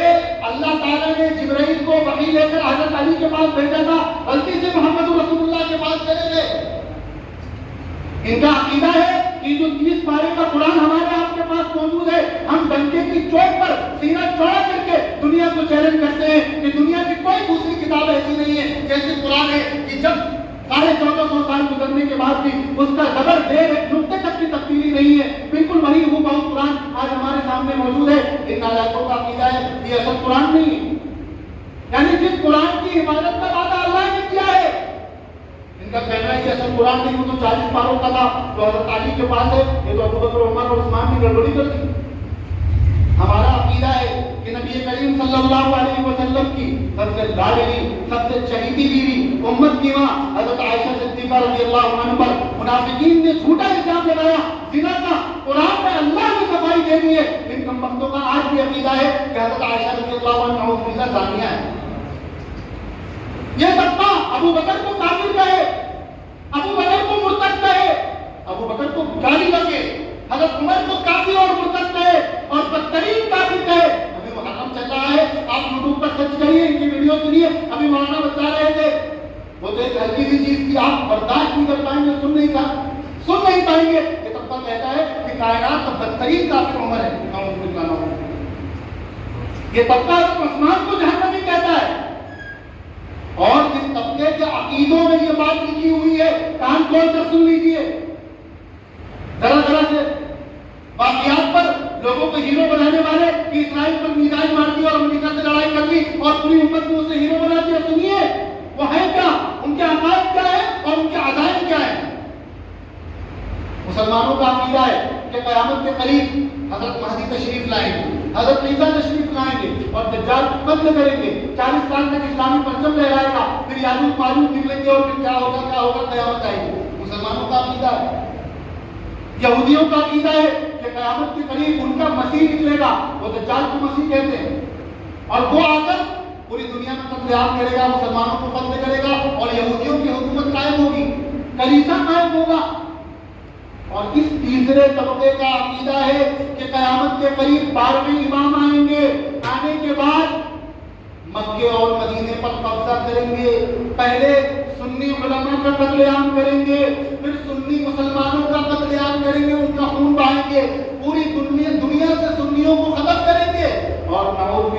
اللہ تعالیٰ نے جبرائیل کو وحی لے کر حضرت علی کے پاس بھیجا تھا، غلطی سے محمد رسول اللہ کے پاس چلے گئے۔ ان کا عقیدہ ہے کہ جو 30 پارے کا قرآن ہمارے آپ کے پاس موجود ہے، ہم ڈنکے کی چوٹ پر سینہ چوڑا کر کے دنیا کو چیلنج کرتے ہیں کہ دنیا کی کوئی دوسری کتاب ایسی نہیں ہے جیسے قرآن ہے، کہ جب 1450 سال گزرنے کے بعد بھی اس کا زبر زیر ایک نقطے تک کی تبدیلی نہیں ہے، بالکل وہی ہو بہو قرآن آج ہمارے سامنے موجود ہے۔ ان نالائقوں کا عقیدہ ہے یہ اصل قرآن نہیں ہے، یعنی جس قرآن کی حفاظت کا وعدہ اللہ نے کیا ہے، ان کا کہنا ہے کہ اصل قرآن نہیں، وہ تو 40 پاروں کا تھا جو حضرت علی کے پاس ہے، یہ تو ابو بکر، عمر اور عثمان کی گڑبڑی کر دی۔ ہمارا عقیدہ ہے کہ نبی کریم صلی اللہ علیہ وسلم کی سب سے لاڈلی، سب سے چہیتی بیوی، امت کی ماں حضرت عائشہ صدیقہ رضی اللہ عنہ پر منافقین نے جھوٹا الزام لگایا زنا کا، کہ حضرت عائشہ رضی اللہ عنہا نعوذ باللہ زانیہ ہے. یہ طبقہ ابو بکر کو کافر کہے، ابو بکر کو مرتد کہے، ابو بکر کو گالی لگے، حضرت عمر کو کافر اور مرتد کہے اور بدترین کافر کہے. ابھی محرم چل رہا ہے، آپ یوٹیوب پر سرچ کریے، ان کی ویڈیو سنیے. ابھی مولانا بتا رہے تھے، وہ تو ایک ہلکی سی چیز کی آپ برداشت نہیں کر پائیں گے، سن نہیں پائیں گے. یہ طبقہ کہتا ہے کہ کائنات کا بدترین کافر عمر ہے. نعوذ باللہ. یہ طبقہ عثمان کو جہنمی کہتا ہے. اور اس طبقے کے عقیدوں میں یہ بات لکھی ہوئی ہے، کان کھول کر سن لیجیے. طرح طرح سے واقعات پر لوگوں کو ہیرو بنانے والے کہ اسرائیل پر میزائل مار دی اور امریکہ سے لڑائی کر لی اور پوری امت کو اسے ہیرو بنا دیا. سنیے وہ ہے کیا، ان کے عقائد کیا ہے اور ان کے عزائم کیا ہے. مسلمانوں کا عقیدہ ہے کہ قیامت کے قریب حضرت مہدی تشریف لائیں گے، حضرت عیسیٰ تشریف لائیں گے اور دجال قتل کریں گے. 40 سال تک اسلامی پرچم لہرائے گا، پھر یاجوج ماجوج نکلیں گے اور پھر کیا ہوگا قیامت آئے گی. مسلمانوں کا عقیدہ ہے. یہودیوں کا عقیدہ ہے کہ قیامت کے قریب ان کا مسیح نکلے گا، وہ دجال کو مسیح کہتے ہیں، اور وہ آ کر پوری دنیا میں قتل عام کرے گا، مسلمانوں کو قتل کرے گا اور یہودیوں کی حکومت قائم ہوگی، کلیسا قائم ہوگا. اور اس تیسرے طبقے کا عقیدہ ہے کہ قیامت کے قریب 12ویں امام آئیں گے. آنے کے بعد مکے اور مدینے پر قبضہ کریں گے. پہلے سنی علماء کا قتل عام کریں گے، پھر سنی مسلمانوں کا قتل عام کریں گے، ان کا خون بہائیں گے، پوری دنیا سے سنیوں کو ختم کریں گے. اور نعوذ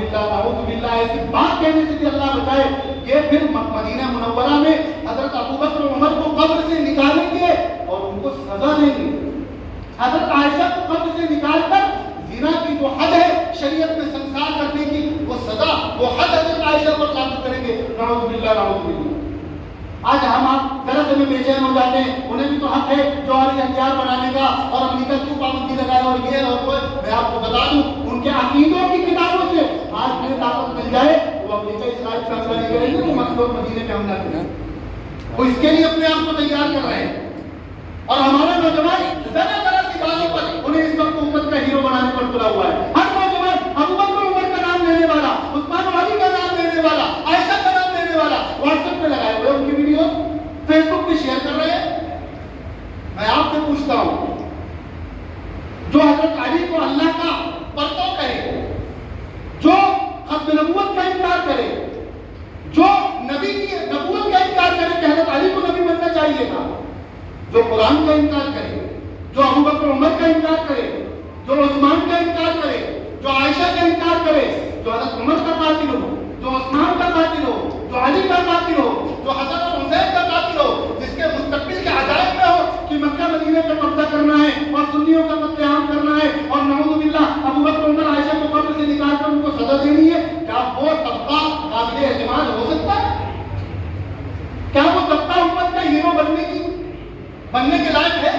باللہ ایسی بات کہنے سے کہ اللہ بچائے، یہ پھر مدینہ منورہ میں حضرت ابوبکر و عمر کو قبر سے نکالیں گے اور ان کو سزا دیں گے. حضرت عائشہ کو قبر سے نکال کر زنا کی جو حد ہے شریعت میں سنسار کرنے کی، وہ سزا، وہ حد حضرت عائشہ پر لاگو کریں گے. نعوذ باللہ. آج ہم آپ ذرا سے میں بے چین ہو جاتے ہیں، انہیں بھی تو حق ہے جوہری ہتھیار بنانے کا، اور امریکہ کیوں پابندی لگائے اور یہ اور وہ. میں آپ کو بتا دوں ان کے عقیدوں کی کتابوں سے آج مجھے طاقت مل جائے وہ امریکہ اسرائیل فیصلہ نہیں کریں گے وہ مکہ اور مدینے میں حملہ کریں. وہ اس کے لیے اپنے آپ کو تیار کر رہے ہیں. اور ہمارا نوجوان ذرا ذرا سی باتوں پر انہیں اس وقت امت کا ہیرو بنانے پر تلا ہوا ہے. ہر نوجوان ابوبکر عمر کا نام لینے والا، عثمان و علی کا نام لینے والا، عائشہ کا نام لینے والا واٹس ایپ پہ لگائے ہوئے، ان کی ویڈیو فیس بک پہ شیئر کر رہے ہیں. میں آپ سے پوچھتا ہوں، جو حضرت علی کو اللہ کا پرتو کہے، جو ختم نبوت کا انکار کرے، جو نبی کی نبوت کا انکار کرے کہ حضرت علی کو نبی بننا چاہیے تھا، جو قرآن کا انکار کرے، جو ابوبکر عمر کا انکار کرے، جو عثمان کا انکار کرے، جو عائشہ کا انکار کرے، جو حضرت عمر کا قاتل ہو، جو عثمان کا قاتل ہو، جو علی کا قاتل ہو، جو حسن اور حسین کا قاتل ہو، جس کے مستقبل کے عزائم میں ہو کہ مکہ مدینے پہ قبضہ کرنا ہے اور سنیوں کا قتل عام کرنا ہے اور نعوذ باللہ ابوبکر عمر عائشہ کو قبر سے نکال کر ان کو سزا دینی ہے، کیا وہ طبقہ قابل اعتماد ہو سکتا ہے؟ کیا وہ طبقہ امت کا ہیرو بننے کے لائق ہے؟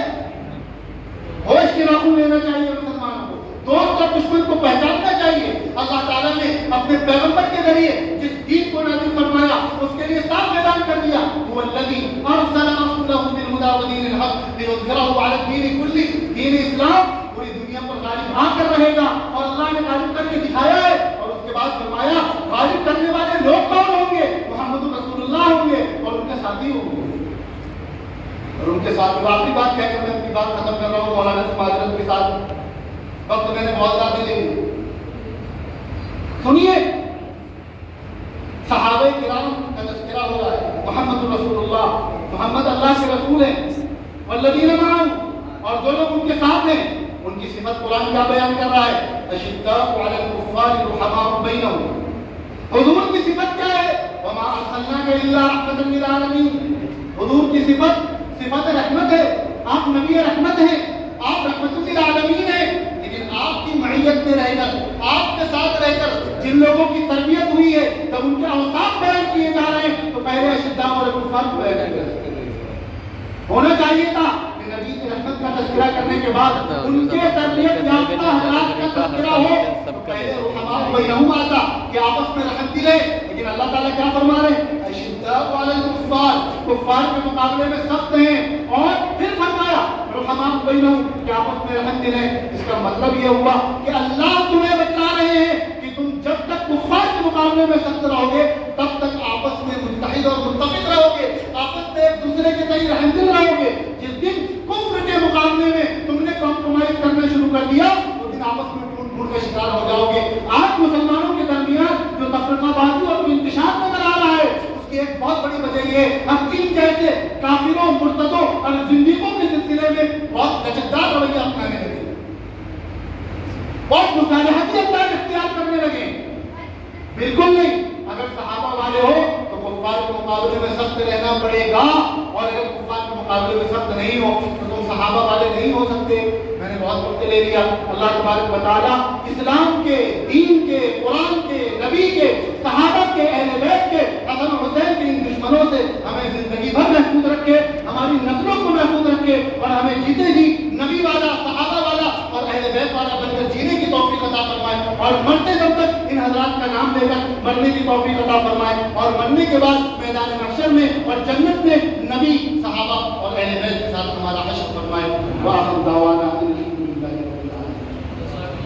ہوش کے ناخن لینا چاہیے مسلمانوں کو، دوست اور دشمن کو پہچاننا چاہیے. اللہ تعالیٰ نے اپنے پیغمبر کے ذریعے جس دین کو نازل فرمایا اس کے لیے صاف اعلان کر دیا، هو الذی ارسل رسولہ بالہدی ودین الحق لیظہرہ علی الدین کلہ. دین اسلام پوری دنیا پر غالب آ کر رہے گا اور اللہ نے غالب کر کے دکھایا ہے. اور اس کے بعد فرمایا غالب کرنے والے لوگ کون ہوں گے؟ محمد رسول اللہ ہوں گے اور ان کے ساتھی ہوں گے. اور ان کے ساتھ آخری بات کہہ کر میں اپنی بات ختم کر رہا ہوں مولانا سے معذرت کے ساتھ، وقت میں نے بہت زیادہ لے لیا. سنیے، صحابہ کرام کا تذکرہ ہو رہا ہے. محمد رسول اللہ، محمد اللہ کے رسول ہیں. والذین معہ، اور جو لوگ ان کے ساتھ ہیں ان کی صفت قرآن کیا بیان کر رہا ہے؟ اشداء علی الکفار رحماء بینہم. حضور کی صفت کیا ہے؟ وما ارسلناک الا رحمۃ للعالمین. حضور کی صفت رحمت ہے. آپ نبی رحمت ہیں، آپ رحمت للعالمین ہیں. لیکن آپ کی معیت میں رہ کر، آپ کے ساتھ رہ کر جن لوگوں کی تربیت ہوئی ہے، جب ان کے اوصاف بیان کیے جا رہے ہیں تو پہلے اشداء علی الکفار کو بیان کر ہونا چاہیے تھا. نبی کی رحمت کا تذکرہ کرنے کے بعد ان کے تربیت یافتہ حضرات کا تذکرہ ہو تو پہلے رحماء بینہم آتا کہ آپس میں رحمت دلے. لیکن اللہ تعالیٰ کیا فرما رہے ہیں؟ اشداء علی الکفار، کفار کے مقابلے میں سخت ہیں. اور پھر فرمایا رحماء بینہم کہ آپس میں رحمت دلے. اس کا مطلب یہ ہوا کہ اللہ تمہیں بتلا رہے ہیں کہ تم مقابلے میں سخت رہو گے تب تک آپس میں متحد اور متفق رہو گے، آپس میں ایک دوسرے کے تئیں رحم دل رہو گے۔ جس دن کفر کے مقابلے میں تم نے کمپرومائز کرنا شروع کر دیا اس دن آپس میں ٹوٹ پھوٹ کا شکار ہو جاؤ گے۔ آج مسلمانوں کے درمیان جو تفرقہ بازی اور انتشار نظر آ رہا ہے اس کی ایک بہت بڑی وجہ یہ ہے ہم ان جیسے کافروں، مرتدوں اور زندگیوں کے سلسلے میں بہت لچکدار رویہ اپنانے لگے، بہت مصالحتی انداز اختیار کرنے لگے۔ بالکل نہیں، اگر صحابہ والے ہو تو کفار کے مقابلے میں سخت رہنا پڑے گا، اور اگر کفار کے مقابلے میں سخت نہیں ہو تو تم صحابہ والے نہیں ہو سکتے۔ میں نے بہت وقت لے لیا۔ اللہ تبارک و تعالیٰ اسلام کے، دین کے، قرآن کے، نبی کے، صحابہ کے، اہل بیت کے، حسن و حسین کے ان دشمنوں سے ہمیں زندگی بھر محفوظ رکھے، ہماری نسلوں کو محفوظ رکھے، اور ہمیں جیتے جی نبی والا، صحابہ والا اور اہل بیت والا بن کر جینے کی توفیق عطا فرمائے، اور مرتے دم تک ان حضرات کا نام لے کر مرنے کی توفیق عطا فرمائے، اور مرنے کے بعد میدان محشر میں اور جنت میں نبی، صحابہ اور اہل بیت کے ساتھ ہمارا حشر فرمائے۔ وآخر دعوانا